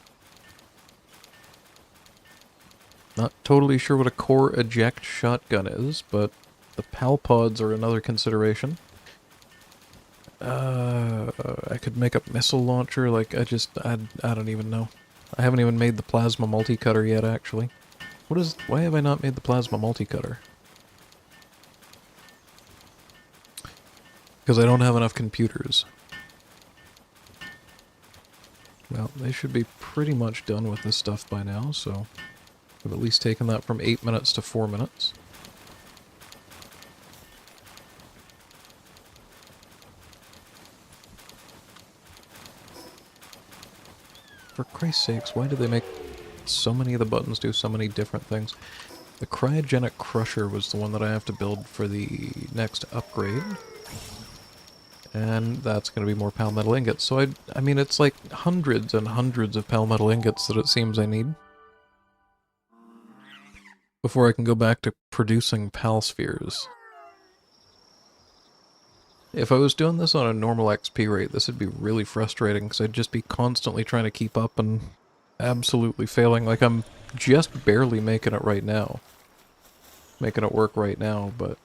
Not totally sure what a core eject shotgun is, but the PAL pods are another consideration. I could make a missile launcher, like, I don't even know. I haven't even made the plasma multi-cutter yet, actually. Why have I not made the plasma multi-cutter? Because I don't have enough computers. Well, they should be pretty much done with this stuff by now, so I've at least taken that from 8 minutes to 4 minutes. For Christ's sakes, why do they make so many of the buttons do so many different things? The cryogenic crusher was the one that I have to build for the next upgrade. And that's going to be more pal metal ingots. So I mean, it's like hundreds and hundreds of pal metal ingots that it seems I need before I can go back to producing pal spheres. If I was doing this on a normal XP rate, this would be really frustrating because I'd just be constantly trying to keep up and absolutely failing. Like, I'm just barely making it right now. Making it work right now, but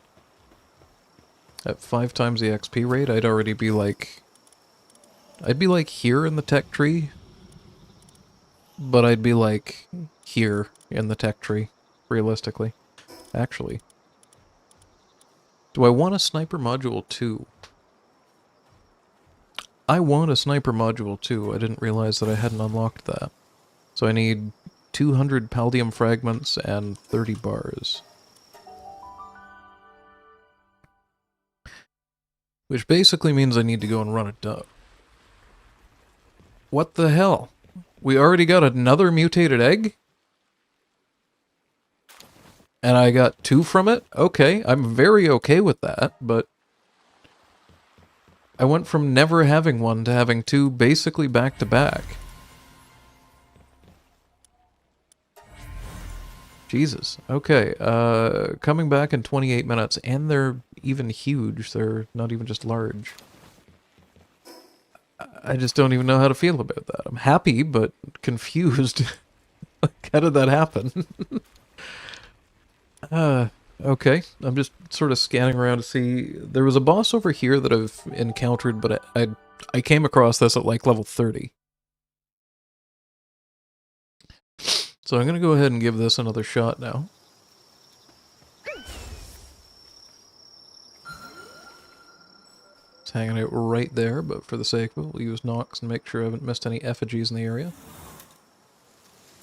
at 5 times the XP rate, I'd already be like... I'd be like here in the tech tree, but I'd be like here in the tech tree, realistically. Actually. Do I want a sniper module too? I want a sniper module too. I didn't realize that I hadn't unlocked that. So I need 200 paldium fragments and 30 bars. Which basically means I need to go and run a dub. What the hell? We already got another mutated egg? And I got 2 from it? Okay, I'm very okay with that, but... I went from never having one to having 2 basically back to back. Jesus. Okay, coming back in 28 minutes, and they're even huge. They're not even just large. I just don't even know how to feel about that. I'm happy, but confused. Like, how did that happen? Okay, I'm just sort of scanning around to see. There was a boss over here that I've encountered, but I came across this at like level 30. So I'm gonna go ahead and give this another shot now. It's hanging out right there, but for the sake of it, we'll use Nox and make sure I haven't missed any effigies in the area.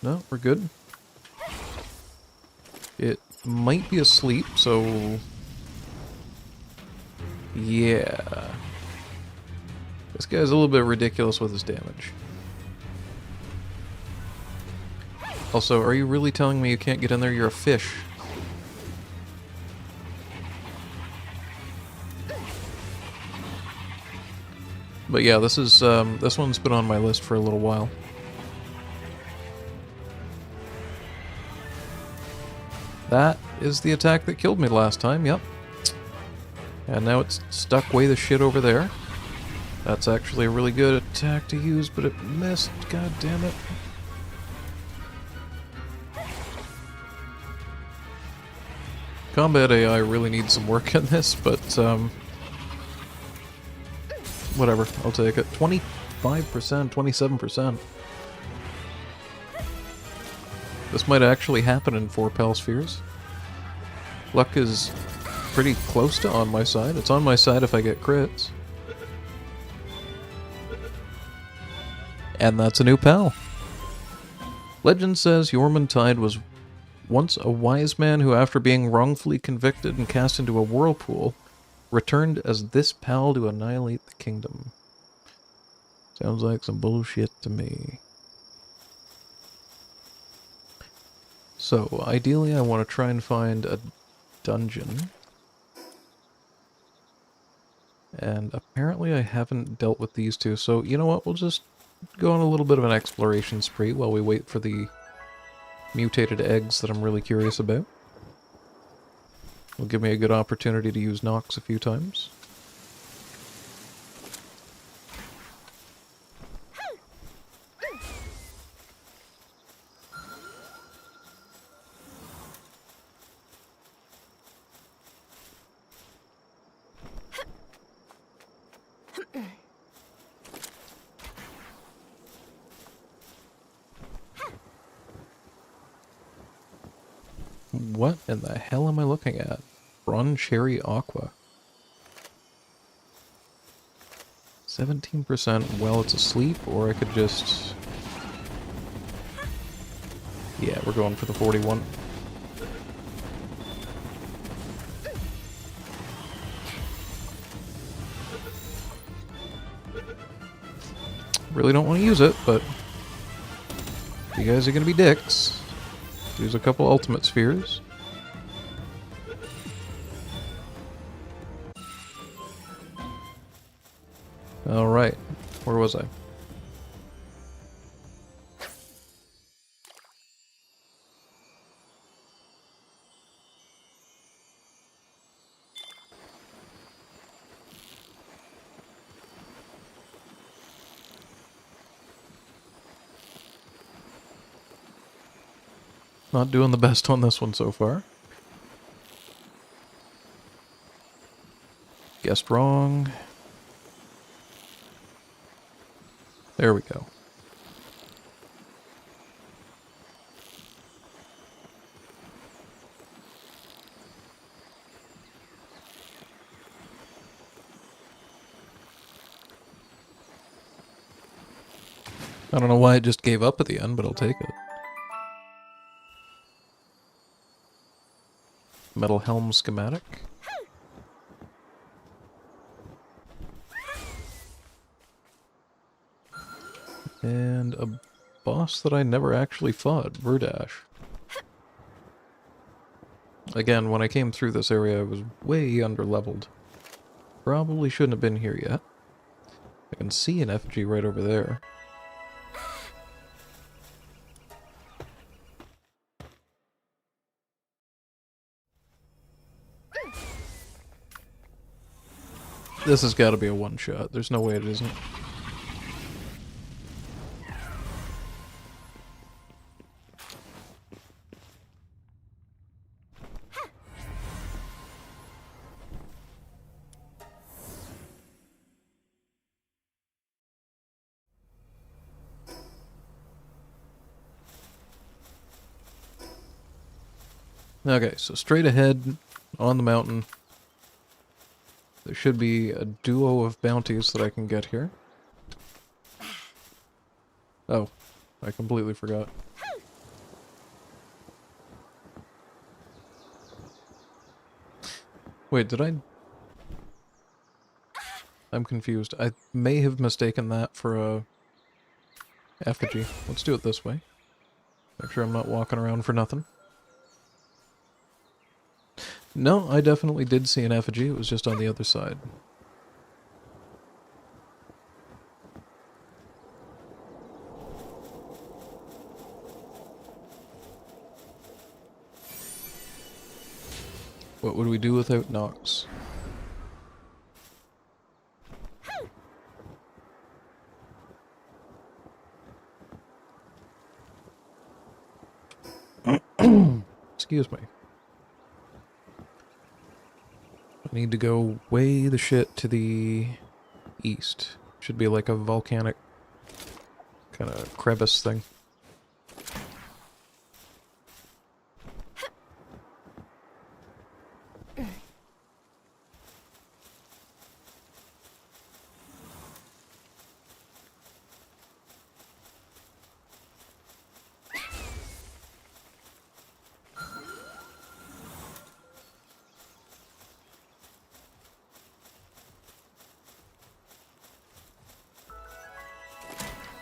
No, we're good. It might be asleep, so... yeah. This guy's a little bit ridiculous with his damage. Also, are you really telling me you can't get in there? You're a fish. But yeah, this one's been on my list for a little while. That is the attack that killed me last time, yep. And now it's stuck way the shit over there. That's actually a really good attack to use, but it missed, god damn it. Combat AI really needs some work in this, but whatever, I'll take it. 25%, 27%. This might actually happen in 4 Pal Spheres. Luck is pretty close to on my side. It's on my side if I get crits. And that's a new pal. Legend says Jormungandr was once a wise man who, after being wrongfully convicted and cast into a whirlpool, returned as this pal to annihilate the kingdom. Sounds like some bullshit to me. So, ideally I want to try and find a dungeon. And apparently I haven't dealt with these two, so you know what, we'll just go on a little bit of an exploration spree while we wait for the mutated eggs that I'm really curious about. Will give me a good opportunity to use Nox a few times. What in the hell am I looking at? Brun Cherry Aqua. 17% while it's asleep, or I could just... yeah, we're going for the 41. Really don't want to use it, but you guys are going to be dicks. Use a couple ultimate spheres. Alright, where was I? Not doing the best on this one so far. Guessed wrong. There we go. I don't know why it just gave up at the end, but I'll take it. Metal helm schematic. And a boss that I never actually fought, Verdash. Again, when I came through this area, I was way underleveled. Probably shouldn't have been here yet. I can see an effigy right over there. This has got to be a one-shot. There's no way it isn't. Okay, so straight ahead on the mountain, there should be a duo of bounties that I can get here. Oh, I completely forgot. Wait, did I... I'm confused. I may have mistaken that for a effigy. Let's do it this way. Make sure I'm not walking around for nothing. No, I definitely did see an effigy. It was just on the other side. What would we do without Nox? Excuse me. I need to go way the shit to the east. Should be like a volcanic kind of crevice thing.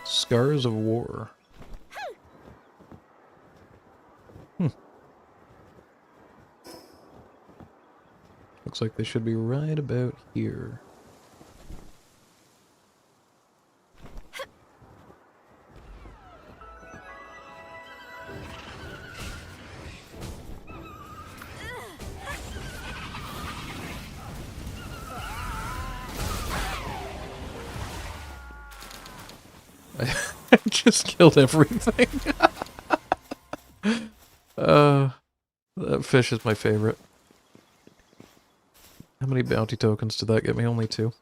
Scars of War. Looks like they should be right about here. I just killed everything. That fish is my favorite. How many bounty tokens did that get me? Only 2.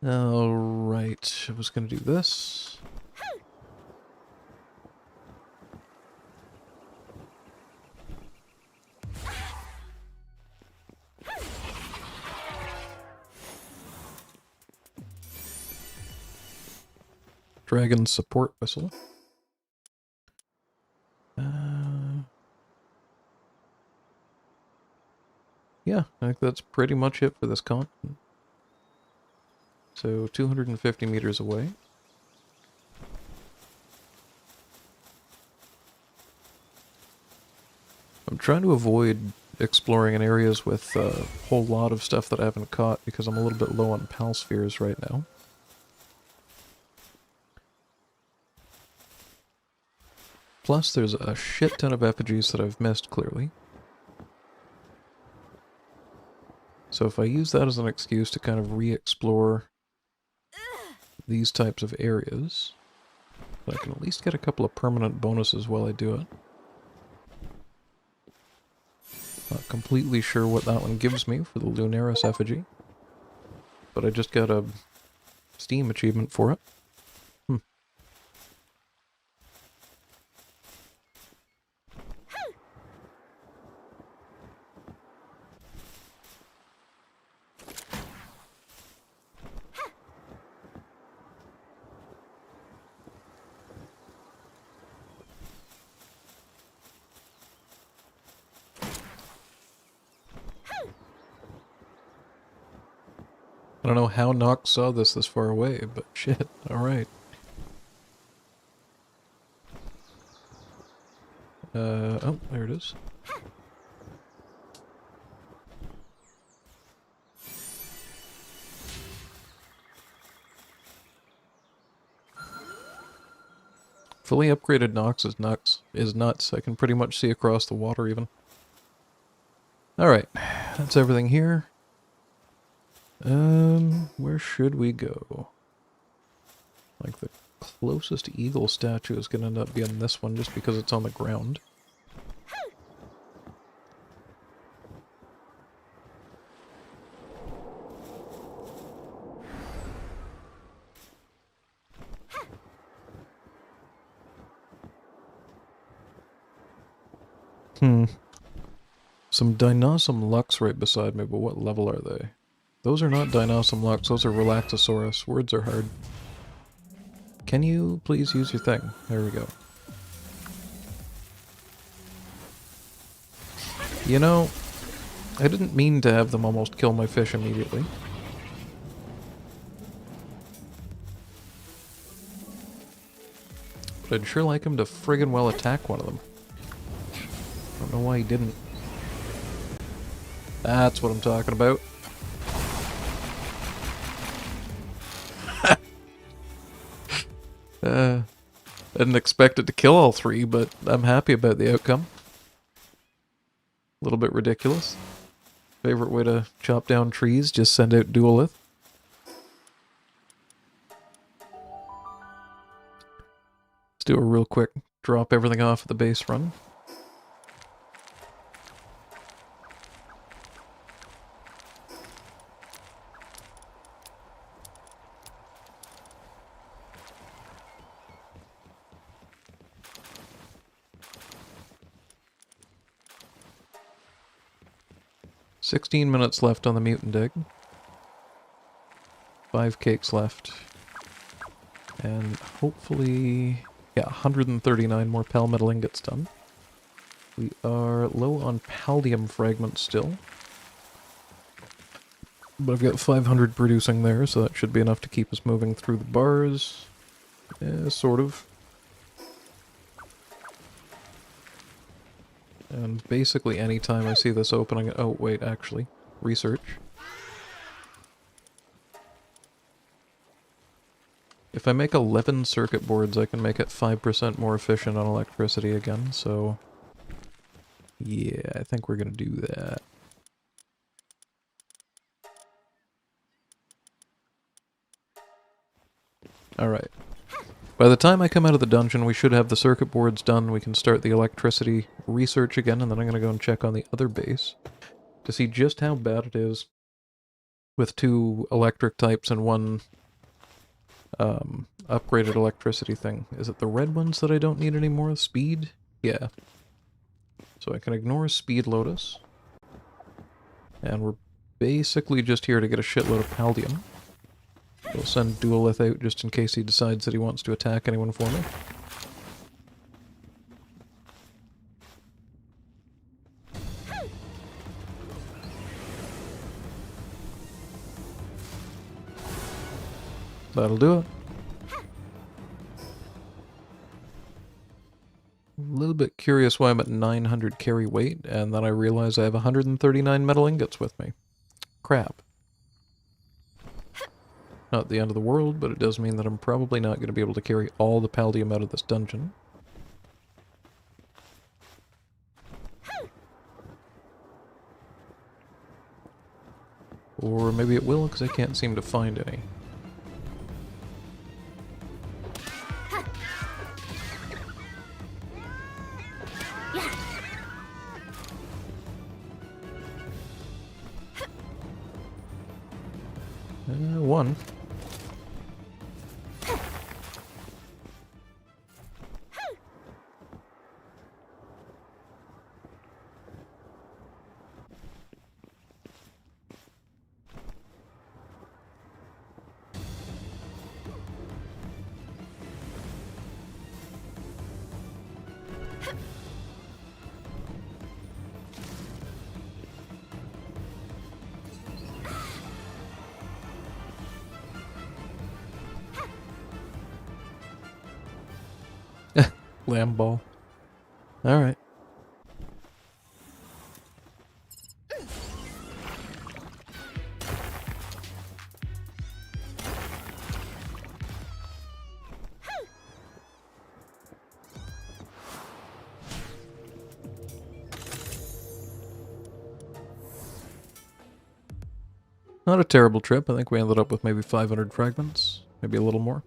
Alright, I was gonna do this. Dragon support whistle. Yeah, I think that's pretty much it for this continent. So 250 meters away. I'm trying to avoid exploring in areas with a whole lot of stuff that I haven't caught because I'm a little bit low on pal spheres right now. Plus, there's a shit ton of effigies that I've missed, clearly. So if I use that as an excuse to kind of re-explore these types of areas, I can at least get a couple of permanent bonuses while I do it. Not completely sure what that one gives me for the Lunaris effigy, but I just got a Steam achievement for it. I don't know how Nox saw this far away, but shit, alright. Oh, there it is. Fully upgraded Nox is nuts. I can pretty much see across the water even. Alright, that's everything here. Where should we go? Like the closest eagle statue is gonna end up being this one just because it's on the ground. Hmm. Some Dinosaur Lux right beside me, but what level are they? Those are not Dinosaur Lux, those are Relaxosaurus. Words are hard. Can you please use your thing? There we go. You know, I didn't mean to have them almost kill my fish immediately. But I'd sure like him to friggin' well attack one of them. Don't know why he didn't. That's what I'm talking about. I didn't expect it to kill all three, but I'm happy about the outcome. A little bit ridiculous. Favorite way to chop down trees, just send out Duolith. Let's do a real quick drop everything off at the base run. $16 left on the mutant dig. 5 cakes left. And hopefully, yeah, 139 more palmetal ingots done. We are low on paldium fragments still. But I've got 500 producing there, so that should be enough to keep us moving through the bars. Sort of. And basically anytime I see this opening... Oh, wait, actually. Research. If I make 11 circuit boards, I can make it 5% more efficient on electricity again, so... Yeah, I think we're gonna do that. Alright. By the time I come out of the dungeon, we should have the circuit boards done. We can start the electricity research again, and then I'm going to go and check on the other base to see just how bad it is with 2 electric types and 1 upgraded electricity thing. Is it the red ones that I don't need anymore? Speed? Yeah. So I can ignore Speed Lotus. And we're basically just here to get a shitload of Paldium. We'll send Duolith out just in case he decides that he wants to attack anyone for me. That'll do it. A little bit curious why I'm at 900 carry weight, and then I realize I have 139 metal ingots with me. Crap. Not the end of the world, but it does mean that I'm probably not going to be able to carry all the Paldium out of this dungeon. Or maybe it will, because I can't seem to find any. One. Lamb ball. Alright. Not a terrible trip. I think we ended up with maybe 500 fragments. Maybe a little more.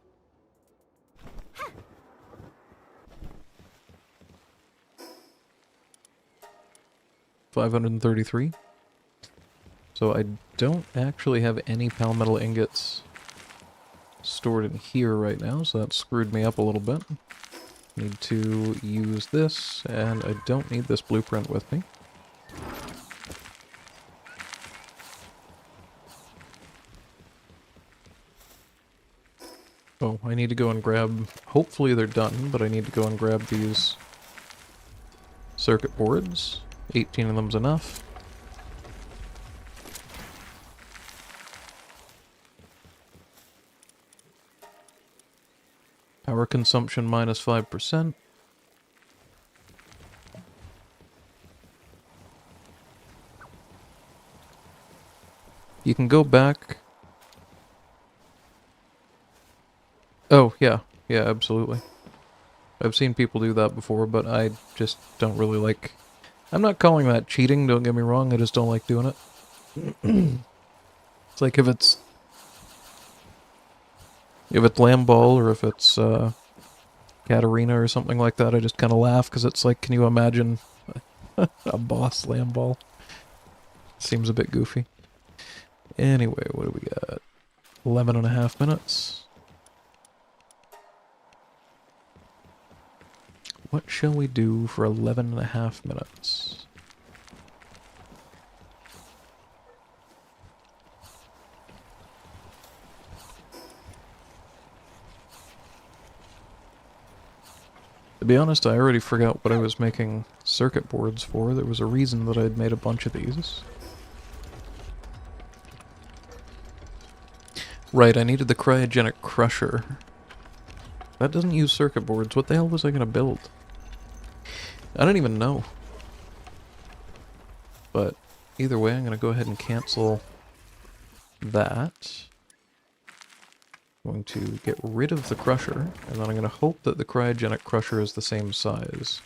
$533. So I don't actually have any palmetal ingots stored in here right now, so that screwed me up a little bit. Need to use this, and I don't need this blueprint with me. Oh, I need to go and grab... Hopefully they're done, but I need to go and grab these circuit boards. 18 of them's enough. Power consumption minus 5%. You can go back... Oh, yeah. Yeah, absolutely. I've seen people do that before, but I just don't really like... I'm not calling that cheating, don't get me wrong, I just don't like doing it. It's like if it's Lamb Ball or if it's Katarina or something like that, I just kind of laugh because it's like, can you imagine a boss Lamb Ball? Seems a bit goofy. Anyway, what do we got? 11.5 minutes. What shall we do for 11.5 minutes? To be honest, I already forgot what I was making circuit boards for. There was a reason that I'd made a bunch of these. Right, I needed the cryogenic crusher. That doesn't use circuit boards. What the hell was I gonna build? I don't even know. But either way, I'm gonna go ahead and cancel that. I'm going to get rid of the crusher, and then I'm gonna hope that the cryogenic crusher is the same size.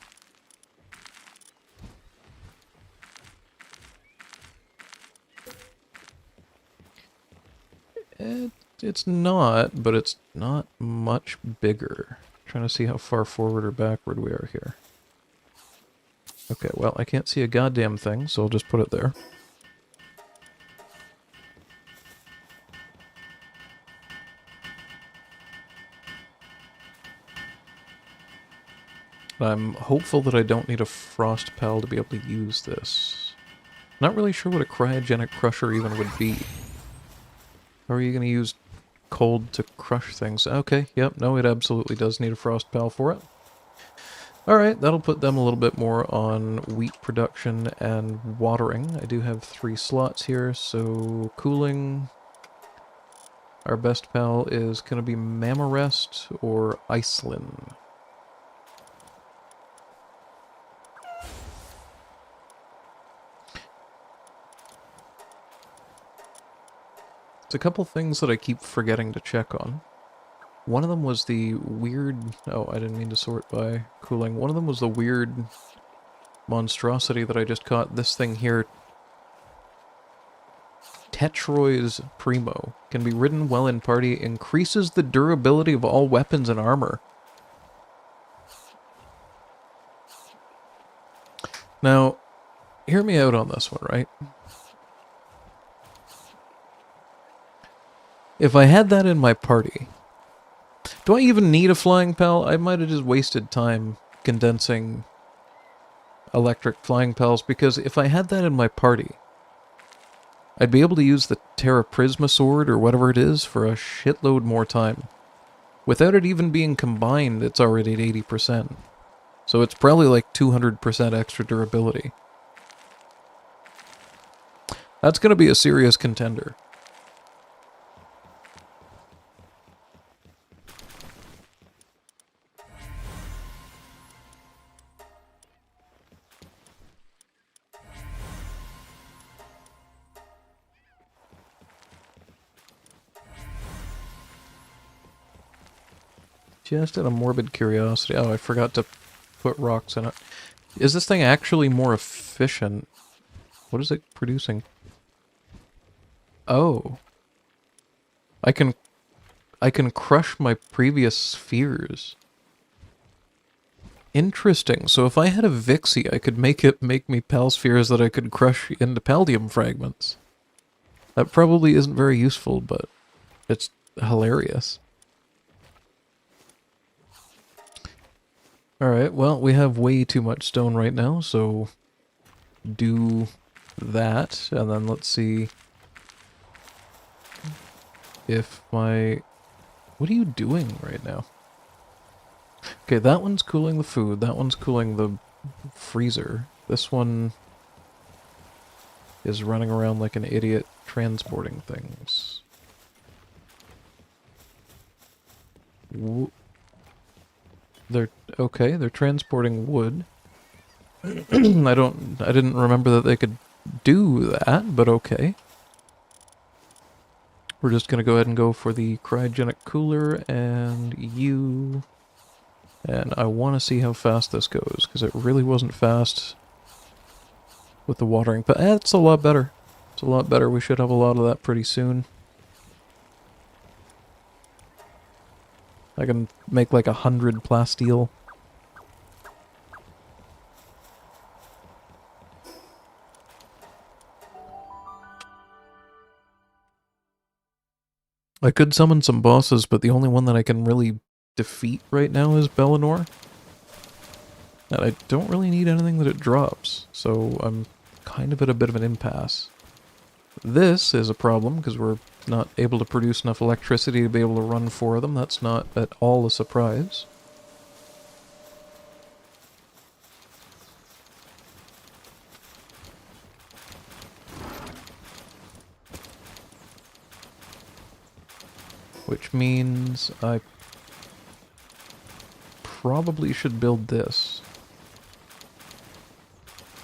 It's not, but it's not much bigger. I'm trying to see how far forward or backward we are here. Okay, well, I can't see a goddamn thing, so I'll just put it there. I'm hopeful that I don't need a frost pal to be able to use this. Not really sure what a cryogenic crusher even would be. How are you going to use cold to crush things? Okay, yep, no, it absolutely does need a frost pal for it. Alright, that'll put them a little bit more on wheat production and watering. I do have 3 slots here, so cooling. Our best pal is going to be Mamarest or Iceland. There's a couple things that I keep forgetting to check on. One of them was the weird... Oh, I didn't mean to sort by cooling. One of them was the weird monstrosity that I just caught. This thing here, Tetroy's Primo, can be ridden while in party, increases the durability of all weapons and armor. Now, hear me out on this one, right? If I had that in my party, do I even need a flying pal? I might have just wasted time condensing electric flying pals, because if I had that in my party, I'd be able to use the Terra Prisma sword or whatever it is for a shitload more time. Without it even being combined, it's already at 80%. So it's probably like 200% extra durability. That's going to be a serious contender. Just out of morbid curiosity. Oh, I forgot to put rocks in it. Is this thing actually more efficient? What is it producing? Oh. I can crush my previous spheres. Interesting. So if I had a Vixie, I could make me pal spheres that I could crush into paldium fragments. That probably isn't very useful, but it's hilarious. Alright, well, we have way too much stone right now, so do that, and then let's see if my... What are you doing right now? Okay, that one's cooling the food, that one's cooling the freezer. This one is running around like an idiot transporting things. They're okay, they're transporting wood. I didn't remember that they could do that, but okay. We're just gonna go ahead and go for the cryogenic cooler and you. And I want to see how fast this goes, because it really wasn't fast with the watering. But it's a lot better. It's a lot better. We should have a lot of that pretty soon. I can make like 100 plasteel. I could summon some bosses, but the only one that I can really defeat right now is Bellinor. And I don't really need anything that it drops, so I'm kind of at a bit of an impasse. This is a problem, because we're not able to produce enough electricity to be able to run 4 of them. That's not at all a surprise. Which means I probably should build this.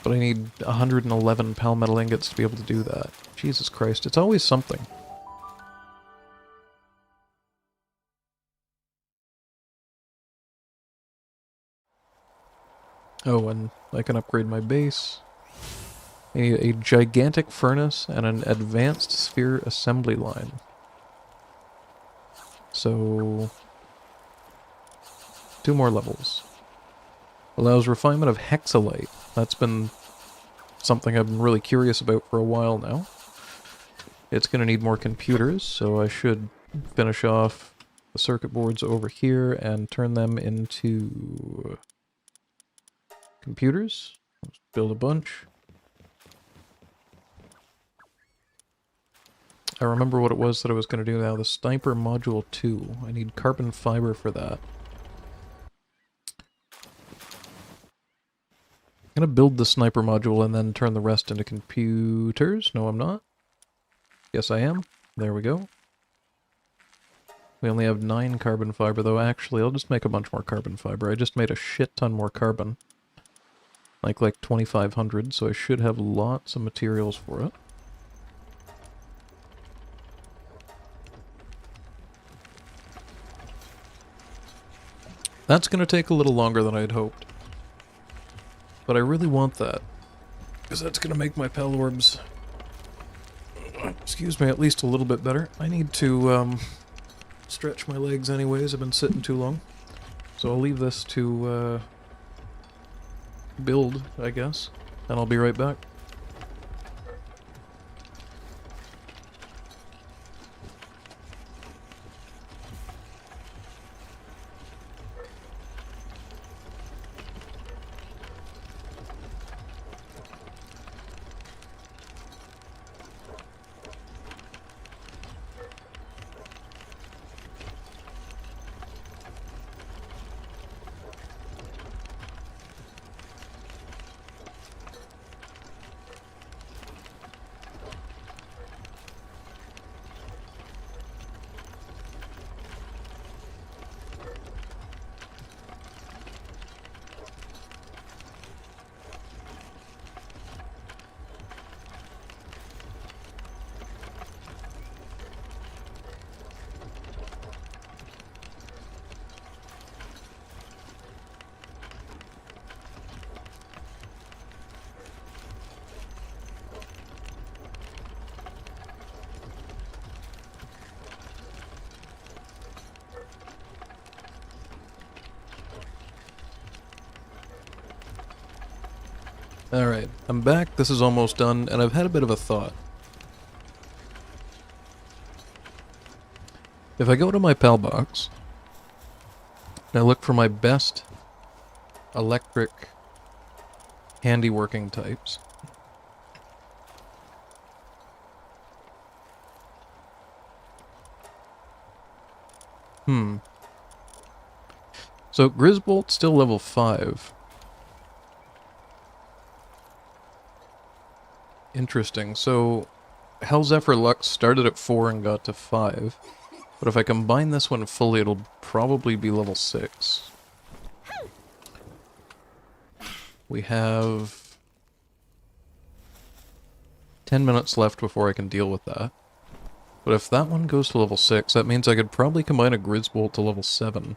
But I need 111 palmetal ingots to be able to do that. Jesus Christ, it's always something. Oh, and I can upgrade my base. I need a gigantic furnace and an advanced sphere assembly line. So... 2 more levels. Allows refinement of hexalite. That's been something I've been really curious about for a while now. It's going to need more computers, so I should finish off the circuit boards over here and turn them into computers. Let's build a bunch. I remember what it was that I was going to do now. The Sniper Module 2. I need carbon fiber for that. I'm going to build the Sniper Module and then turn the rest into computers. No, I'm not. Yes, I am. There we go. We only have 9 carbon fiber, though. Actually, I'll just make a bunch more carbon fiber. I just made a shit ton more carbon. Like 2,500, so I should have lots of materials for it. That's going to take a little longer than I'd hoped. But I really want that. Because that's going to make my Palworlds, excuse me, at least a little bit better. I need to stretch my legs anyways. I've been sitting too long. So I'll leave this to build, I guess. And I'll be right back. Alright, I'm back, this is almost done, and I've had a bit of a thought. If I go to my pal box, and I look for my best electric handiworking types. So Grisbolt's still level 5. Interesting. So Hellzephyr Lux started at 4 and got to 5. But if I combine this one fully, it'll probably be level 6. We have 10 minutes left before I can deal with that. But if that one goes to level 6, that means I could probably combine a Grisbolt to level 7.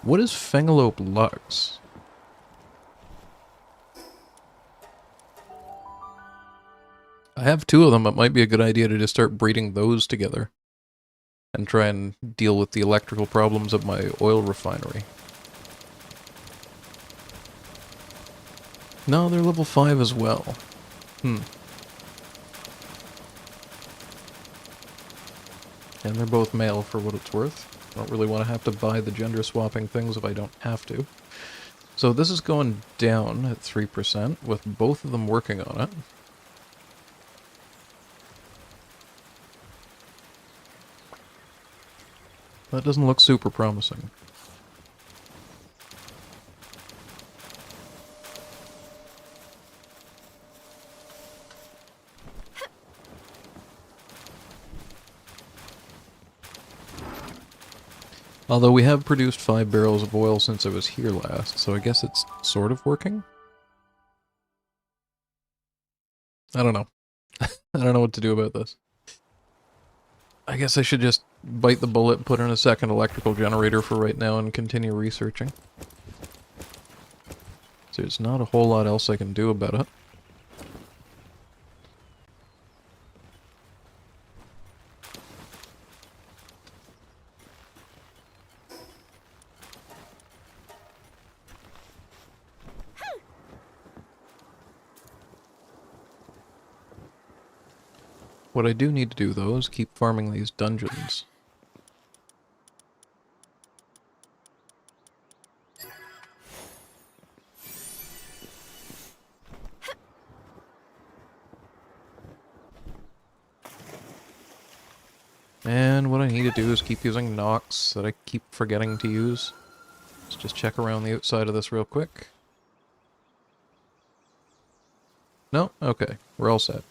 What is Fengalope Lux? I have 2 of them. It might be a good idea to just start breeding those together. And try and deal with the electrical problems of my oil refinery. No, they're level 5 as well. And they're both male for what it's worth. I don't really want to have to buy the gender swapping things if I don't have to. So this is going down at 3%, with both of them working on it. That doesn't look super promising. Although we have produced 5 barrels of oil since I was here last, so I guess it's sort of working? I don't know. I don't know what to do about this. I guess I should just bite the bullet and put in a second electrical generator for right now and continue researching. So there's not a whole lot else I can do about it. What I do need to do, though, is keep farming these dungeons. And what I need to do is keep using Nox that I keep forgetting to use. Let's just check around the outside of this real quick. No? Okay. We're all set.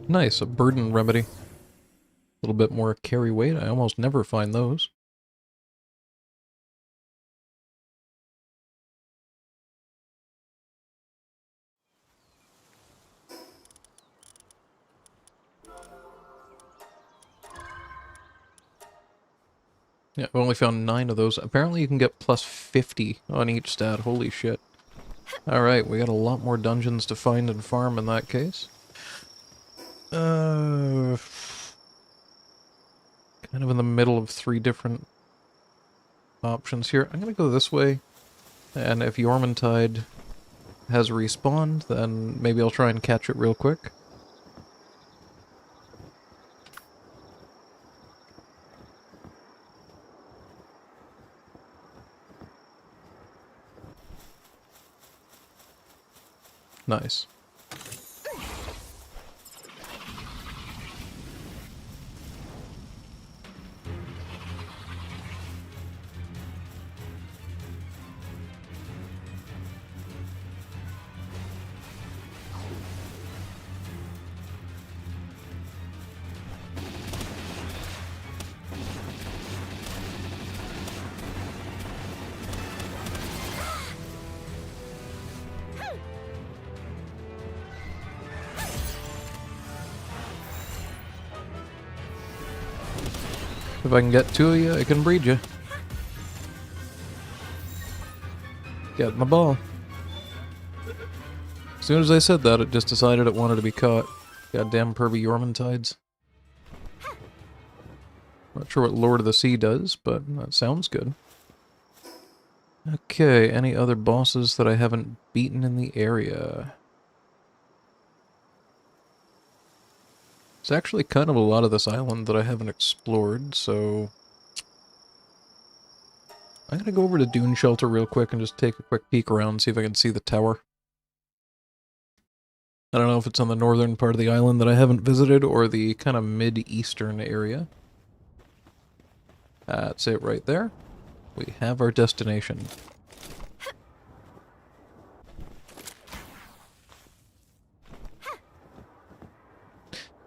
Nice, a burden remedy. A little bit more carry weight. I almost never find those. Yeah, I've only found 9 of those. Apparently you can get plus 50 on each stat. Holy shit. Alright, we got a lot more dungeons to find and farm in that case. Kind of in the middle of 3 different options here. I'm gonna go this way, and if Yormantide has respawned, then maybe I'll try and catch it real quick. Nice. If I can get 2 of you, I can breed you. Get my ball. As soon as I said that, it just decided it wanted to be caught. Goddamn pervy Yormantides. Not sure what Lord of the Sea does, but that sounds good. Okay, any other bosses that I haven't beaten in the area? There's actually kind of a lot of this island that I haven't explored, so I'm gonna go over to Dune Shelter real quick and just take a quick peek around, see if I can see the tower. I don't know if it's on the northern part of the island that I haven't visited, or the kind of mid-eastern area. That's it right there. We have our destination.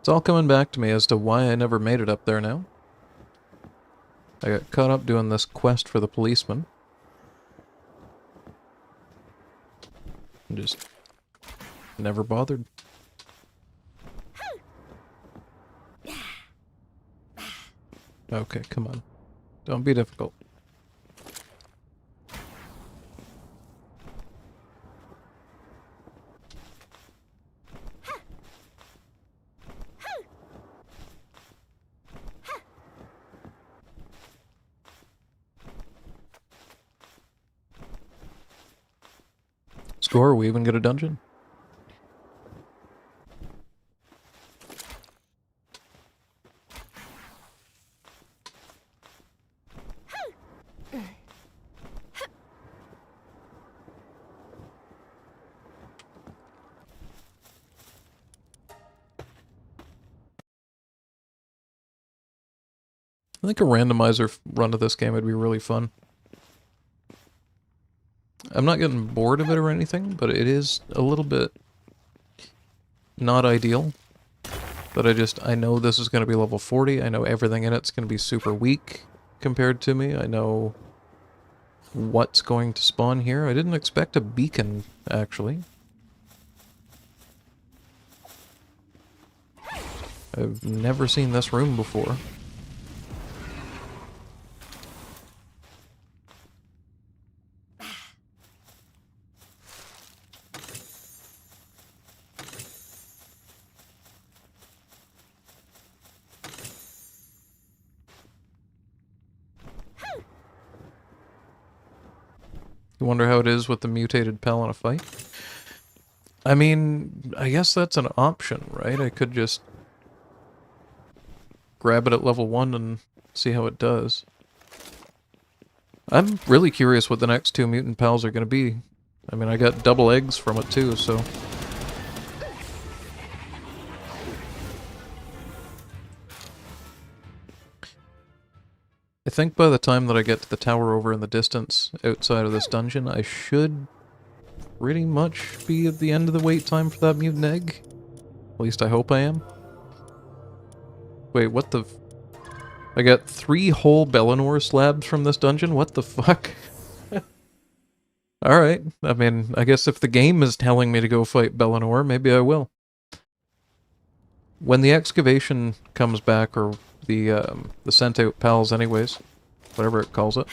It's all coming back to me as to why I never made it up there now. I got caught up doing this quest for the policeman. And just never bothered. Okay, come on. Don't be difficult. Score, we even get a dungeon? I think a randomizer run of this game would be really fun. I'm not getting bored of it or anything, but it is a little bit not ideal. But I know this is going to be level 40. I know everything in it's going to be super weak compared to me. I know what's going to spawn here. I didn't expect a beacon, actually. I've never seen this room before. You wonder how it is with the mutated Pal in a fight? I mean, I guess that's an option, right? I could just grab it at level 1 and see how it does. I'm really curious what the next 2 mutant pals are going to be. I mean, I got double eggs from it too, so... I think by the time that I get to the tower over in the distance outside of this dungeon, I should pretty much be at the end of the wait time for that mutant egg. At least I hope I am. Wait, what the... I got 3 whole Bellinor slabs from this dungeon? What the fuck? Alright, I mean, I guess if the game is telling me to go fight Bellinor, maybe I will. When the excavation comes back, or the sent out pals anyways, whatever it calls it,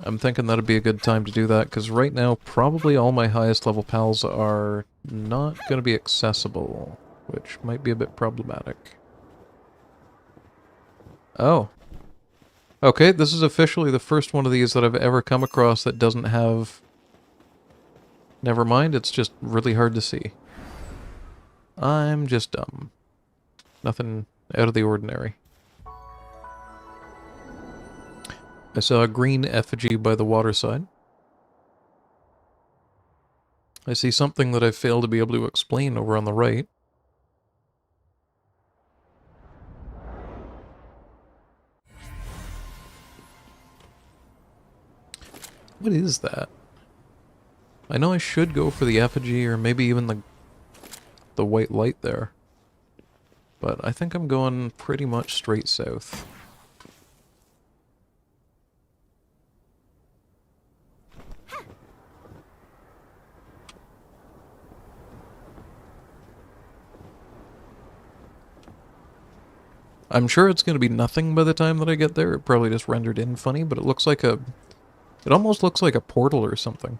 I'm thinking that'd be a good time to do that, because right now probably all my highest level pals are not going to be accessible, which might be a bit problematic. Oh. Okay, this is officially the first one of these that I've ever come across that doesn't have... Never mind, it's just really hard to see. I'm just dumb. Nothing out of the ordinary. I saw a green effigy by the waterside. I see something that I failed to be able to explain over on the right. What is that? I know I should go for the effigy or maybe even the white light there. But I think I'm going pretty much straight south. I'm sure it's going to be nothing by the time that I get there. It probably just rendered in funny, but it looks like a... It almost looks like a portal or something.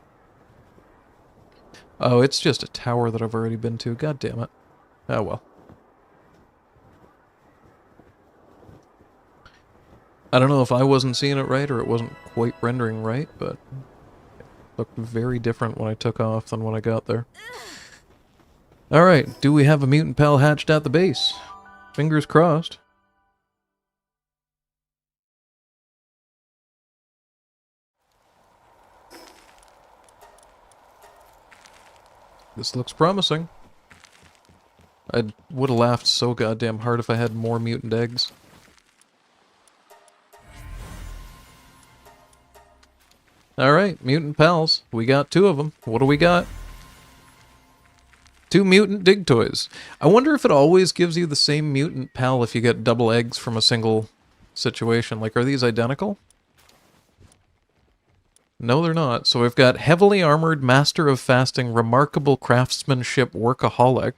Oh, it's just a tower that I've already been to. God damn it. Oh well. I don't know if I wasn't seeing it right or it wasn't quite rendering right, but it looked very different when I took off than when I got there. Alright, do we have a mutant pal hatched at the base? Fingers crossed. This looks promising. I would have laughed so goddamn hard if I had more mutant eggs. Alright, mutant pals. We got 2 of them. What do we got? 2 mutant dig toys. I wonder if it always gives you the same mutant pal if you get double eggs from a single situation. Like, are these identical? No, they're not. So we've got heavily armored, master of fasting, remarkable craftsmanship, workaholic.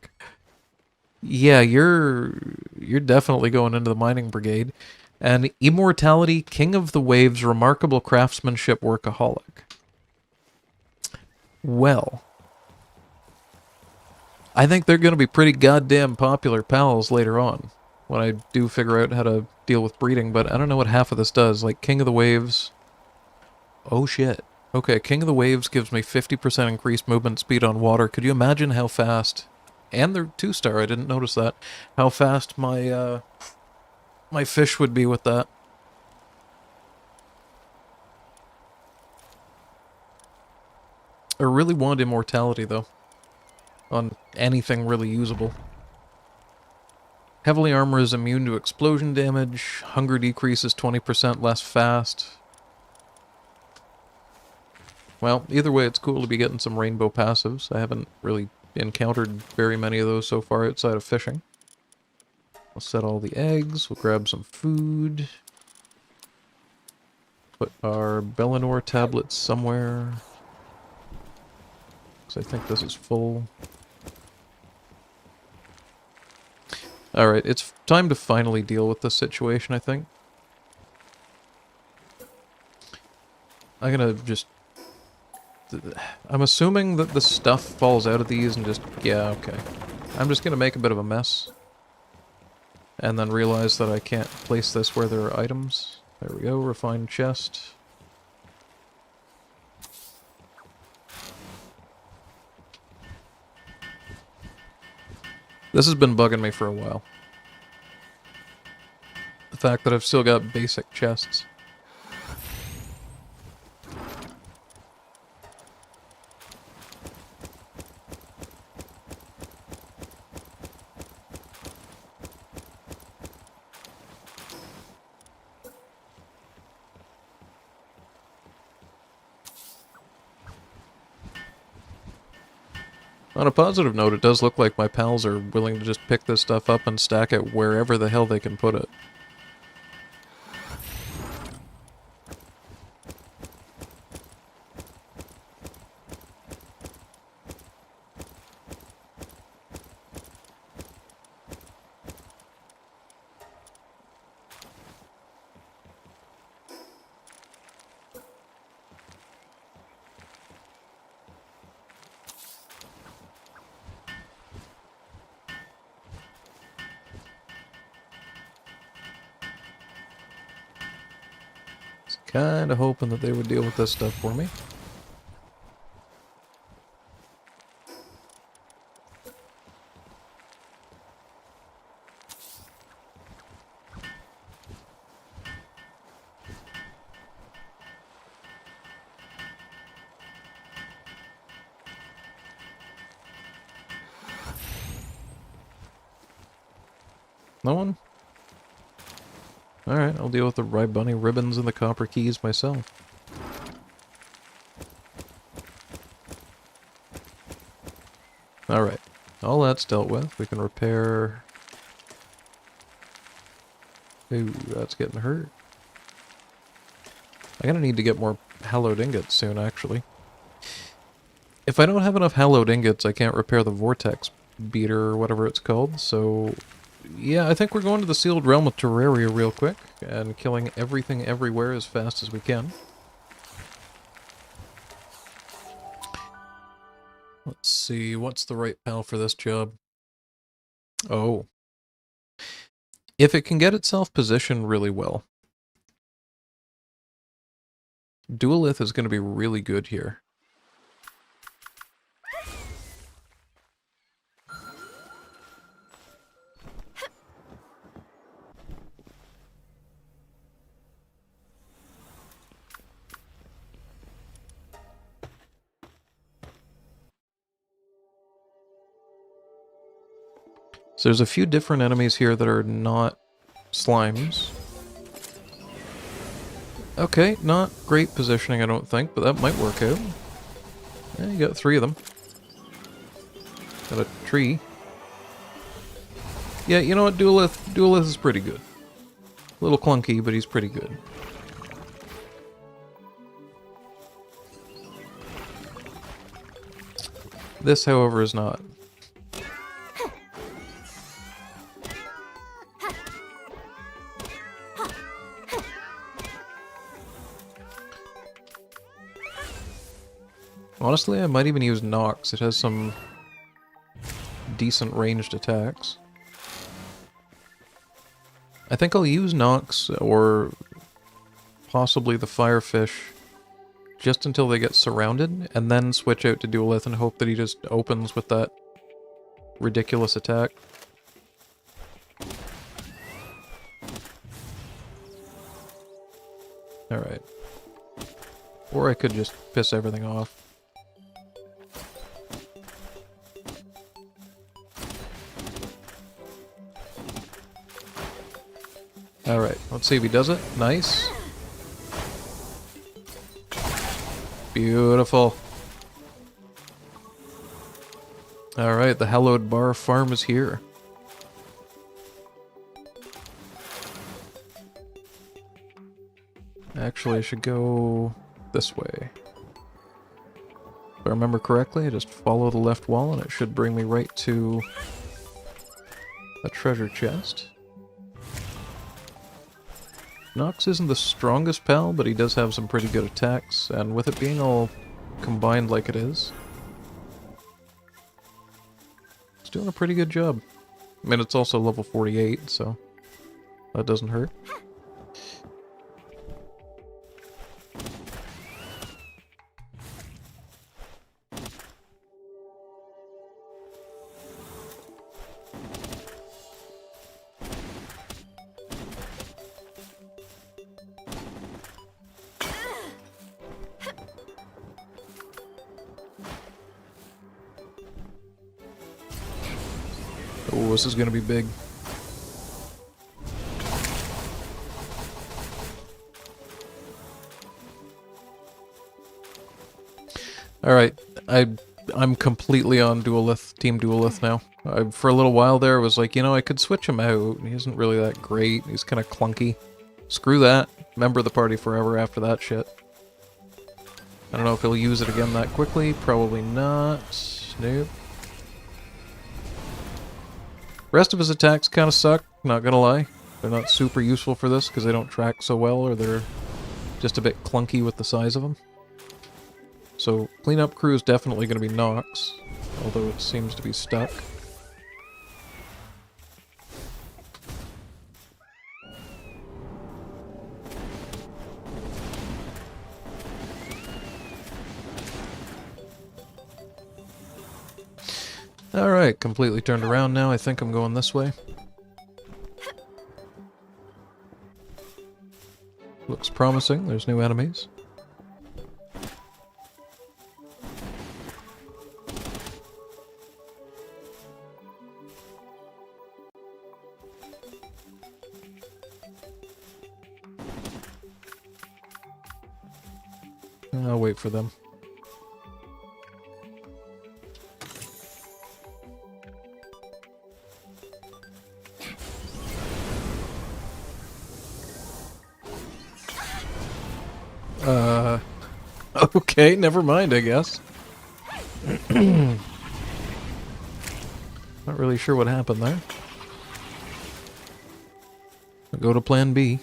Yeah, you're definitely going into the mining brigade. And immortality, king of the waves, remarkable craftsmanship, workaholic. Well, I think they're going to be pretty goddamn popular pals later on, when I do figure out how to deal with breeding, but I don't know what half of this does. Like, king of the waves... Oh shit. Okay, king of the waves gives me 50% increased movement speed on water. Could you imagine how fast... And they're 2-star, I didn't notice that. How fast my, my fish would be with that. I really want immortality, though. On anything really usable. Heavily armor is immune to explosion damage. Hunger decreases 20% less fast. Well, either way, it's cool to be getting some rainbow passives. I haven't really encountered very many of those so far outside of fishing. We'll set all the eggs. We'll grab some food. Put our Bellinor tablets somewhere. Because I think this is full. Alright, it's time to finally deal with this situation, I think. I'm gonna just... I'm assuming that the stuff falls out of these and just... Yeah, okay. I'm just gonna make a bit of a mess. And then realize that I can't place this where there are items. There we go, refined chest. This has been bugging me for a while. The fact that I've still got basic chests. On a positive note, it does look like my pals are willing to just pick this stuff up and stack it wherever the hell they can put it. Kinda hoping that they would deal with this stuff for me. No one? Alright, I'll deal with the Rye Bunny ribbons and the copper keys myself. Alright, all that's dealt with. We can repair... Ooh, that's getting hurt. I'm gonna need to get more hallowed ingots soon, actually. If I don't have enough hallowed ingots, I can't repair the vortex beater or whatever it's called, so... Yeah, I think we're going to the Sealed Realm of Terraria real quick, and killing everything everywhere as fast as we can. Let's see, what's the right pal for this job? Oh. If it can get itself positioned really well, Duelith is going to be really good here. So there's a few different enemies here that are not slimes. Okay, not great positioning I don't think, but that might work out. Yeah, you got 3 of them. Got a tree. Yeah, you know what, Duelith is pretty good. A little clunky, but he's pretty good. This, however, is not. Honestly, I might even use Nox. It has some decent ranged attacks. I think I'll use Nox or possibly the Firefish just until they get surrounded, and then switch out to Duelith and hope that he just opens with that ridiculous attack. Alright. Or I could just piss everything off. Alright, let's see if he does it. Nice. Beautiful. Alright, the Hallowed Bar farm is here. Actually, I should go this way. If I remember correctly, I just follow the left wall and it should bring me right to a treasure chest. Nox isn't the strongest pal, but he does have some pretty good attacks, and with it being all combined like it is, it's doing a pretty good job. I mean, it's also level 48, so that doesn't hurt. Oh, this is gonna be big. Alright, I'm completely on Duelith, Team Duelith now. For a little while there, I was like, you know, I could switch him out. He isn't really that great. He's kind of clunky. Screw that. Member of the party forever after that shit. I don't know if he'll use it again that quickly. Probably not. Nope. Rest of his attacks kind of suck, not gonna lie. They're not super useful for this because they don't track so well, or they're just a bit clunky with the size of them. So, cleanup crew is definitely going to be Nox, although it seems to be stuck. Alright, completely turned around now. I think I'm going this way. Looks promising. There's new enemies. I'll wait for them. Okay, never mind, I guess. Not really sure what happened there. I'll go to plan B.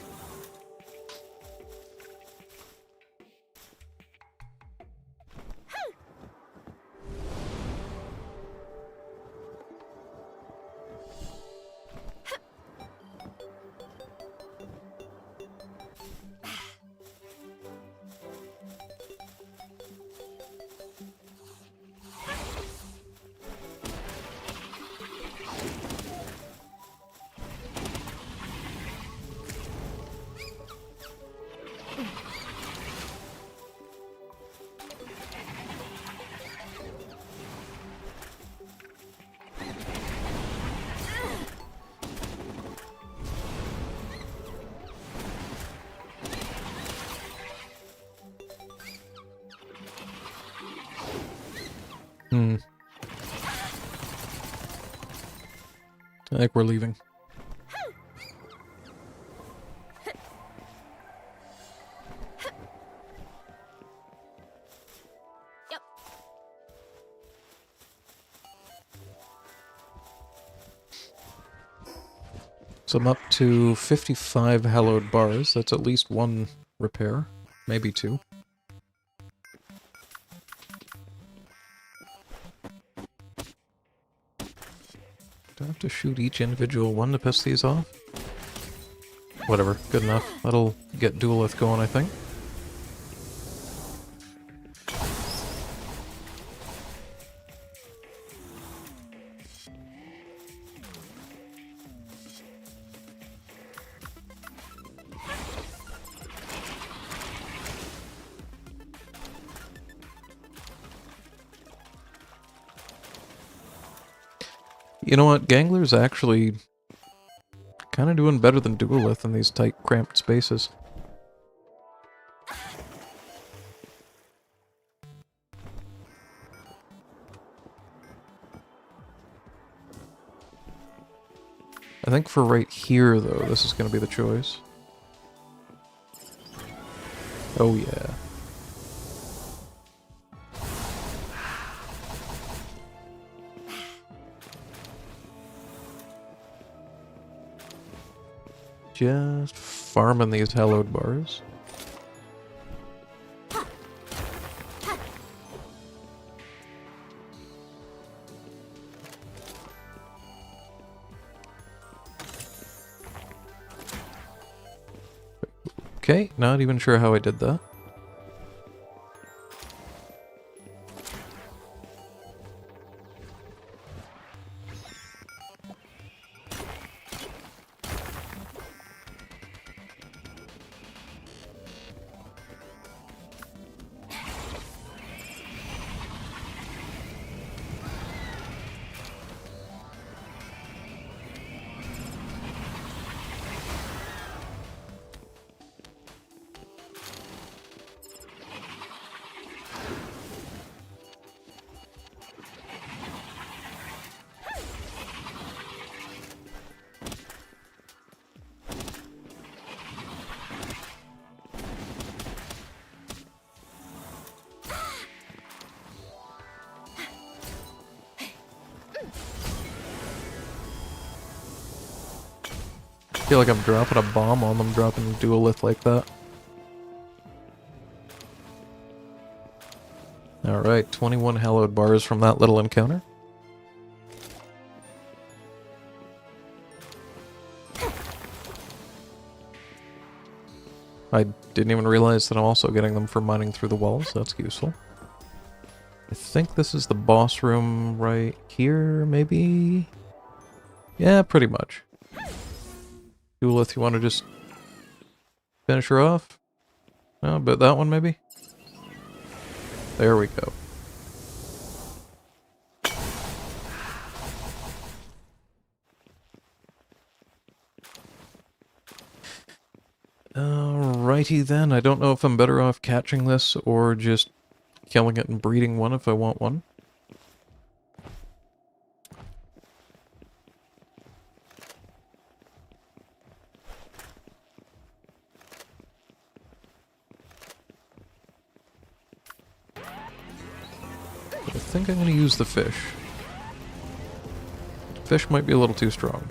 I think we're leaving. Yep. So I'm up to 55 hallowed bars. That's at least one repair. Maybe two. Do I have to shoot each individual one to piss these off? Whatever, good enough. That'll get Duelith going, I think. You know what? Gangler's actually kind of doing better than Duelith in these tight, cramped spaces. I think for right here, though, this is going to be the choice. Oh, yeah. Just farming these hallowed bars. Okay, not even sure how I did that. I feel like I'm dropping a bomb on them, dropping Duelith like that. Alright, 21 hallowed bars from that little encounter. I didn't even realize that I'm also getting them for mining through the walls. That's useful. I think this is the boss room right here, maybe? Yeah, pretty much. Duelith, you want to just finish her off? No, but that one maybe? There we go. Alrighty then, I don't know if I'm better off catching this or just killing it and breeding one if I want one. But I think I'm going to use the fish. Fish might be a little too strong.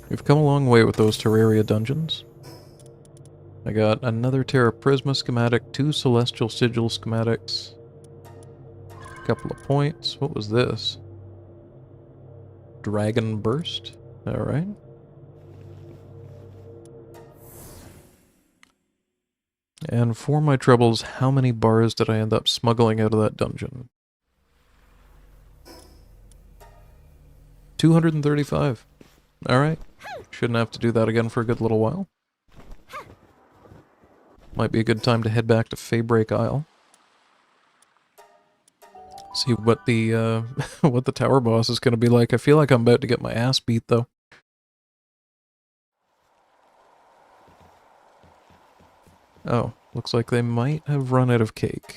We've come a long way with those Terraria dungeons. I got another Terra Prisma schematic, 2 Celestial Sigil schematics, a couple of points. What was this? Dragon Burst? Alright. And for my troubles, how many bars did I end up smuggling out of that dungeon? 235. Alright. Shouldn't have to do that again for a good little while. Might be a good time to head back to Feybreak Isle. See what the what the tower boss is going to be like. I feel like I'm about to get my ass beat, though. Oh, looks like they might have run out of cake.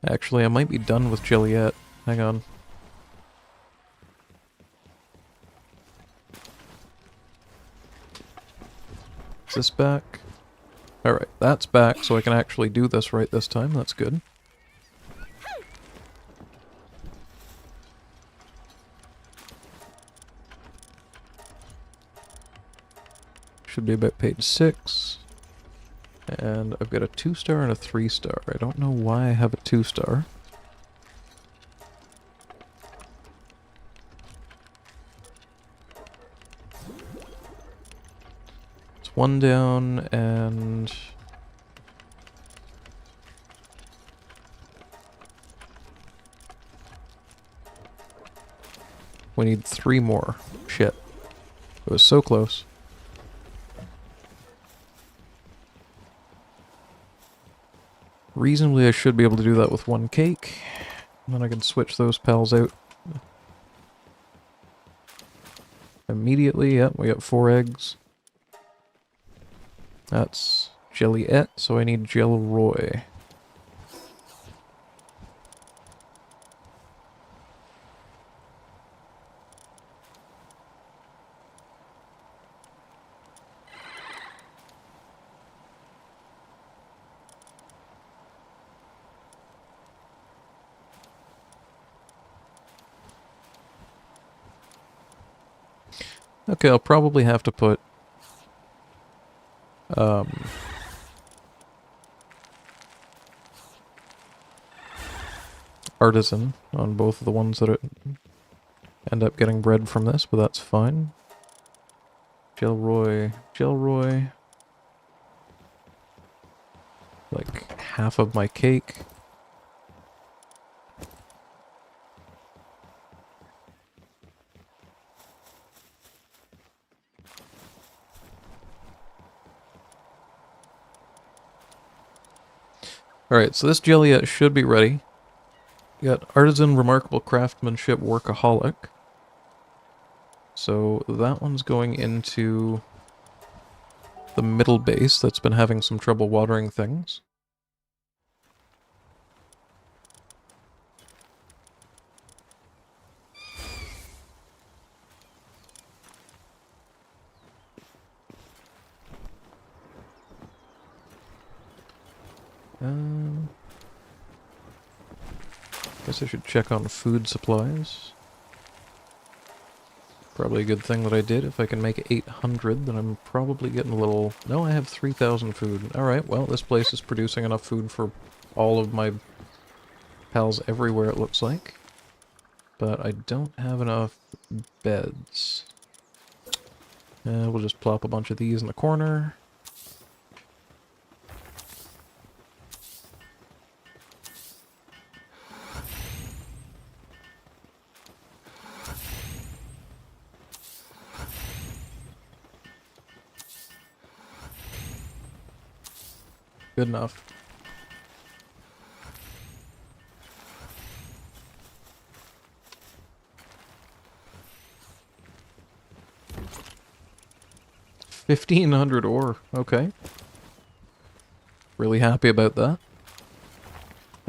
Actually, I might be done with Joliet. Hang on. Is this back? Alright, that's back, so I can actually do this right this time. That's good. Should be about page 6. And I've got a 2-star and a 3-star. I don't know why I have a 2-star. It's 1 down and... we need 3 more. Shit. It was so close. Reasonably, I should be able to do that with 1 cake. And then I can switch those pals out. Immediately, yep, we got 4 eggs. That's Joliet, so I need Jelroy. Okay, I'll probably have to put artisan on both of the ones that end up getting bread from this, but that's fine. Jelroy. Like half of my cake. Alright, so this Joliet should be ready. You got Artisan, Remarkable Craftsmanship, Workaholic. So that one's going into the middle base that's been having some trouble watering things. Guess I should check on food supplies. Probably a good thing that I did. If I can make 800, then I'm probably getting a little... No, I have 3,000 food. Alright, well, this place is producing enough food for all of my pals everywhere, it looks like. but I don't have enough beds. We'll just plop a bunch of these in the corner. Good enough. $1,500 ore. Okay. Really happy about that.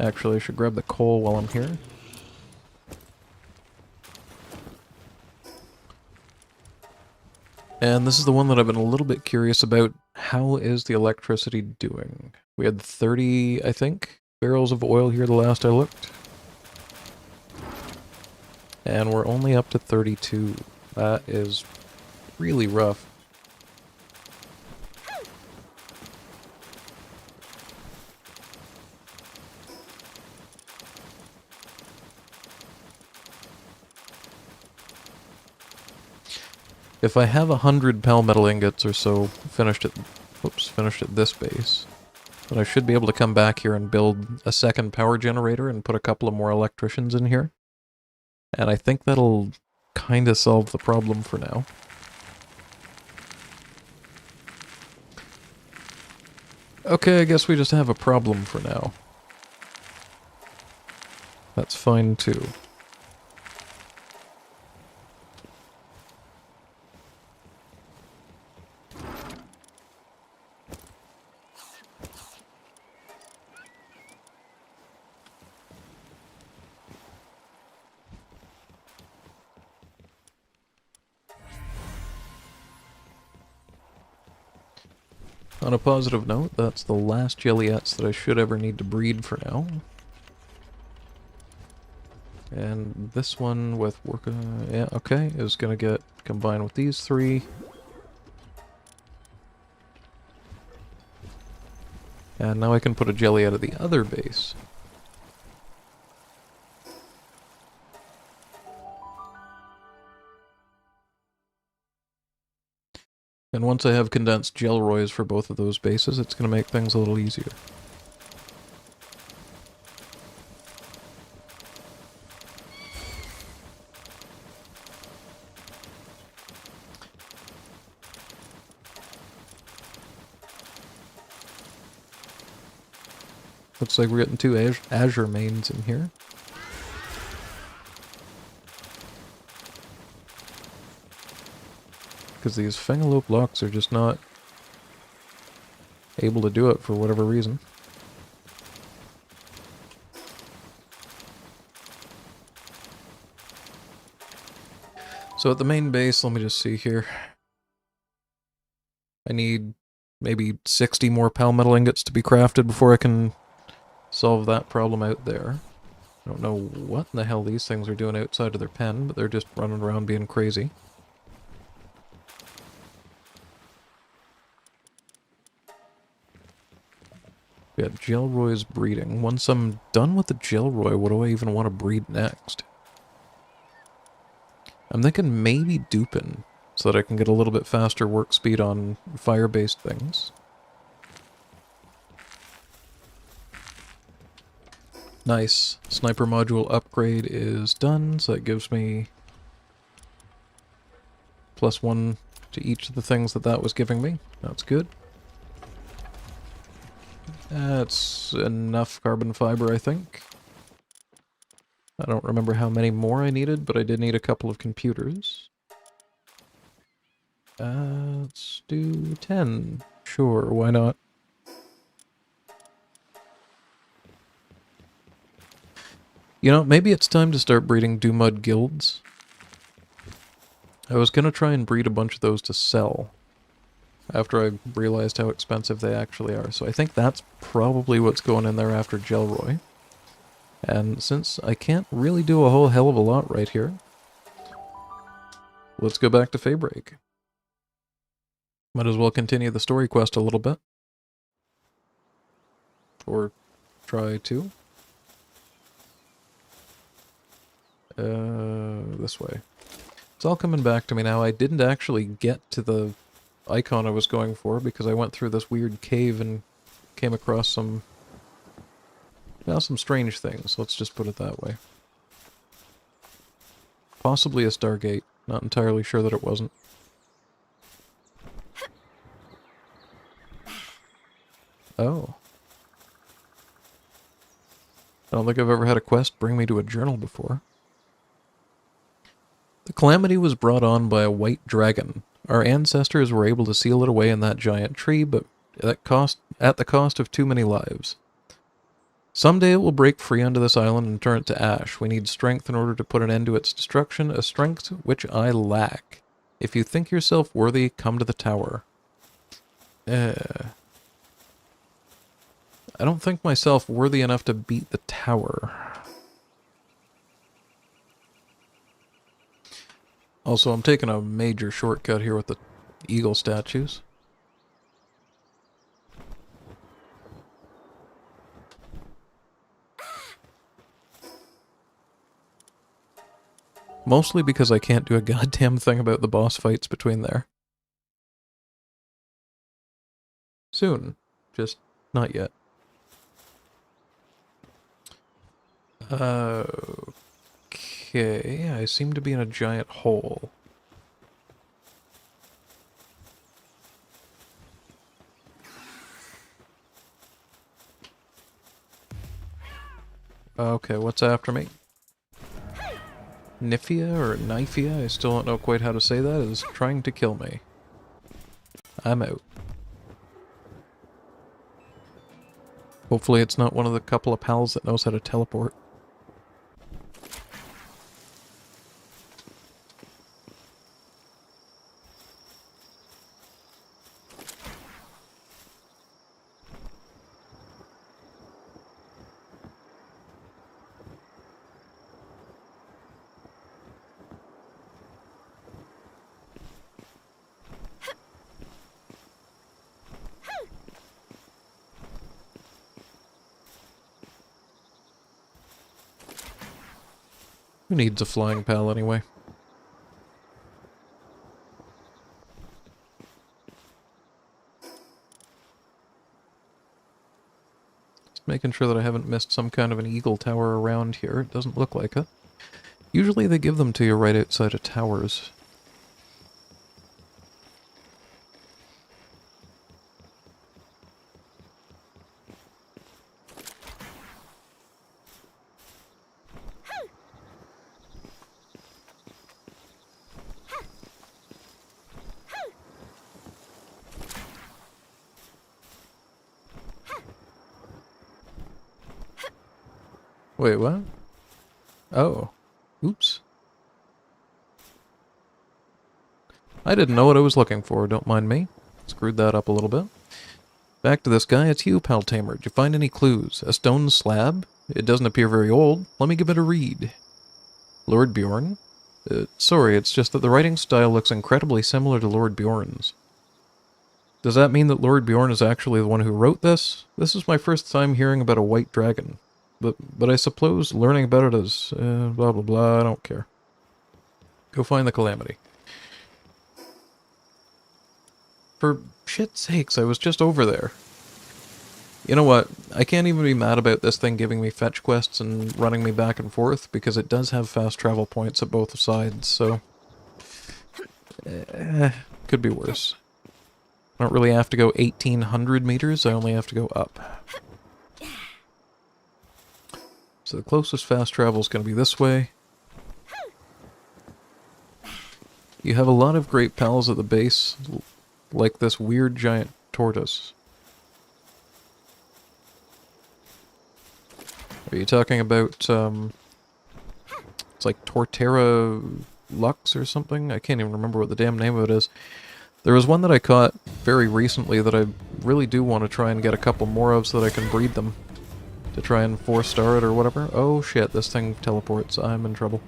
Actually, I should grab the coal while I'm here. And this is the one that I've been a little bit curious about. How is the electricity doing? We had 30, I think, barrels of oil here the last I looked. And we're only up to 32. That is really rough. If I have 100 palmetal ingots or so finished at this base, then I should be able to come back here and build a second power generator and put a couple of more electricians in here. And I think that'll kind of solve the problem for now. Okay, I guess we just have a problem for now. That's fine too. On a positive note, that's the last Jelliets that I should ever need to breed for now. And this one with yeah, okay, is gonna get combined with these three. And now I can put a jelly out of the other base. And once I have condensed Gelroys for both of those bases, it's going to make things a little easier. Looks like we're getting two Azure mains in here. Because these Fengalo blocks are just not able to do it for whatever reason. So at the main base, let me just see here. I need maybe 60 more palmetal ingots to be crafted before I can solve that problem out there. I don't know what in the hell these things are doing outside of their pen, but they're just running around being crazy. We got Gelroy's breeding. Once I'm done with the Gelroy, what do I even want to breed next? I'm thinking maybe Dupin, so that I can get a little bit faster work speed on fire-based things. Nice. Sniper module upgrade is done, so that gives me +1 to each of the things that was giving me. That's good. That's enough carbon fiber, I think. I don't remember how many more I needed, but I did need a couple of computers. Let's do 10. Sure, why not? You know, maybe it's time to start breeding Dumud guilds. I was gonna try and breed a bunch of those to sell, after I realized how expensive they actually are. So I think that's probably what's going in there after Gelroy. And since I can't really do a whole hell of a lot right here, let's go back to Feybreak. Might as well continue the story quest a little bit. Or try to. This way. It's all coming back to me now. I didn't actually get to the icon I was going for because I went through this weird cave and came across some strange things. Let's just put it that way. Possibly a Stargate. Not entirely sure that it wasn't. Oh. I don't think I've ever had a quest bring me to a journal before. The calamity was brought on by a white dragon. Our ancestors were able to seal it away in that giant tree, but at the cost of too many lives. Someday it will break free onto this island and turn it to ash. We need strength in order to put an end to its destruction, a strength which I lack. If you think yourself worthy, come to the tower. I don't think myself worthy enough to beat the tower. Also, I'm taking a major shortcut here with the eagle statues. Mostly because I can't do a goddamn thing about the boss fights between there. Soon. Just not yet. Okay, I seem to be in a giant hole. Okay, what's after me? Nifia or Knifia, I still don't know quite how to say that, is trying to kill me. I'm out. Hopefully it's not one of the couple of pals that knows how to teleport. Who needs a flying pal anyway? Just making sure that I haven't missed some kind of an eagle tower around here. It doesn't look like it. Usually they give them to you right outside of towers. Wait, what? Oh. Oops. I didn't know what I was looking for, don't mind me. Screwed that up a little bit. Back to this guy, it's you, pal tamer. Did you find any clues? A stone slab? It doesn't appear very old. Let me give it a read. Lord Bjorn? Sorry, it's just that the writing style looks incredibly similar to Lord Bjorn's. Does that mean that Lord Bjorn is actually the one who wrote this? This is my first time hearing about a white dragon. But I suppose learning about it is, blah blah blah, I don't care. Go find the calamity. For shit's sakes, I was just over there. You know what? I can't even be mad about this thing giving me fetch quests and running me back and forth, because it does have fast travel points at both sides, so... could be worse. I don't really have to go 1,800 meters, I only have to go up. So the closest fast travel is going to be this way. You have a lot of great pals at the base, like this weird giant tortoise. Are you talking about, it's like Torterra Lux or something? I can't even remember what the damn name of it is. There was one that I caught very recently that I really do want to try and get a couple more of so that I can breed them. To try and 4-star it or whatever. Oh shit, this thing teleports. I'm in trouble.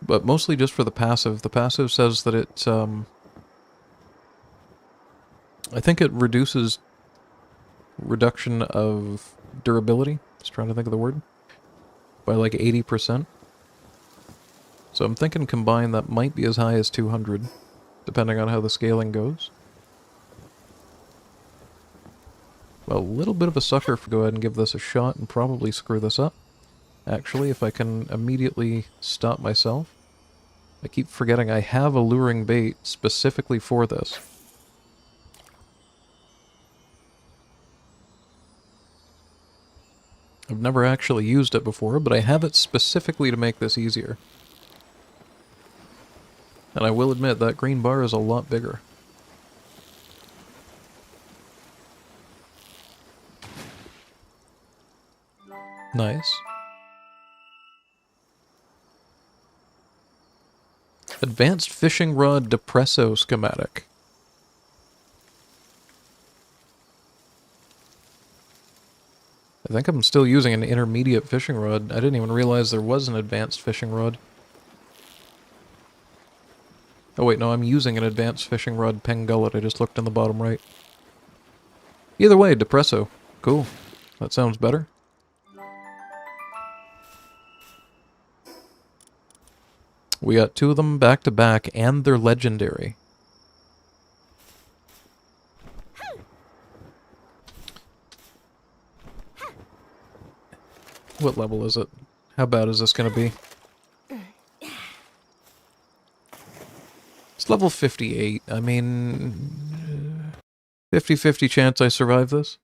But mostly just for the passive. The passive says that it, I think it reduction of durability. Just trying to think of the word. By like 80%. So I'm thinking combined that might be as high as 200, depending on how the scaling goes. Well, a little bit of a sucker for go ahead and give this a shot and probably screw this up. Actually, if I can immediately stop myself. I keep forgetting I have a luring bait specifically for this. I've never actually used it before, but I have it specifically to make this easier. And I will admit, that green bar is a lot bigger. Nice. Advanced Fishing Rod Depresso Schematic. I think I'm still using an intermediate fishing rod. I didn't even realize there was an advanced fishing rod. Oh wait, no, I'm using an advanced fishing rod pen gullet. I just looked in the bottom right. Either way, Depresso. Cool. That sounds better. We got 2 of them back to back, and they're legendary. What level is it? How bad is this going to be? It's level 58. I mean, 50-50 chance I survive this.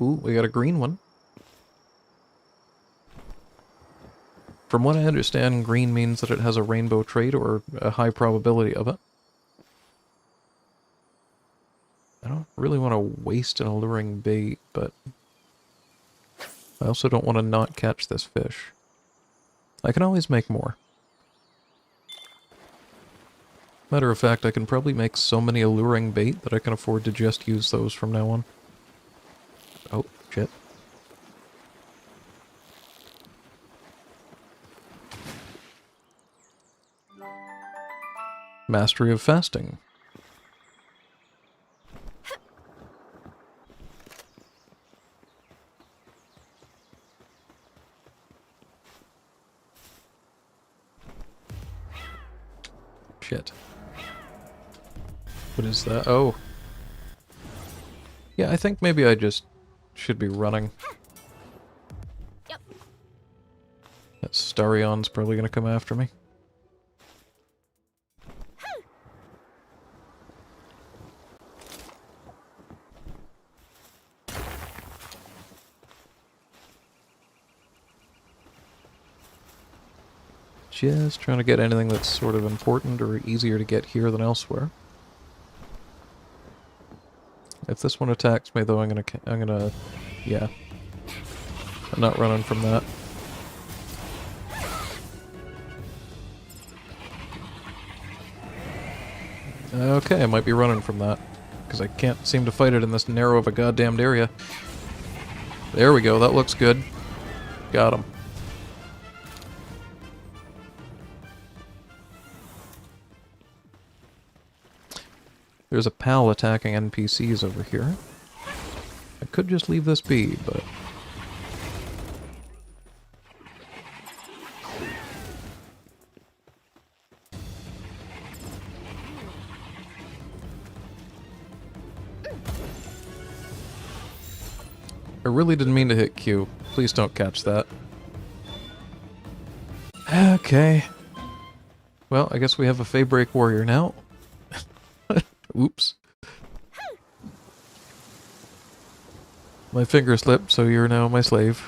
Ooh, we got a green one. From what I understand, green means that it has a rainbow trait or a high probability of it. I don't really want to waste an alluring bait, but I also don't want to not catch this fish. I can always make more. Matter of fact, I can probably make so many alluring bait that I can afford to just use those from now on. Oh, shit. Mastery of fasting. Shit. What is that? Oh. Yeah, I think maybe I just should be running. Yep. That Starion's probably gonna come after me. Just trying to get anything that's sort of important or easier to get here than elsewhere. If this one attacks me, though, I'm gonna, yeah. I'm not running from that. Okay, I might be running from that, because I can't seem to fight it in this narrow of a goddamned area. There we go, that looks good. Got him. There's a pal attacking NPCs over here. I could just leave this be, but... I really didn't mean to hit Q. Please don't catch that. Okay. Well, I guess we have a Feybreak warrior now. Oops. My finger slipped, so you're now my slave.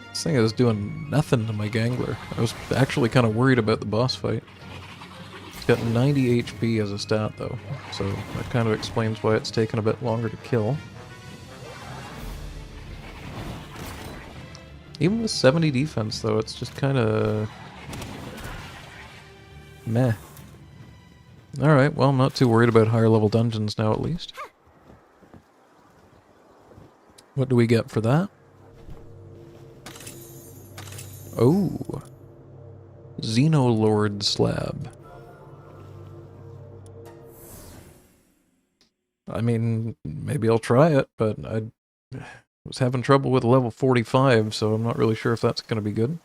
This thing is doing nothing to my gangler. I was actually kind of worried about the boss fight. It's got 90 HP as a stat, though, so that kind of explains why it's taken a bit longer to kill. Even with 70 defense, though, it's just kind of meh. Alright, well, I'm not too worried about higher level dungeons now, at least. What do we get for that? Oh. Xenoloord slab. I mean, maybe I'll try it, but I was having trouble with level 45, so I'm not really sure if that's going to be good.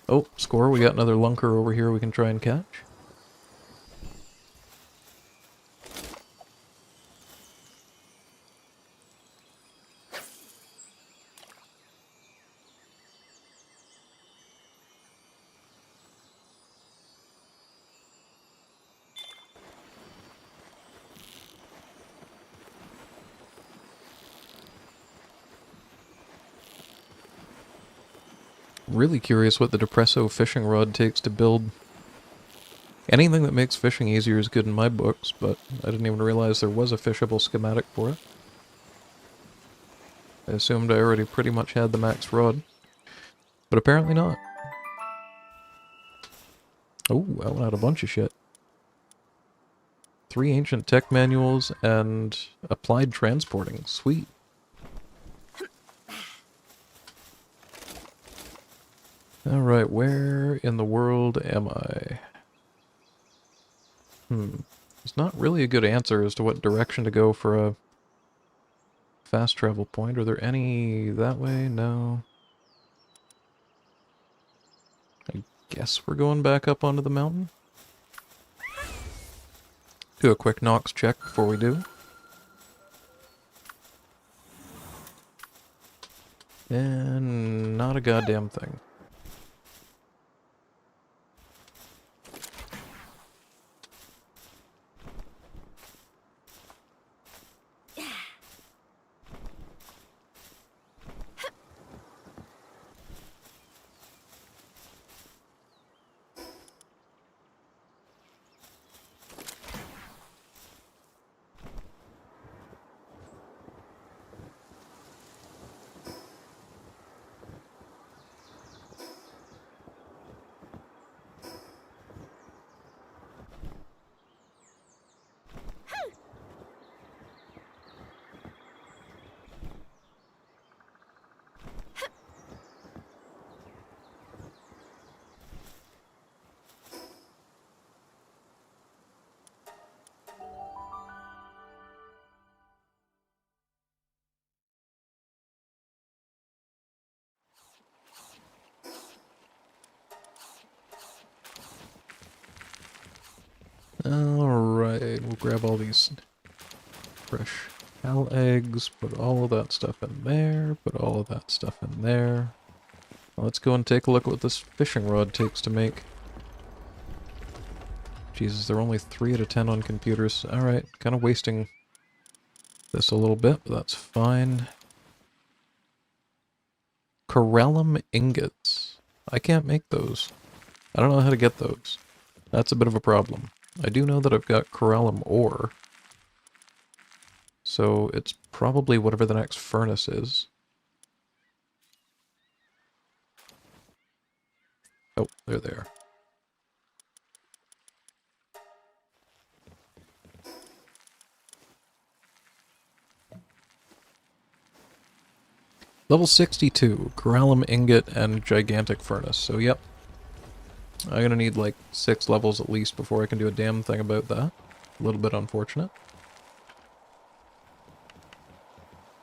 Oh, score, we got another lunker over here we can try and catch. Really curious what the Depresso fishing rod takes to build. Anything that makes fishing easier is good in my books, but I didn't even realize there was a fishable schematic for it. I assumed I already pretty much had the max rod, but apparently not. Oh, I went out a bunch of shit. 3 ancient tech manuals and applied transporting. Sweet. Alright, where in the world am I? It's not really a good answer as to what direction to go for a fast travel point. Are there any that way? No. I guess we're going back up onto the mountain. Do a quick Nox check before we do. And not a goddamn thing. Alright, we'll grab all these fresh cow eggs, put all of that stuff in there, put all of that stuff in there. Now let's go and take a look at what this fishing rod takes to make. Jesus, they're only 3 out of 10 on computers. Alright, kind of wasting this a little bit, but that's fine. Corellum ingots. I can't make those. I don't know how to get those. That's a bit of a problem. I do know that I've got corellum ore. So it's probably whatever the next furnace is. Oh, they're there. Level 62, corellum ingot and gigantic furnace. So yep, I'm gonna need like 6 levels at least before I can do a damn thing about that. A little bit unfortunate.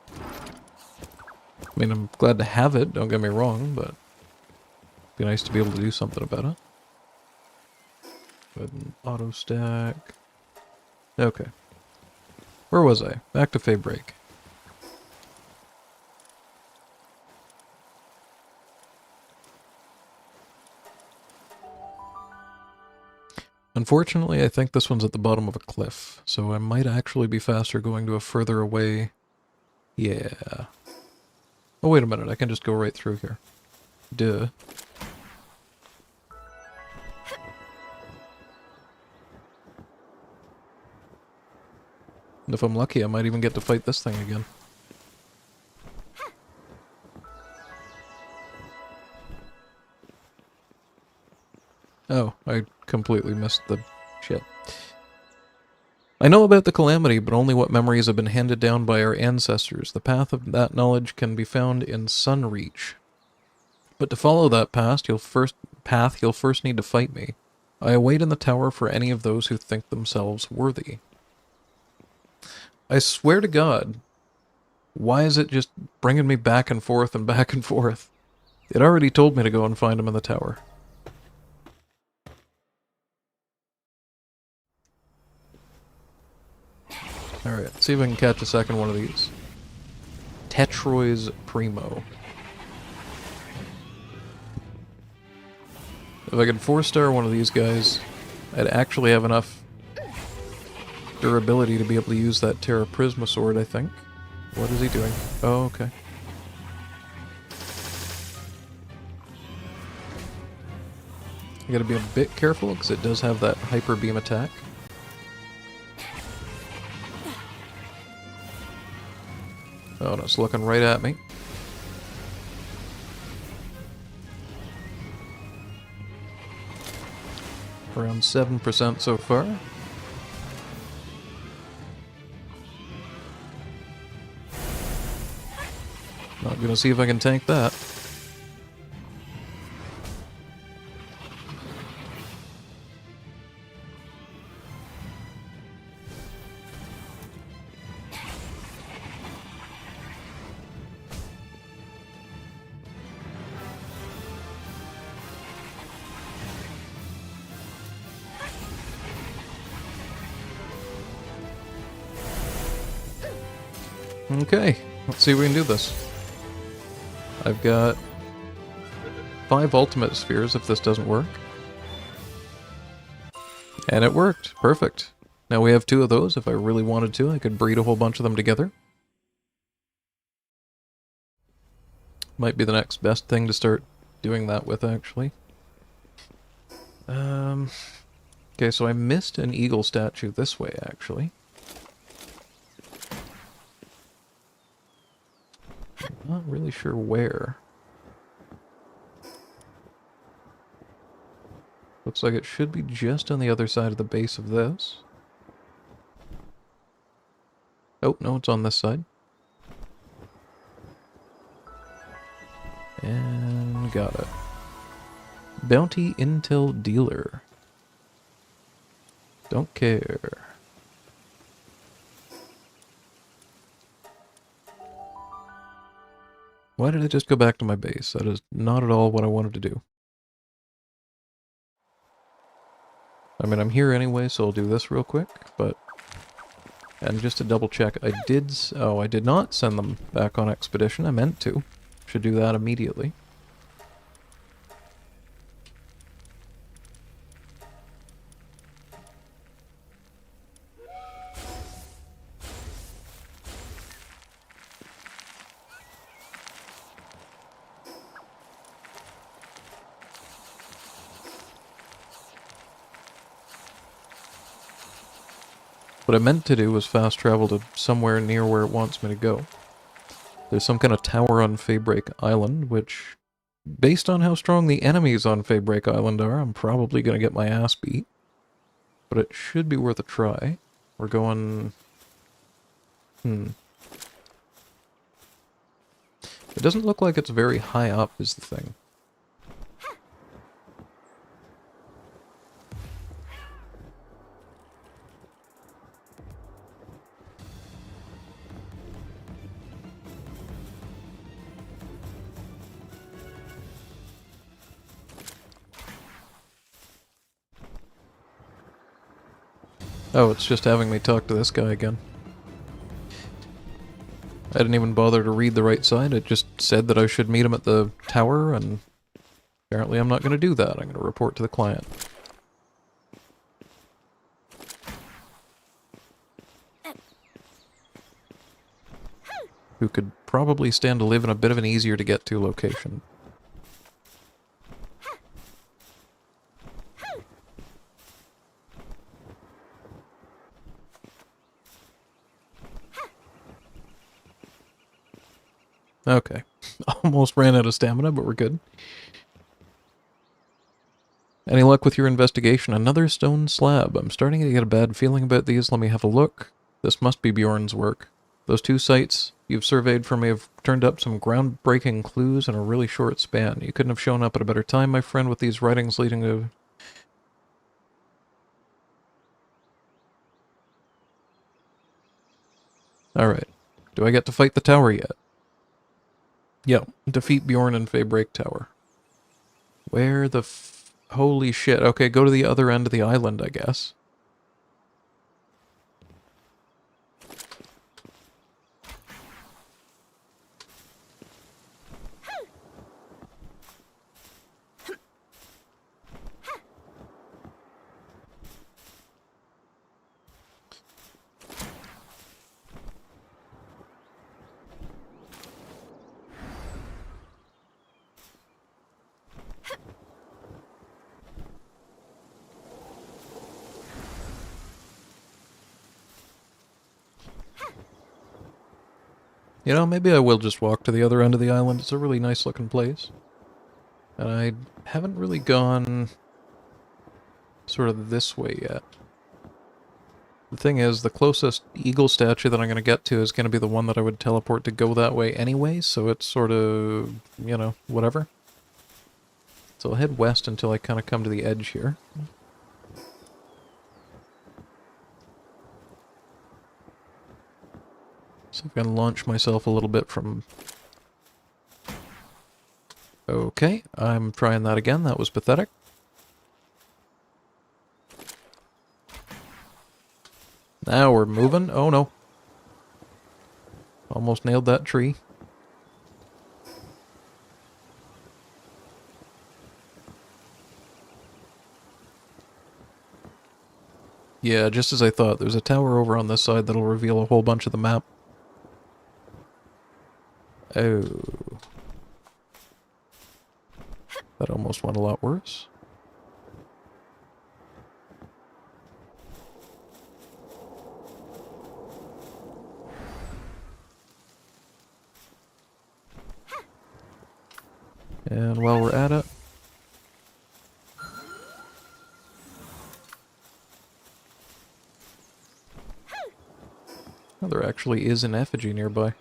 I mean, I'm glad to have it, don't get me wrong, but it'd be nice to be able to do something about it. Go ahead and auto stack. Okay. Where was I? Back to Feybreak. Unfortunately, I think this one's at the bottom of a cliff, so I might actually be faster going to a further away. Yeah. Oh, wait a minute, I can just go right through here. Duh. And if I'm lucky, I might even get to fight this thing again. Oh, I completely missed the shit. I know about the calamity, but only what memories have been handed down by our ancestors. The path of that knowledge can be found in Sunreach. But to follow that path, you'll first need to fight me. I await in the tower for any of those who think themselves worthy. I swear to God, why is it just bringing me back and forth and back and forth? It already told me to go and find him in the tower. Alright, let's see if I can catch a second one of these. Tetroy's Primo. If I could 4-star one of these guys, I'd actually have enough durability to be able to use that Terra Prisma sword, I think. What is he doing? Oh, okay. I gotta be a bit careful, because it does have that Hyper Beam attack. Oh, no, it's looking right at me. Around 7% so far. Not gonna see if I can tank that. Okay, let's see if we can do this. I've got 5 ultimate spheres if this doesn't work. And it worked. Perfect. Now we have 2 of those. If I really wanted to, I could breed a whole bunch of them together. Might be the next best thing to start doing that with, actually. Okay, so I missed an eagle statue this way, actually. I'm not really sure where. Looks like it should be just on the other side of the base of this. Oh, no, it's on this side. And got it. Bounty Intel Dealer. Don't care. Why did I just go back to my base? That is not at all what I wanted to do. I mean, I'm here anyway, so I'll do this real quick, but... And just to double check, I did not send them back on expedition. I meant to. Should do that immediately. What I meant to do was fast travel to somewhere near where it wants me to go. There's some kind of tower on Feybreak Island, which, based on how strong the enemies on Feybreak Island are, I'm probably going to get my ass beat. But it should be worth a try. We're going... It doesn't look like it's very high up, is the thing. Oh, it's just having me talk to this guy again. I didn't even bother to read the right side, it just said that I should meet him at the tower, and apparently I'm not going to do that. I'm going to report to the client. Who could probably stand to live in a bit of an easier to get to location. Okay. Almost ran out of stamina, but we're good. Any luck with your investigation? Another stone slab. I'm starting to get a bad feeling about these. Let me have a look. This must be Bjorn's work. Those 2 sites you've surveyed for me have turned up some groundbreaking clues in a really short span. You couldn't have shown up at a better time, my friend, with these writings leading to... Alright. Do I get to fight the tower yet? Yep. Defeat Bjorn in Feybreak Tower. Where the Holy shit. Okay, go to the other end of the island, I guess. You know, maybe I will just walk to the other end of the island. It's a really nice looking place. And I haven't really gone sort of this way yet. The thing is, the closest eagle statue that I'm going to get to is going to be the one that I would teleport to go that way anyway, so it's sort of, you know, whatever. So I'll head west until I kind of come to the edge here. So I'm going to launch myself a little bit from... Okay, I'm trying that again. That was pathetic. Now we're moving. Oh no. Almost nailed that tree. Yeah, just as I thought. There's a tower over on this side that'll reveal a whole bunch of the map. Oh. That almost went a lot worse. And while we're at it... Oh, there actually is an effigy nearby.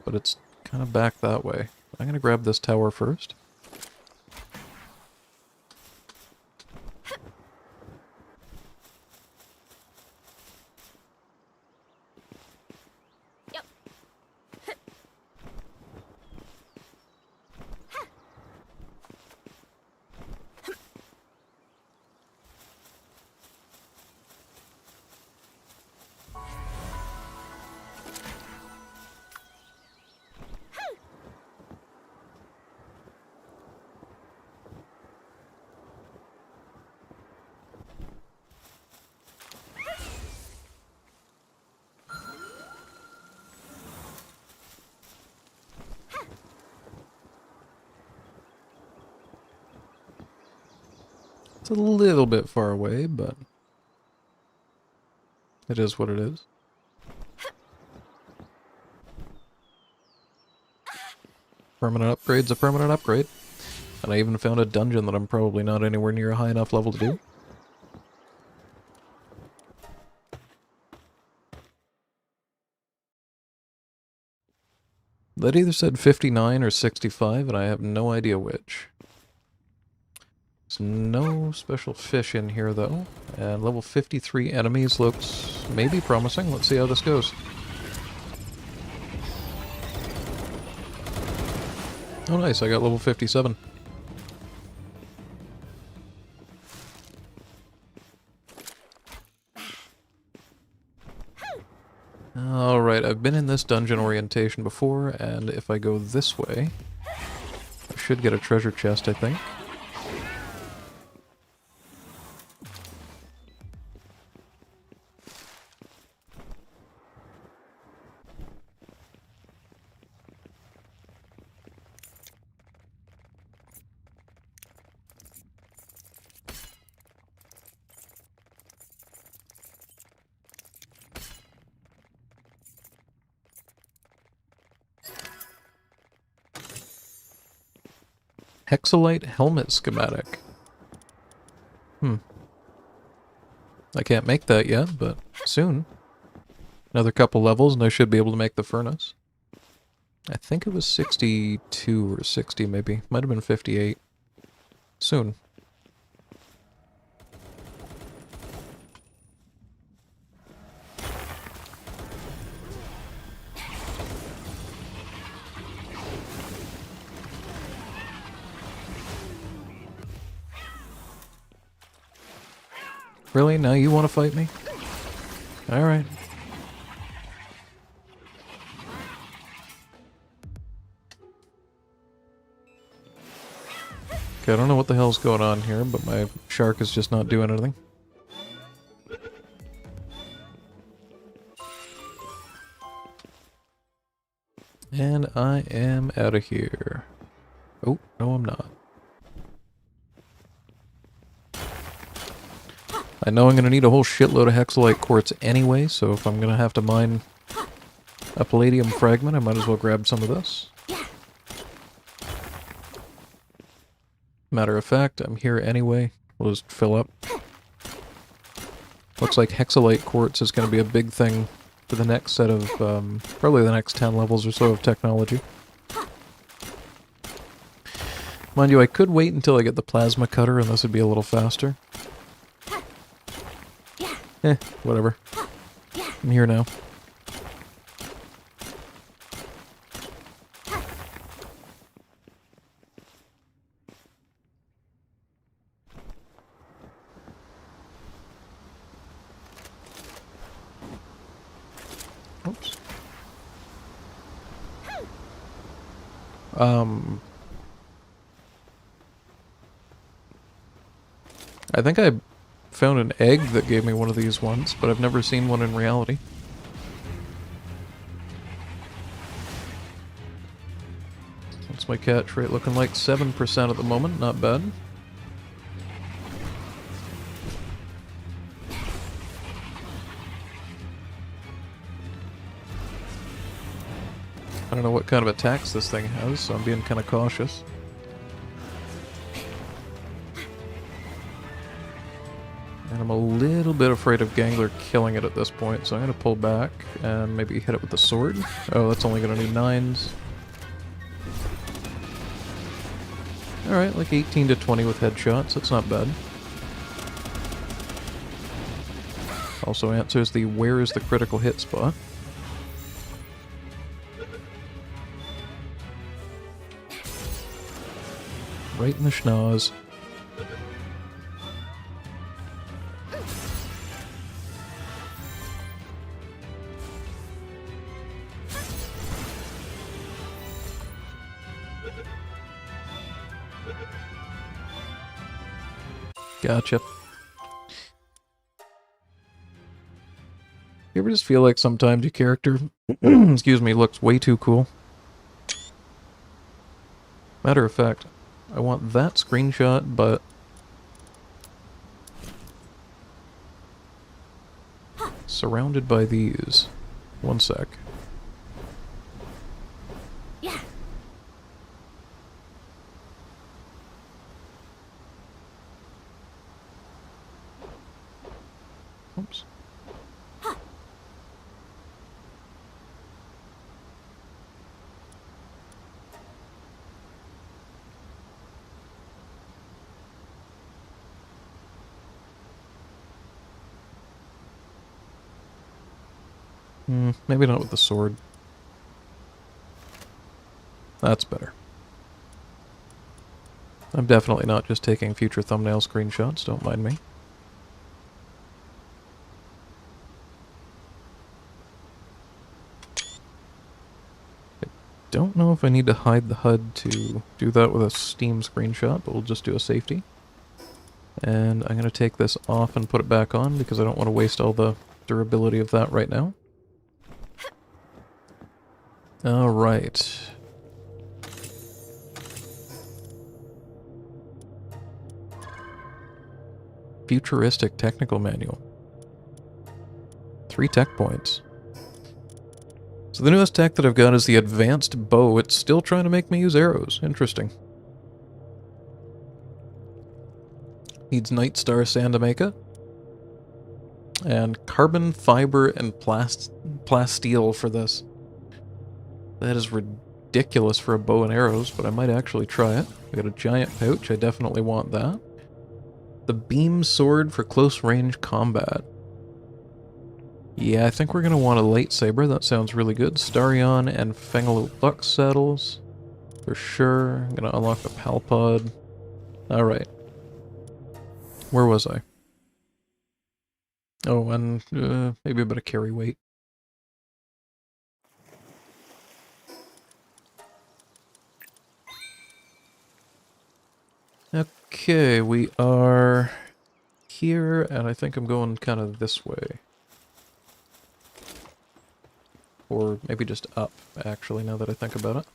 But it's kind of back that way. I'm going to grab this tower first. Yep. It's a little bit far away, but it is what it is. Permanent upgrade's a permanent upgrade. And I even found a dungeon that I'm probably not anywhere near a high enough level to do. That either said 59 or 65, and I have no idea which. There's no special fish in here, though. And level 53 enemies looks maybe promising. Let's see how this goes. Oh nice, I got level 57. Alright, I've been in this dungeon orientation before, and if I go this way, I should get a treasure chest, I think. Hexalite helmet schematic. I can't make that yet, but soon. Another couple levels and I should be able to make the furnace. I think it was 62 or 60 maybe. Might have been 58. Soon. Really? Now you want to fight me? Alright. Okay, I don't know what the hell's going on here, but my shark is just not doing anything. And I am out of here. Oh, no I'm not. I know I'm going to need a whole shitload of hexalite quartz anyway, so if I'm going to have to mine a palladium fragment, I might as well grab some of this. Matter of fact, I'm here anyway. We'll just fill up. Looks like hexalite quartz is going to be a big thing for the next set of, probably the next 10 levels or so of technology. Mind you, I could wait until I get the plasma cutter and this would be a little faster. Whatever. I'm here now. Oops. I think I found an egg that gave me one of these once, but I've never seen one in reality. That's my catch rate looking like 7% at the moment, not bad. I don't know what kind of attacks this thing has, so I'm being kind of cautious. And I'm a little bit afraid of Gangler killing it at this point, so I'm going to pull back and maybe hit it with the sword. Oh, that's only going to do 9s. Alright, like 18 to 20 with headshots, that's not bad. Also answers the where is the critical hit spot. Right in the schnoz. Gotcha. You ever just feel like sometimes your character, excuse me, looks way too cool? Matter of fact, I want that screenshot, but surrounded by these. One sec. Yeah. Oops. Maybe not with the sword. That's better. I'm definitely not just taking future thumbnail screenshots, don't mind me. I don't know if I need to hide the HUD to do that with a Steam screenshot, but we'll just do a safety. And I'm going to take this off and put it back on because I don't want to waste all the durability of that right now. Alright. Futuristic technical manual. 3 tech points. So the newest tech that I've got is the advanced bow. It's still trying to make me use arrows. Interesting. Needs Night Star sand to make it. And carbon, fiber, and plasteel for this. That is ridiculous for a bow and arrows, but I might actually try it. We got a giant pouch, I definitely want that. The beam sword for close range combat. Yeah, I think we're going to want a lightsaber. That sounds really good. Starion and Fengalo buck saddles. For sure. I'm going to unlock the Palpod. Alright. Where was I? Oh, and maybe a bit of carry weight. Okay, we are here, and I think I'm going kind of this way. Or maybe just up, actually, now that I think about it.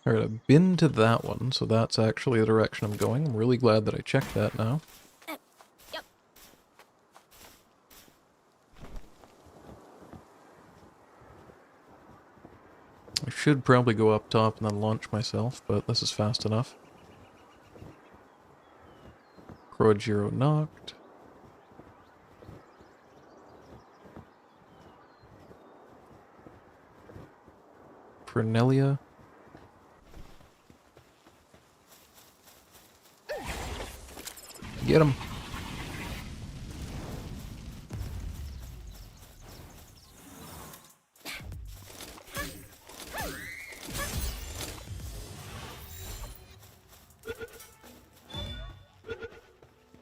Alright, I've been to that one, so that's actually the direction I'm going. I'm really glad that I checked that now. Yep. I should probably go up top and then launch myself, but this is fast enough. Krojiro knocked. Cornelia. Get him.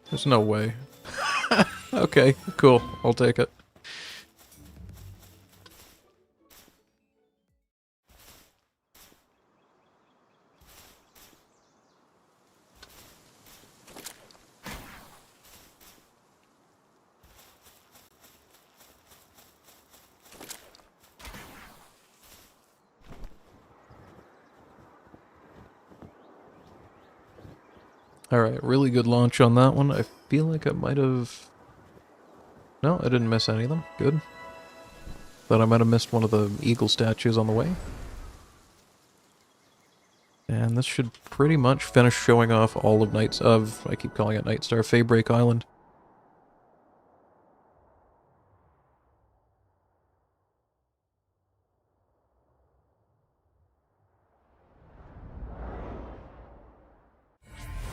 There's no way. Okay, cool. I'll take it. Alright, really good launch on that one. I feel like I might have... No, I didn't miss any of them. Good. Thought I might have missed one of the eagle statues on the way. And this should pretty much finish showing off all of I keep calling it Night Star, Feybreak Island.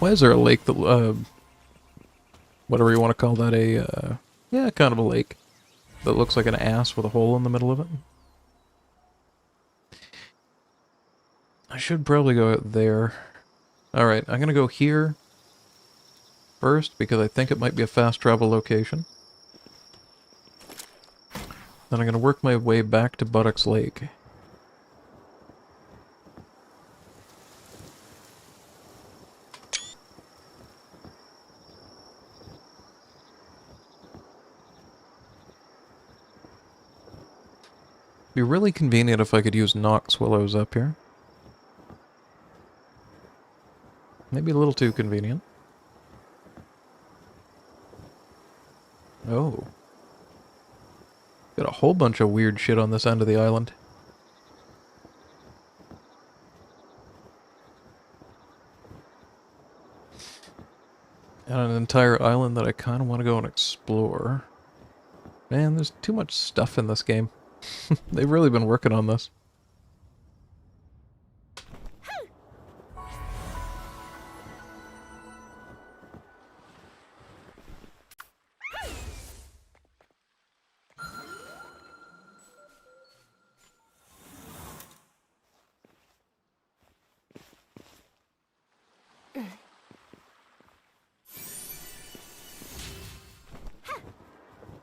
Why is there a lake that, whatever you want to call that, yeah, kind of a lake that looks like an ass with a hole in the middle of it? I should probably go out there. Alright, I'm gonna go here first because I think it might be a fast travel location. Then I'm gonna work my way back to Buttocks Lake. Be really convenient if I could use Nox while I was up here. Maybe a little too convenient. Oh. Got a whole bunch of weird shit on this end of the island. And an entire island that I kind of want to go and explore. Man, there's too much stuff in this game. They've really been working on this.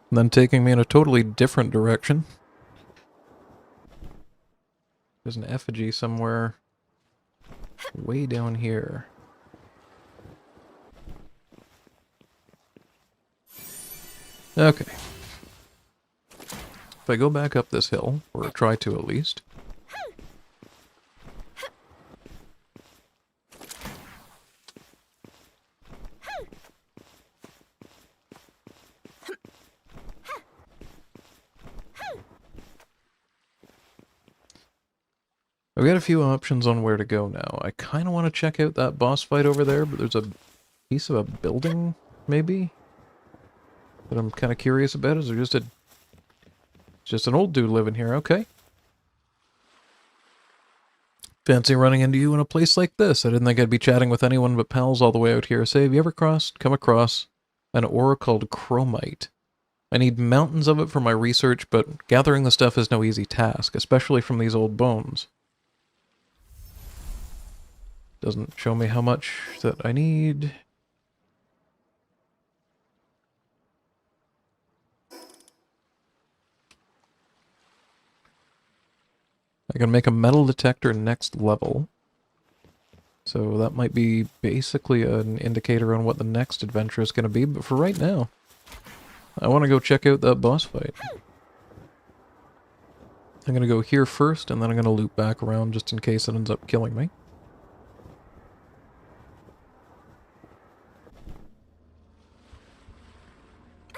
And then taking me in a totally different direction. There's an effigy somewhere way down here. Okay. If I go back up this hill, or try to at least. I've got a few options on where to go now. I kind of want to check out that boss fight over there, but there's a piece of a building, maybe, that I'm kind of curious about. Is there just an old dude living here? Okay. Fancy running into you in a place like this. I didn't think I'd be chatting with anyone but pals all the way out here. Say, have you ever come across an ore called chromite? I need mountains of it for my research, but gathering the stuff is no easy task, especially from these old bones. Doesn't show me how much that I need. I can make a metal detector next level. So that might be basically an indicator on what the next adventure is going to be, but for right now, I want to go check out that boss fight. I'm going to go here first, and then I'm going to loop back around just in case it ends up killing me.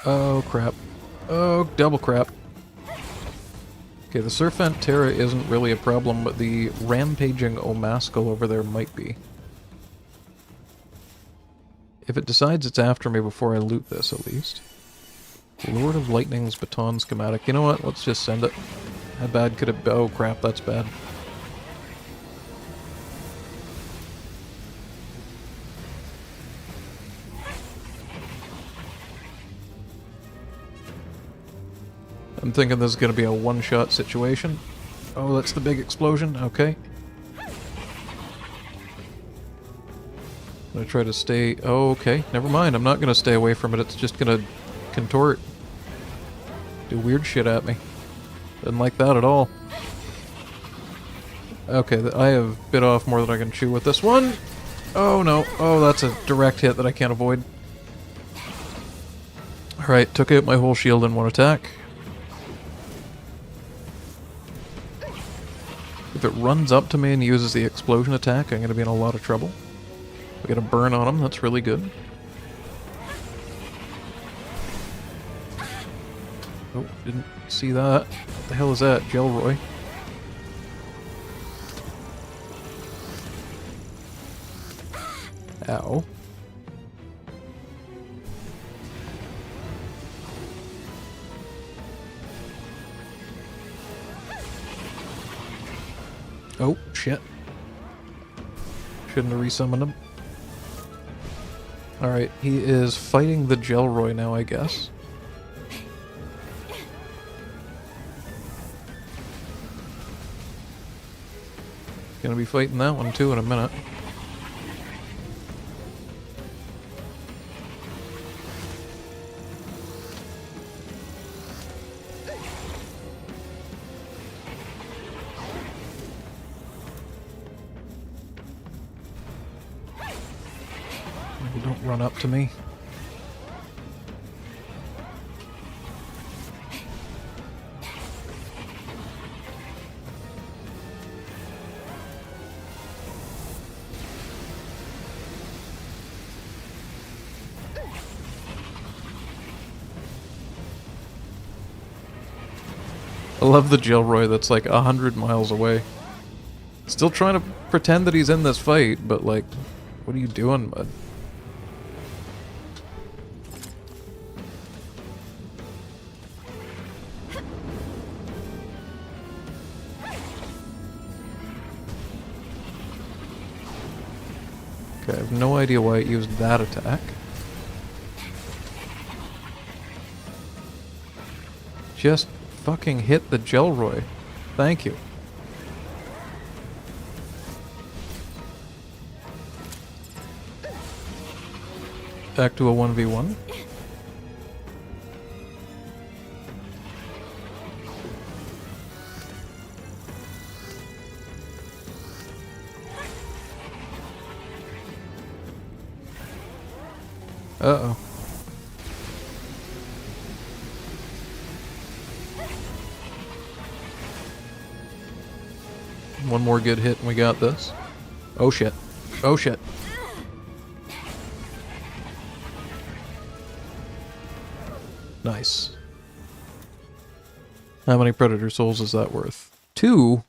Oh, crap. Oh, double crap. Okay, the Serpent Terra isn't really a problem, but the rampaging Omascal over there might be. If it decides it's after me before I loot this, at least. Lord of Lightning's baton schematic. You know what? Let's just send it. How bad could it be? Oh, crap, that's bad. I'm thinking this is going to be a one-shot situation. Oh, that's the big explosion? Okay. I'm going to try to stay... Oh, okay. Never mind. I'm not going to stay away from it. It's just going to contort. Do weird shit at me. Didn't like that at all. Okay, I have bit off more than I can chew with this one. Oh, no. Oh, that's a direct hit that I can't avoid. Alright, took out my whole shield in one attack. If it runs up to me and uses the explosion attack, I'm going to be in a lot of trouble. I get a burn on him, that's really good. Oh, didn't see that. What the hell is that? Gelroy. Ow. Oh, shit. Shouldn't have resummoned him. Alright, he is fighting the Gelroy now, I guess. Gonna be fighting that one too in a minute. Don't run up to me. I love the Gelroy that's like 100 miles away. Still trying to pretend that he's in this fight, but like, what are you doing, bud? Okay, I have no idea why it used that attack. Just fucking hit the Gelroy. Thank you. Back to a 1v1. Uh-oh. One more good hit and we got this. Oh shit. Oh shit. Nice. How many Predator Souls is that worth? 2?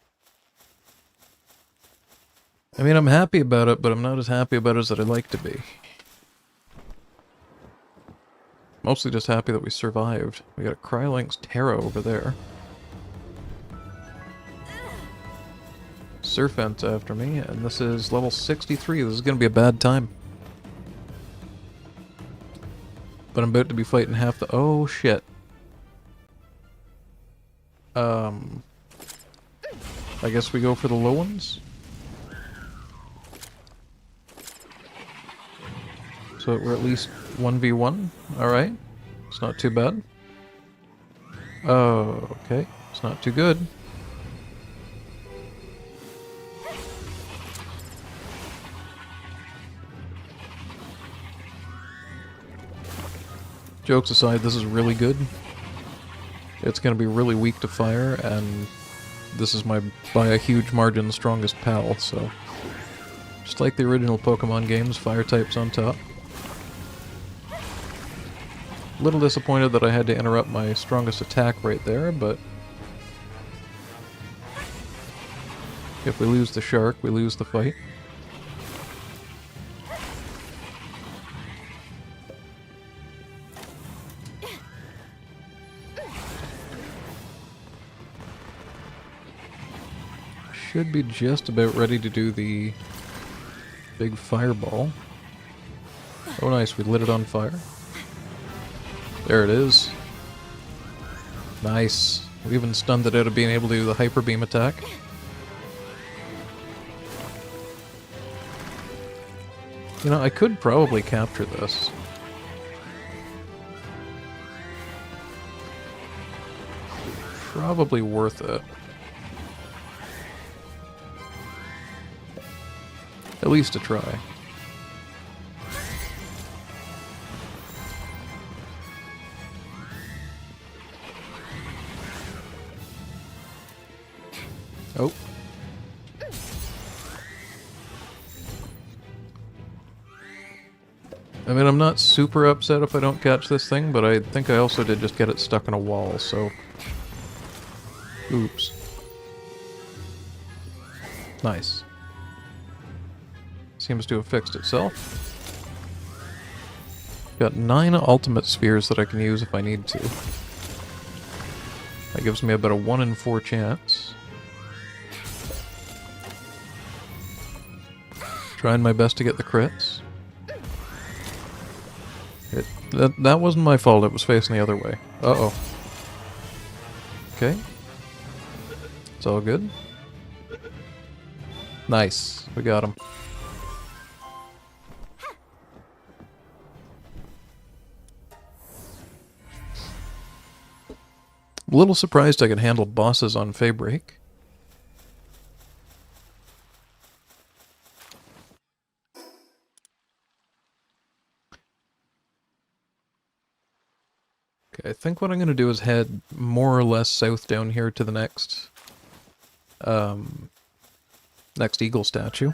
I mean, I'm happy about it, but I'm not as happy about it as I'd like to be. Mostly just happy that we survived. We got a Crylink's Terra over there. Surfent's after me, and this is level 63. This is gonna be a bad time. But I'm about to be fighting half the... Oh, shit. I guess we go for the low ones? So we're at least 1v1. Alright. It's not too bad. Oh, okay. It's not too good. Jokes aside, this is really good. It's going to be really weak to fire, and this is my, by a huge margin, strongest pal, so... Just like the original Pokemon games, fire type's on top. A little disappointed that I had to interrupt my strongest attack right there, but... If we lose the shark, we lose the fight. Should be just about ready to do the big fireball. Oh nice, we lit it on fire. There it is. Nice. We even stunned it out of being able to do the hyper beam attack. You know, I could probably capture this. Probably worth it. At least a try. Oh. I mean, I'm not super upset if I don't catch this thing, but I think I also did just get it stuck in a wall, so... Oops. Nice. Seems to have fixed itself. Got 9 ultimate spheres that I can use if I need to. That gives me about a 1 in 4 chance. Trying my best to get the crits. That wasn't my fault, it was facing the other way. Uh-oh. Okay. It's all good. Nice. We got him. I'm a little surprised I can handle bosses on Feybreak. Okay, I think what I'm going to do is head more or less south down here to the next... next eagle statue.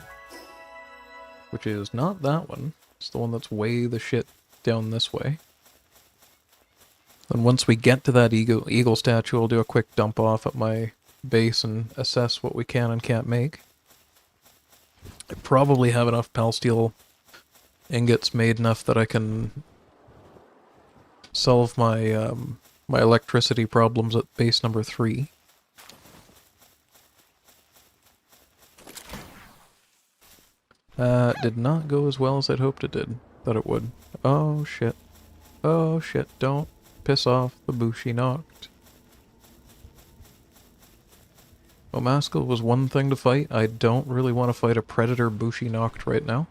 Which is not that one. It's the one that's way the shit down this way. And once we get to that eagle statue, I'll do a quick dump off at my base and assess what we can and can't make. I probably have enough Palsteel ingots made enough that I can solve my my electricity problems at base number 3. Did not go as well as I'd hoped it did. That it would. Oh shit. Oh shit, don't piss off the Bushi knocked. Omascal was one thing to fight. I don't really want to fight a Predator Bushi knocked right now.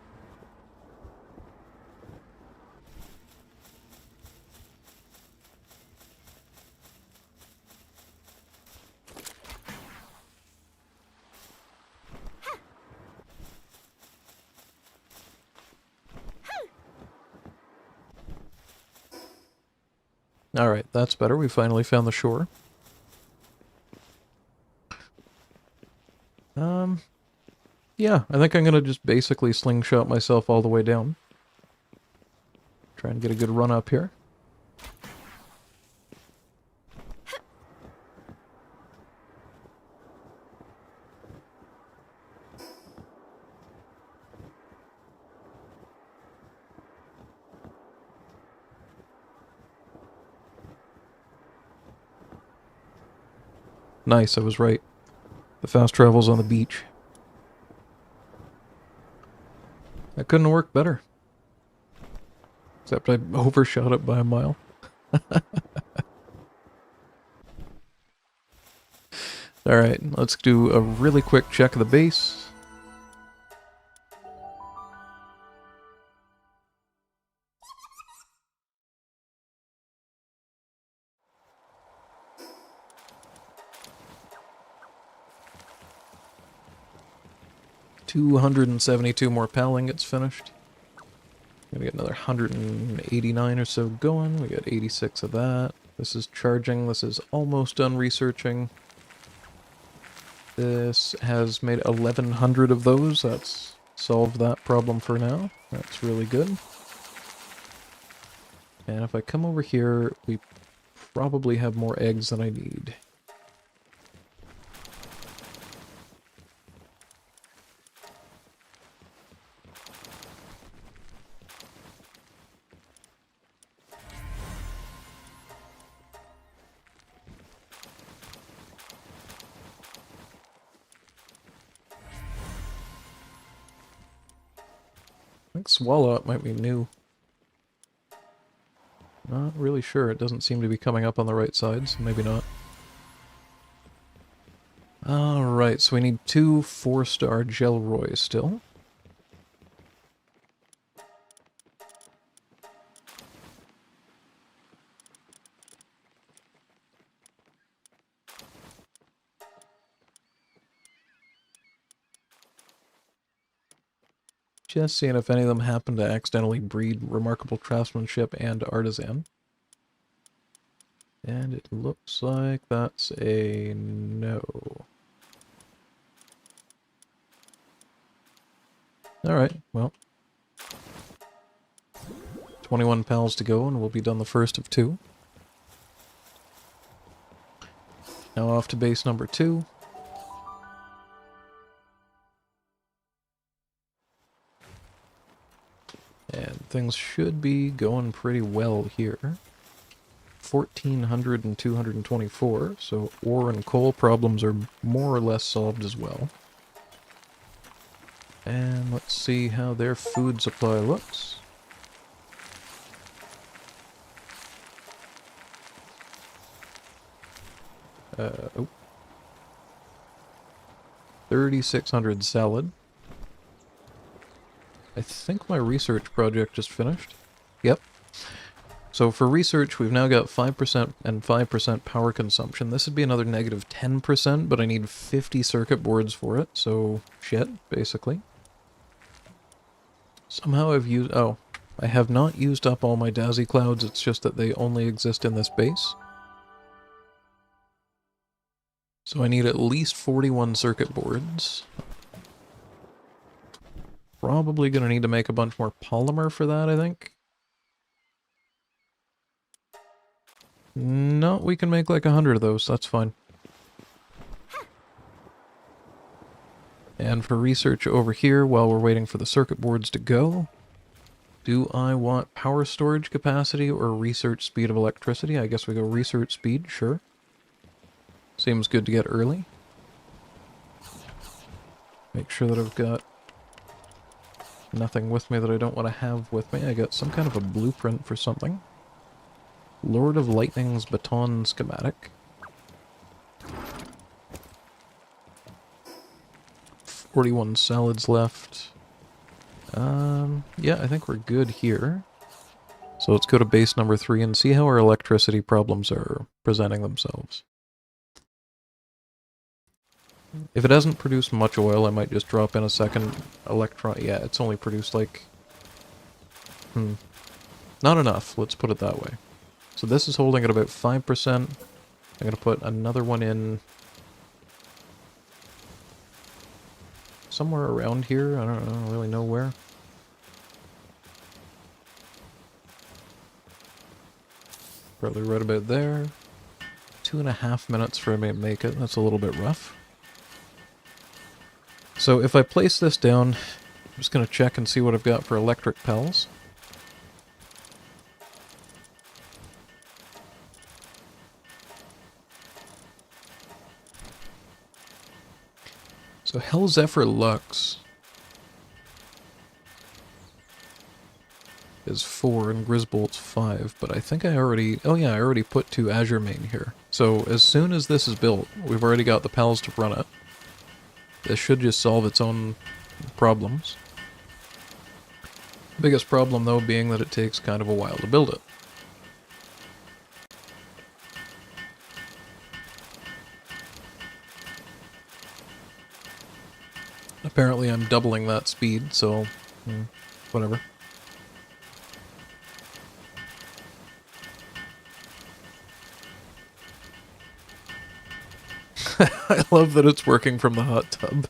Alright, that's better. We finally found the shore. Yeah, I think I'm gonna just basically slingshot myself all the way down. Try and get a good run up here. Nice, I was right. The fast travel's on the beach. That couldn't have worked better. Except I overshot it by a mile. Alright, let's do a really quick check of the base. $272 more PAL ingots finished. Gonna get another 189 or so going. We got 86 of that. This is charging. This is almost done researching. This has made 1,100 of those. That's solved that problem for now. That's really good. And if I come over here, we probably have more eggs than I need. I think Swallow might be new. Not really sure. It doesn't seem to be coming up on the right side, so maybe not. Alright, so we need 2 4-star Gelroy still. Just seeing if any of them happen to accidentally breed Remarkable Craftsmanship and Artisan. And it looks like that's a no. Alright, well. 21 pals to go and we'll be done the first of 2. Now off to base number 2. And things should be going pretty well here. 1,400 and 224, so ore and coal problems are more or less solved as well. And let's see how their food supply looks. Oh. 3,600 salad. I think my research project just finished. Yep. So for research, we've now got 5% and 5% power consumption. This would be another negative 10%, but I need 50 circuit boards for it, so shit, basically. Somehow I've used... oh, I have not used up all my Daisy Clouds, it's just that they only exist in this base. So I need at least 41 circuit boards. Probably gonna need to make a bunch more polymer for that, I think. No, we can make like 100 of those, that's fine. And for research over here, while we're waiting for the circuit boards to go, do I want power storage capacity or research speed of electricity? I guess we go research speed, sure. Seems good to get early. Make sure that I've got nothing with me that I don't want to have with me. I got some kind of a blueprint for something. Lord of Lightning's baton schematic. 41 salads left. Yeah, I think we're good here. So let's go to base number 3 and see how our electricity problems are presenting themselves. If it hasn't produced much oil, I might just drop in a second electron. Yeah, it's only produced like... not enough, let's put it that way. So this is holding at about 5%. I'm going to put another one in somewhere around here. I don't really know where. Probably right about there. 2.5 minutes for me to make it. That's a little bit rough. So if I place this down, I'm just going to check and see what I've got for electric pels. So Hell Zephyr Lux is 4 and Grisbolt's 5, but I think I already... Oh yeah, I already put 2 Azure Main here. So as soon as this is built, we've already got the pals to run it. This should just solve its own problems. Biggest problem though being that it takes kind of a while to build it. Apparently I'm doubling that speed, so whatever. I love that it's working from the hot tub.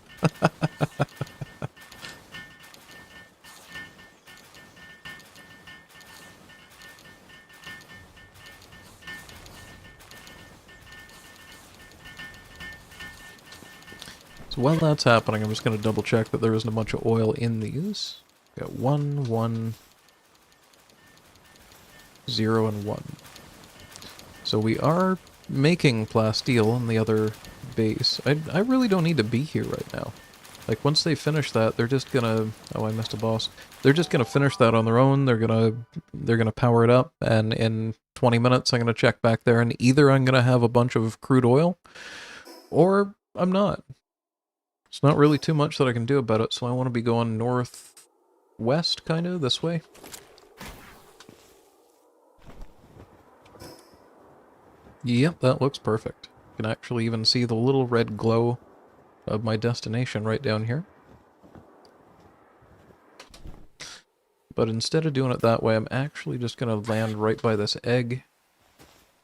So while that's happening, I'm just going to double check that there isn't a bunch of oil in these. Got 1, 1, 0, and 1. So we are making plasteel in the other base. I really don't need to be here right now. Like, once they finish that, they're just gonna... Oh, I missed a boss. They're just gonna finish that on their own. They're gonna power it up, and in 20 minutes I'm gonna check back there, and either I'm gonna have a bunch of crude oil, or I'm not. It's not really too much that I can do about it, so I want to be going northwest, kind of, this way. Yep, that looks perfect. You can actually even see the little red glow of my destination right down here. But instead of doing it that way, I'm actually just going to land right by this egg,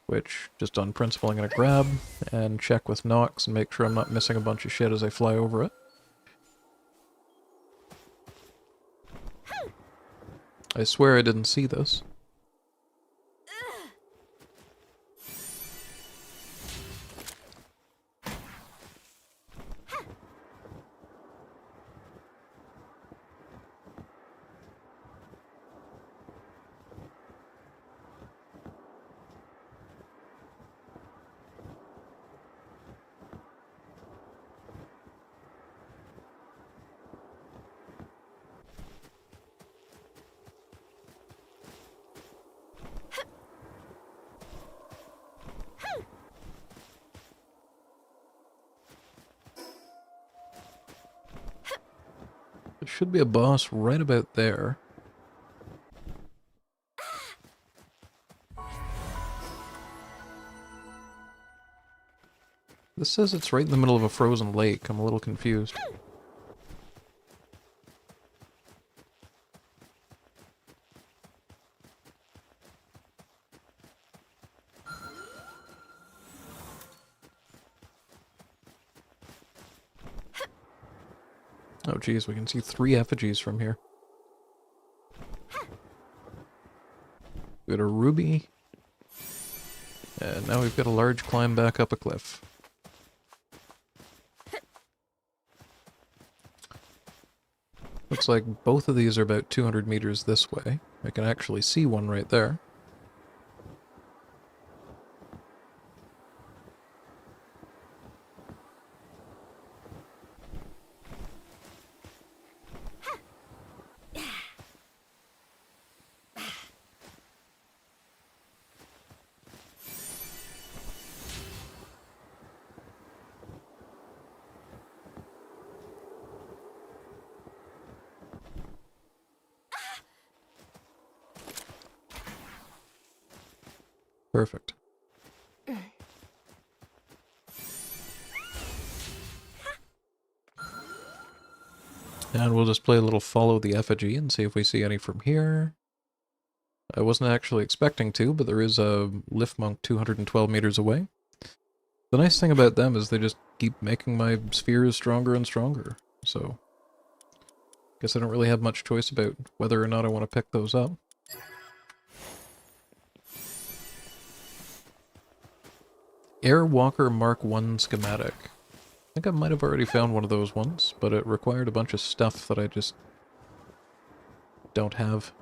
which, just on principle, I'm going to grab and check with Nox and make sure I'm not missing a bunch of shit as I fly over it. I swear I didn't see this. There should be a boss right about there. This says it's right in the middle of a frozen lake. I'm a little confused. Oh geez, we can see 3 effigies from here. We got a ruby. And now we've got a large climb back up a cliff. Looks like both of these are about 200 meters this way. I can actually see one right there. Perfect. And we'll just play a little follow the effigy and see if we see any from here. I wasn't actually expecting to, but there is a lift monk 212 meters away. The nice thing about them is they just keep making my spheres stronger and stronger, so Guess I don't really have much choice about whether or not I want to pick those up. Airwalker Mark 1 schematic. I think I might have already found one of those ones, but it required a bunch of stuff that I just don't have.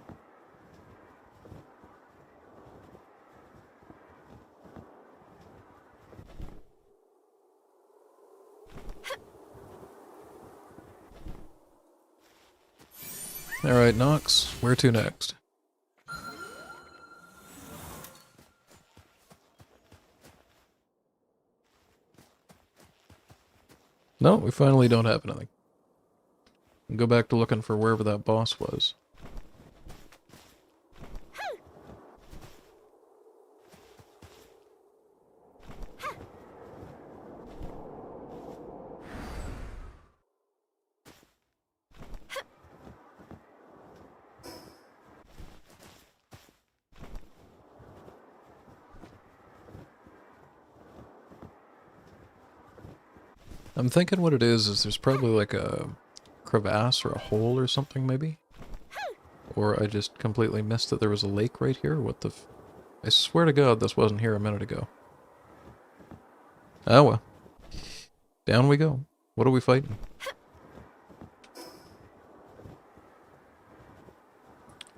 Alright, Nox, where to next? No, we finally don't have anything. Go back to looking for wherever that boss was. I'm thinking what it is there's probably like a crevasse or a hole or something maybe? Or I just completely missed that there was a lake right here? What the I swear to God this wasn't here a minute ago. Oh well. Down we go. What are we fighting?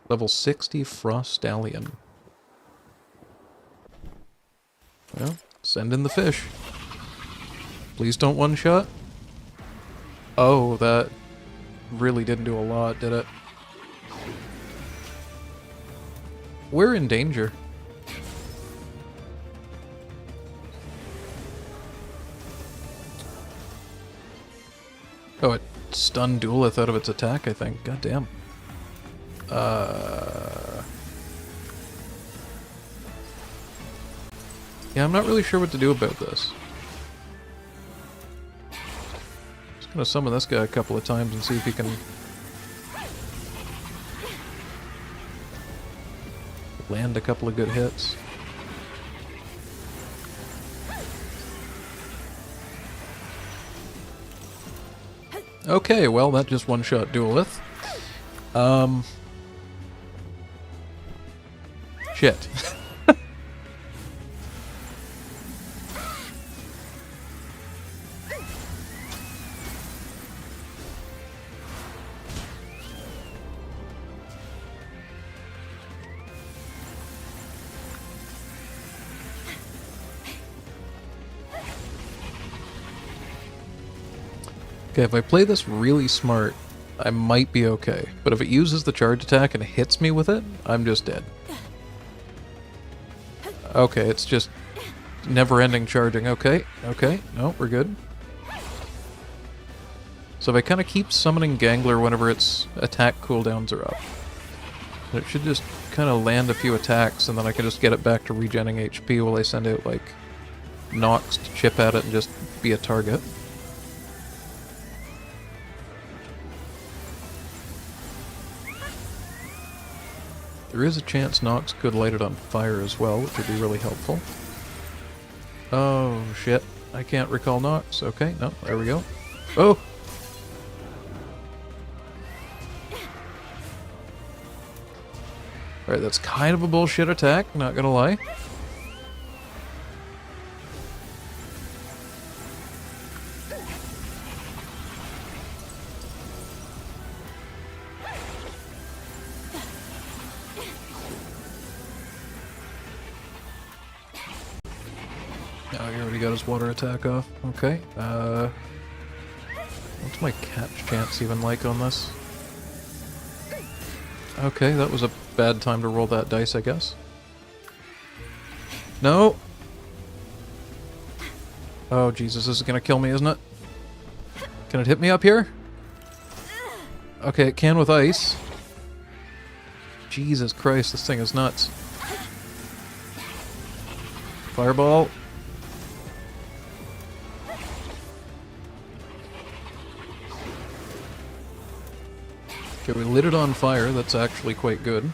Level 60 Frost Stallion. Well, send in the fish. Please don't one-shot. Oh, that really didn't do a lot, did it? We're in danger. Oh, it stunned Duelith out of its attack, I think. God damn. Yeah, I'm not really sure what to do about this. Just gonna summon this guy a couple of times and see if he can land a couple of good hits. Okay, well, that just one-shot Duelith. Shit. Okay, if I play this really smart, I might be okay. But if it uses the charge attack and hits me with it, I'm just dead. Okay, it's just never-ending charging. Okay, okay, no, we're good. So if I kind of keep summoning Gangler whenever its attack cooldowns are up, it should just kind of land a few attacks, and then I can just get it back to regenning HP while I send out, like, Nox to chip at it and just be a target. There is a chance Nox could light it on fire as well, which would be really helpful. Oh, shit. I can't recall Nox. Okay, no, there we go. Oh! Alright, that's kind of a bullshit attack, not gonna lie. Oh, he already got his water attack off. Okay, what's my catch chance even like on this? Okay, that was a bad time to roll that dice, I guess. No! Oh, Jesus, this is gonna kill me, isn't it? Can it hit me up here? Okay, it can with ice. Jesus Christ, this thing is nuts. Fireball. Okay, we lit it on fire. That's actually quite good.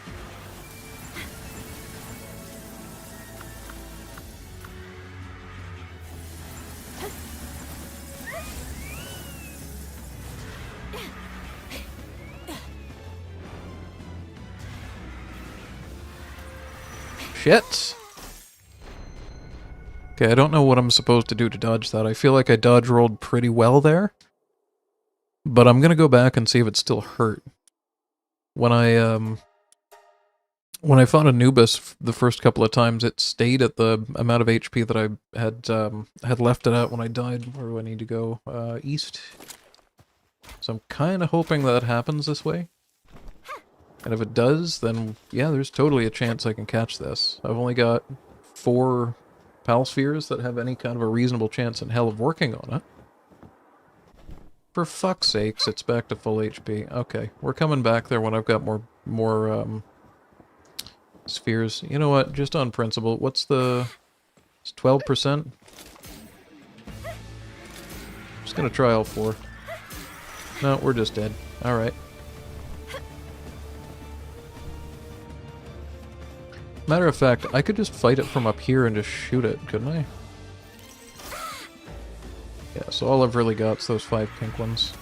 Shit! Okay, I don't know what I'm supposed to do to dodge that. I feel like I dodge rolled pretty well there. But I'm gonna go back and see if it still hurt. When I fought Anubis the first couple of times, it stayed at the amount of HP that I had left it at when I died. Where do I need to go? East. So I'm kind of hoping that happens this way. And if it does, then yeah, there's totally a chance I can catch this. I've only got 4 Pal Spheres that have any kind of a reasonable chance in hell of working on it. For fuck's sakes, it's back to full HP. Okay, we're coming back there when I've got more spheres. You know what, just on principle, what's the... It's 12%? Just gonna try all 4. No, we're just dead. Alright. Matter of fact, I could just fight it from up here and just shoot it, couldn't I? Yeah, so all I've really got is those 5 pink ones.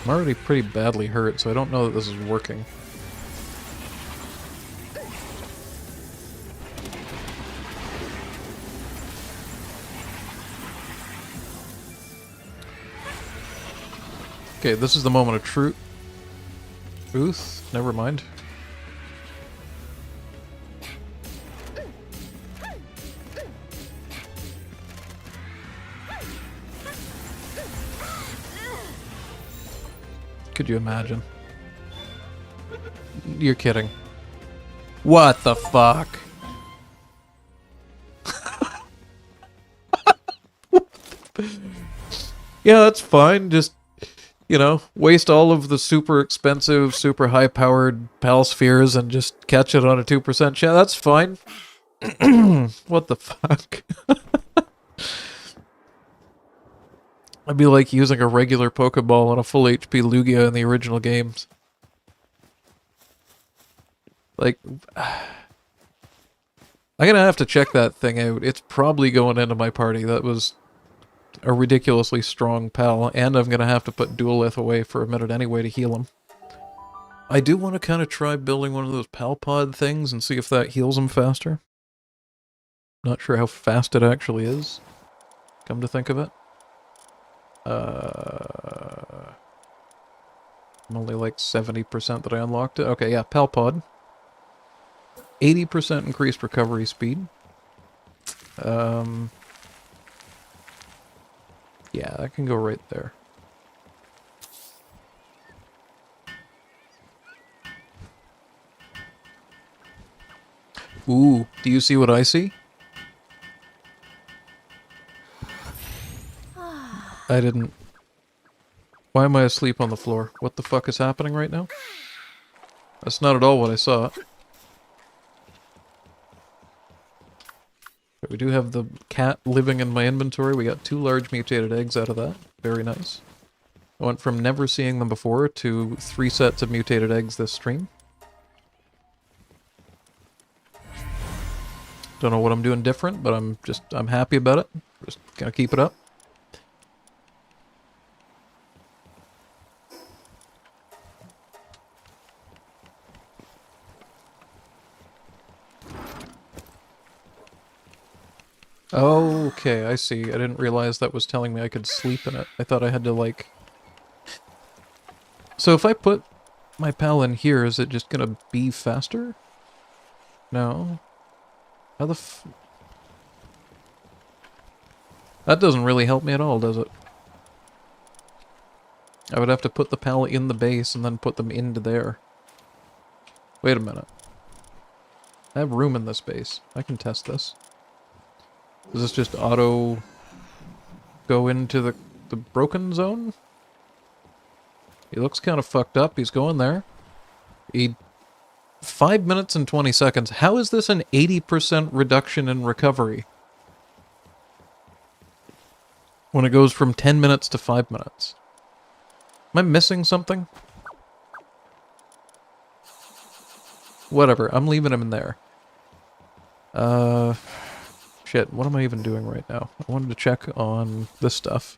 I'm already pretty badly hurt, so I don't know that this is working. Okay, this is the moment of truth. Never mind. Could you imagine? You're kidding. What the fuck? Yeah, that's fine. Just, you know, waste all of the super expensive, super high-powered PAL spheres and just catch it on a 2% chance. That's fine. What the fuck? It'd be like using a regular Pokeball on a full HP Lugia in the original games. Like, I'm gonna have to check that thing out. It's probably going into my party. That was a ridiculously strong pal, and I'm gonna have to put Duelith away for a minute anyway to heal him. I do want to kind of try building one of those pal pod things and see if that heals him faster. Not sure how fast it actually is, come to think of it. I'm only like 70% that I unlocked it. Okay, yeah, pal pod. 80% increased recovery speed. Yeah, that can go right there. Ooh, do you see what I see? I didn't. Why am I asleep on the floor? What the fuck is happening right now? That's not at all what I saw. But we do have the cat living in my inventory. We got 2 large mutated eggs out of that. Very nice. I went from never seeing them before to 3 sets of mutated eggs this stream. Don't know what I'm doing different, but I'm happy about it. Just gonna keep it up. Okay, I see. I didn't realize that was telling me I could sleep in it. I thought I had to, like... So if I put my pal in here, is it just gonna be faster? No. How the f... That doesn't really help me at all, does it? I would have to put the pal in the base and then put them into there. Wait a minute. I have room in this base. I can test this. Does this just auto go into the broken zone? He looks kind of fucked up. He's going there. 5 minutes and 20 seconds. How is this an 80% reduction in recovery? When it goes from 10 minutes to 5 minutes. Am I missing something? Whatever, I'm leaving him in there. Uh, shit, what am I even doing right now? I wanted to check on this stuff.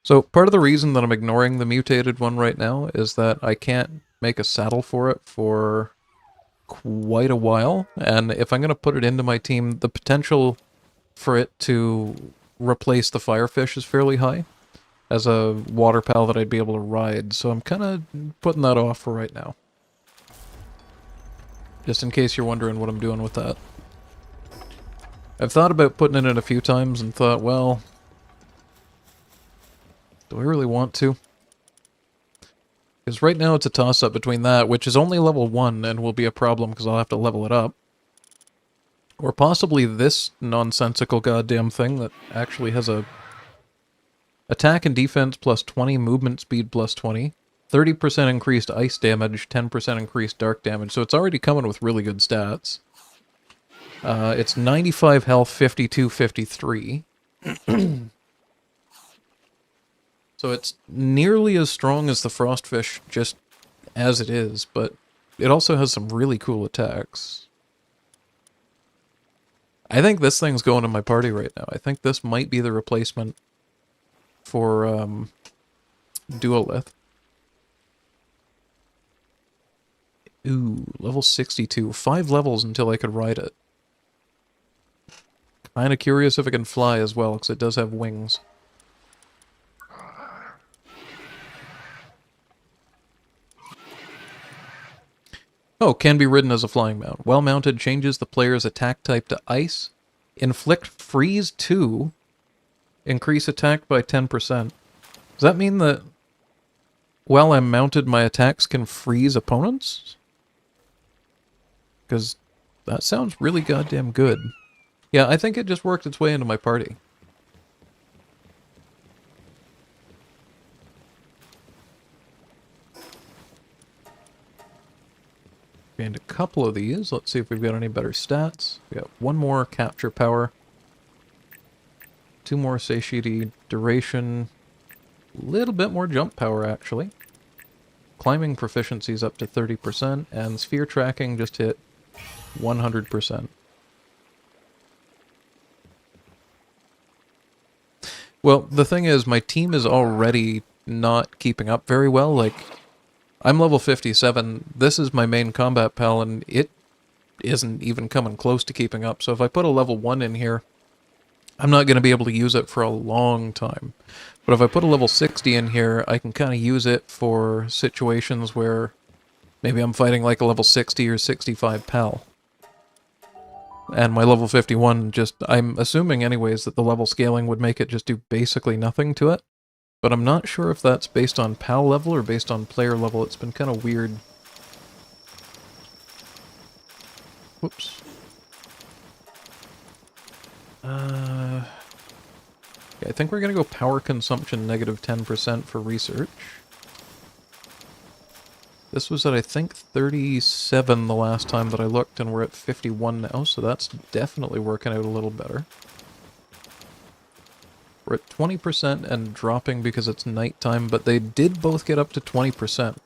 So part of the reason that I'm ignoring the mutated one right now is that I can't make a saddle for it for quite a while, and if I'm going to put it into my team, the potential for it to replace the Firefish is fairly high as a water pal that I'd be able to ride, so I'm kind of putting that off for right now. Just in case you're wondering what I'm doing with that. I've thought about putting it in a few times and thought, well, do I really want to? Because right now it's a toss-up between that, which is only level 1 and will be a problem because I'll have to level it up, or possibly this nonsensical goddamn thing that actually has a attack and defense plus 20, movement speed plus 20, 30% increased ice damage, 10% increased dark damage, so it's already coming with really good stats. It's 95 health, 52, 53. So it's nearly as strong as the Frostfish just as it is, but it also has some really cool attacks. I think this thing's going in my party right now. I think this might be the replacement for Duolith. Ooh, level 62. 5 levels until I could ride it. Kinda curious if it can fly as well, because it does have wings. Oh, can be ridden as a flying mount. Well mounted changes the player's attack type to ice. Inflict freeze 2. Increase attack by 10%. Does that mean that while I'm mounted, my attacks can freeze opponents? Because that sounds really goddamn good. Yeah, I think it just worked its way into my party. Gained a couple of these. Let's see if we've got any better stats. We got 1 more capture power. 2 more satiety duration. A little bit more jump power, actually. Climbing proficiency's up to 30%, and sphere tracking just hit 100%. Well, the thing is, my team is already not keeping up very well. Like, I'm level 57, this is my main combat pal, and it isn't even coming close to keeping up. So if I put a level 1 in here, I'm not going to be able to use it for a long time. But if I put a level 60 in here, I can kind of use it for situations where maybe I'm fighting like a level 60 or 65 pal. And my level 51 just, I'm assuming anyways that the level scaling would make it just do basically nothing to it. But I'm not sure if that's based on pal level or based on player level. It's been kind of weird. Whoops. Yeah, I think we're going to go power consumption negative 10% for research. This was at, I think, 37 the last time that I looked, and we're at 51 now, so that's definitely working out a little better. We're at 20% and dropping because it's nighttime, but they did both get up to 20%.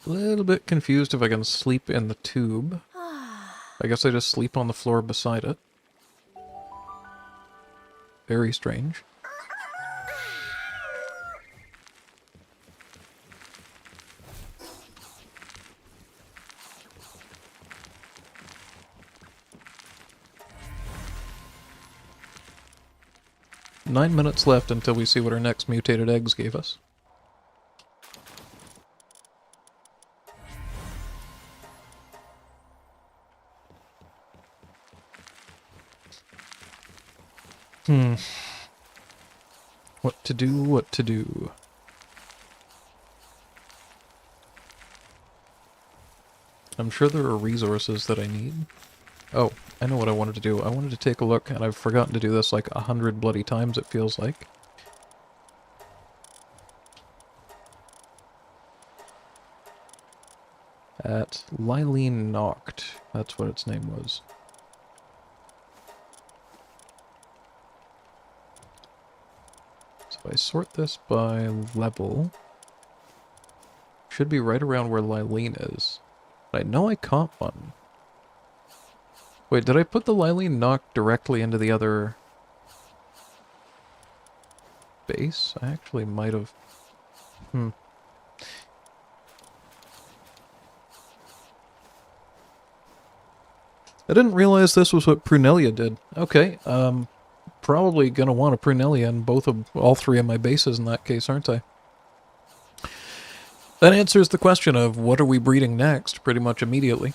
A little bit confused if I can sleep in the tube. I guess I just sleep on the floor beside it. Very strange. Nine minutes left until we see what our next mutated eggs gave us. What to do, what to do. I'm sure there are resources that I need. Oh, I know what I wanted to do. I wanted to take a look, and I've forgotten to do this like 100 bloody times, it feels like. At Lylene Noct. That's what its name was. If I sort this by level, should be right around where Lylene is. I know I caught one. Wait, did I put the Lylene knock directly into the other base? I actually might have. I didn't realize this was what Prunelia did. Okay, probably gonna want a Prunelia in all three of my bases in that case, aren't I? That answers the question of what are we breeding next pretty much immediately.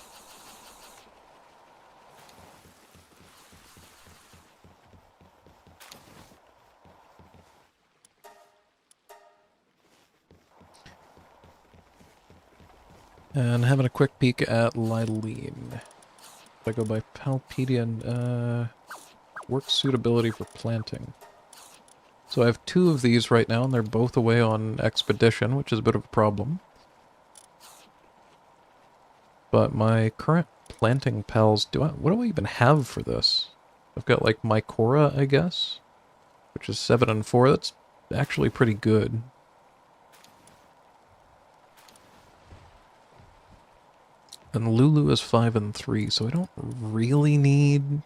And having a quick peek at Lylene. If I go by Palpedian, work suitability for planting. So I have 2 of these right now, and they're both away on expedition, which is a bit of a problem. But my current planting pals, what do I even have for this? I've got like Mycora, I guess, which is 7 and 4. That's actually pretty good. And Lulu is 5 and 3, so I don't really need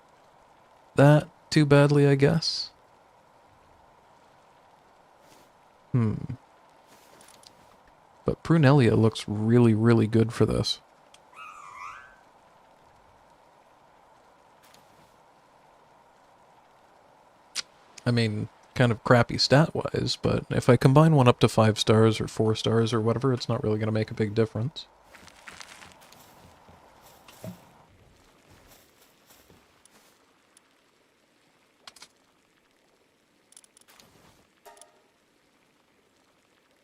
that too badly, I guess. But Prunelia looks really, really good for this. I mean, kind of crappy stat-wise, but if I combine one up to 5 stars or 4 stars or whatever, it's not really going to make a big difference.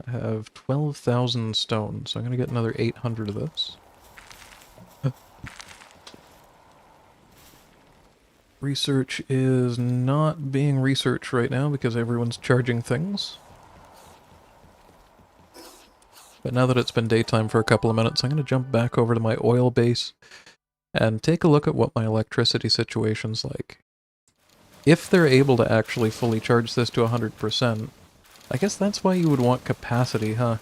I have 12,000 stone, so I'm going to get another 800 of this. Research is not being researched right now because everyone's charging things. But now that it's been daytime for a couple of minutes, I'm going to jump back over to my oil base and take a look at what my electricity situation's like. If they're able to actually fully charge this to 100%, I guess that's why you would want capacity, huh?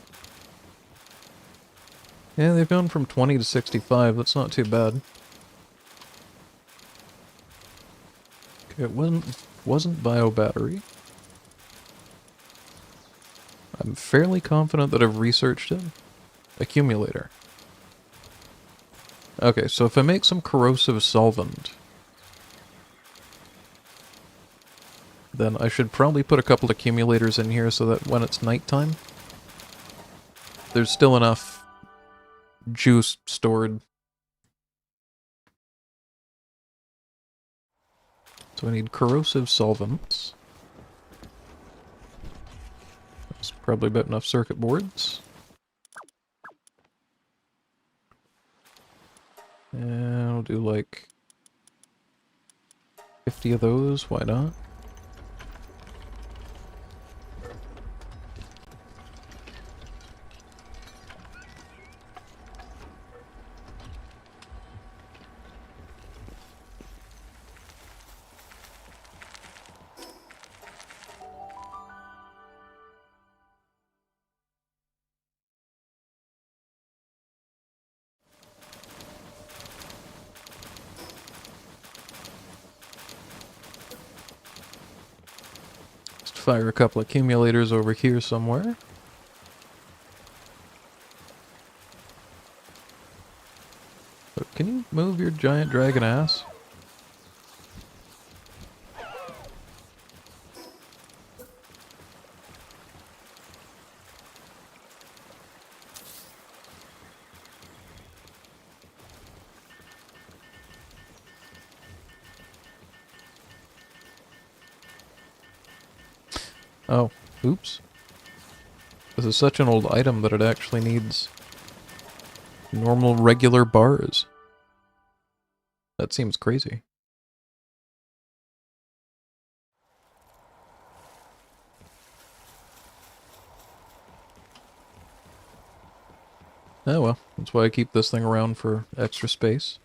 Yeah, they've gone from 20 to 65, that's not too bad. Okay, it wasn't bio battery. I'm fairly confident that I've researched it. Accumulator. Okay, so if I make some corrosive solvent, then I should probably put a couple accumulators in here so that when it's nighttime, there's still enough juice stored. So I need corrosive solvents. That's probably about enough circuit boards. And I'll do like 50 of those, why not? Just fire a couple accumulators over here somewhere. So can you move your giant dragon ass? Oh, oops. This is such an old item that it actually needs normal, regular bars. That seems crazy. Oh well, that's why I keep this thing around for extra space.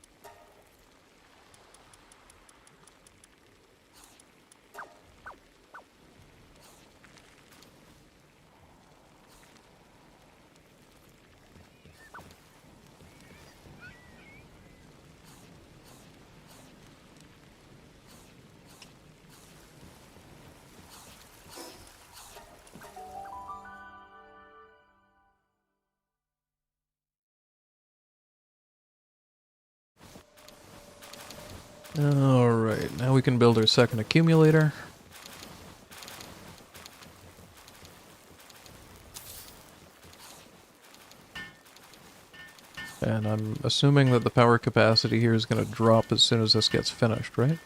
Alright, now we can build our second accumulator. And I'm assuming that the power capacity here is going to drop as soon as this gets finished, right?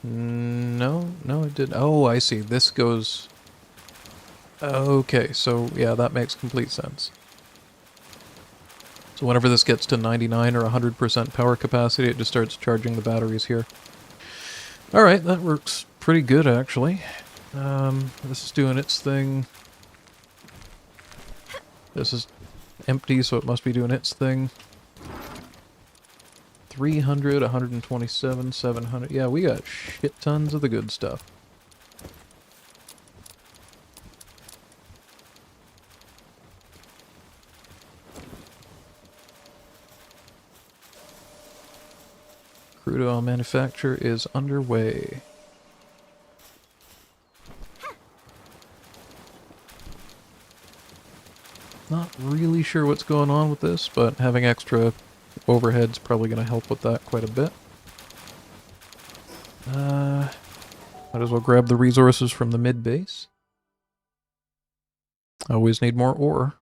No, it did. Oh, I see. This goes... Okay, so yeah, that makes complete sense. So whenever this gets to 99 or 100% power capacity, it just starts charging the batteries here. Alright, that works pretty good, actually. This is doing its thing. This is empty, so it must be doing its thing. 300, 127, 700. Yeah, we got shit tons of the good stuff. Crude oil manufacture is underway. Not really sure what's going on with this, but having extra overhead's probably going to help with that quite a bit. Might as well grab the resources from the mid-base. Always need more ore.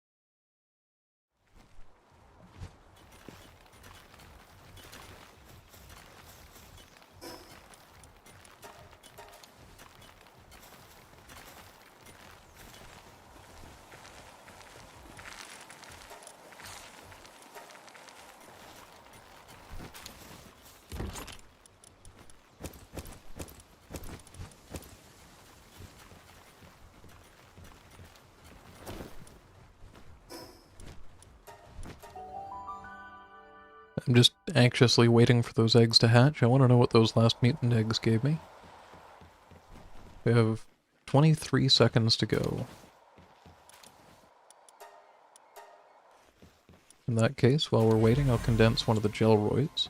I'm just anxiously waiting for those eggs to hatch. I want to know what those last mutant eggs gave me. We have 23 seconds to go. In that case, while we're waiting, I'll condense one of the gelroids.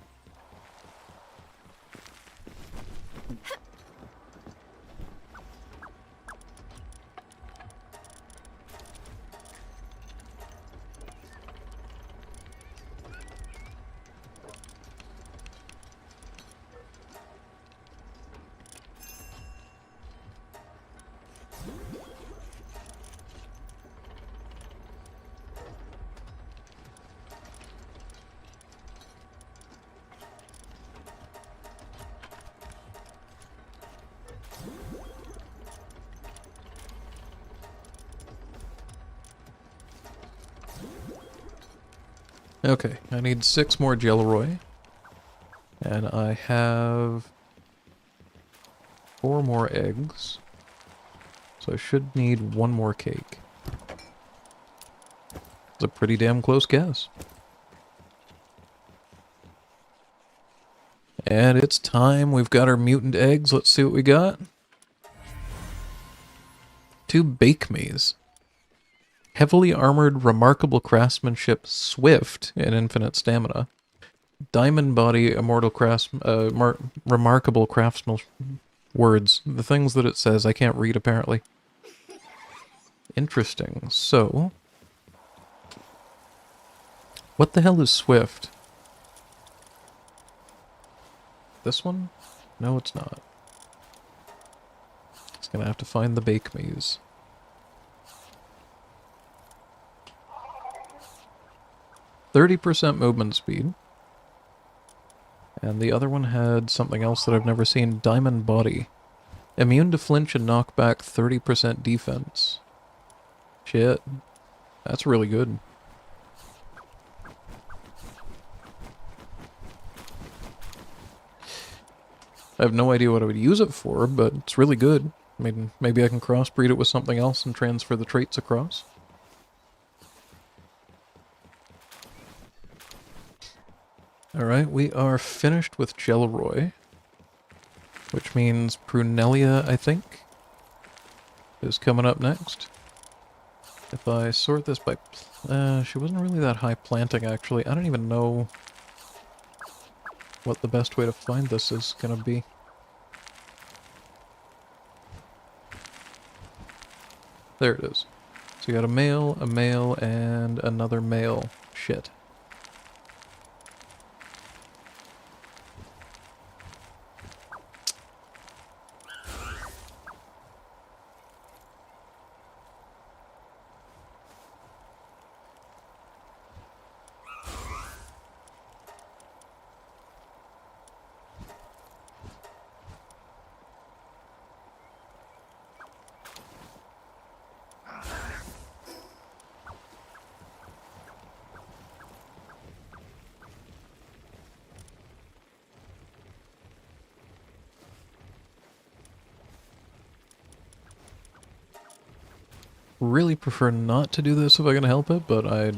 Okay, I need 6 more Gelroy. And I have 4 more eggs. So I should need 1 more cake. It's a pretty damn close guess. And it's time. We've got our mutant eggs. Let's see what we got. 2 bake me's. Heavily armored, remarkable craftsmanship, swift, and infinite stamina. Diamond body, immortal remarkable craftsman words. The things that it says I can't read apparently. Interesting. So, what the hell is swift? This one? No, it's not. It's gonna have to find the bake me's. 30% movement speed. And the other one had something else that I've never seen. Diamond body. Immune to flinch and knock back 30% defense. Shit. That's really good. I have no idea what I would use it for, but it's really good. I mean, maybe I can crossbreed it with something else and transfer the traits across. Alright, we are finished with Gelroy. Which means Prunelia, I think, is coming up next. If I sort this by... she wasn't really that high planting, actually. I don't even know what the best way to find this is gonna be. There it is. So you got a male, and another male. Shit. really prefer not to do this if I can help it, but I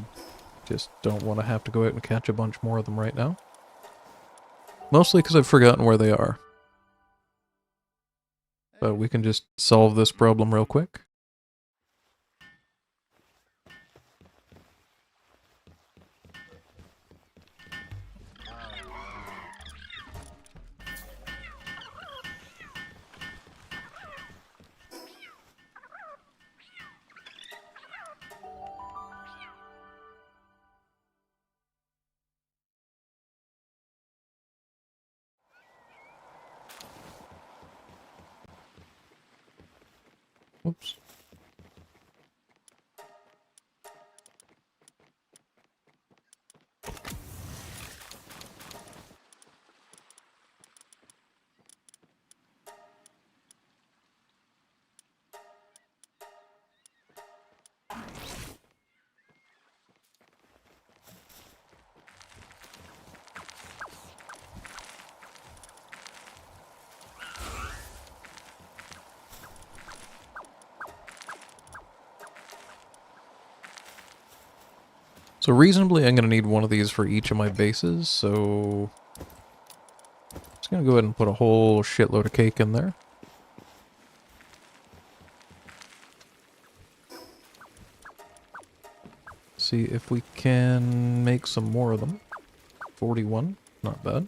just don't want to have to go out and catch a bunch more of them right now. Mostly because I've forgotten where they are. But we can just solve this problem real quick. Oops. So reasonably, I'm going to need one of these for each of my bases, so I'm just going to go ahead and put a whole shitload of cake in there. See if we can make some more of them. 41, not bad.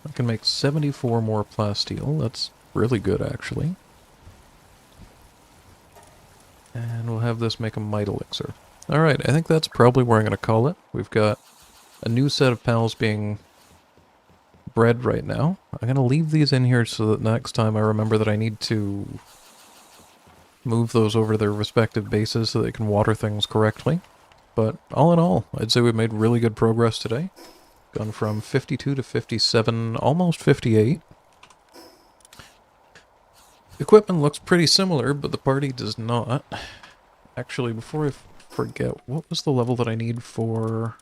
I can make 74 more plasteel, that's really good actually. And we'll have this make a might elixir. Alright, I think that's probably where I'm going to call it. We've got a new set of pals being bred right now. I'm going to leave these in here so that next time I remember that I need to move those over to their respective bases so they can water things correctly. But all in all, I'd say we've made really good progress today. Gone from 52 to 57, almost 58. Equipment looks pretty similar, but the party does not. Actually, before I forget, what was the level that I need for...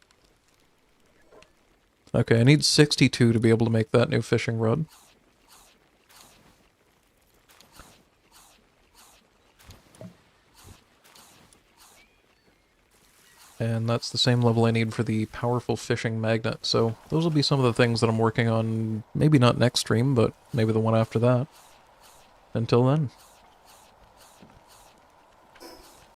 Okay, I need 62 to be able to make that new fishing rod. And that's the same level I need for the powerful fishing magnet, so those will be some of the things that I'm working on, maybe not next stream, but maybe the one after that. Until then.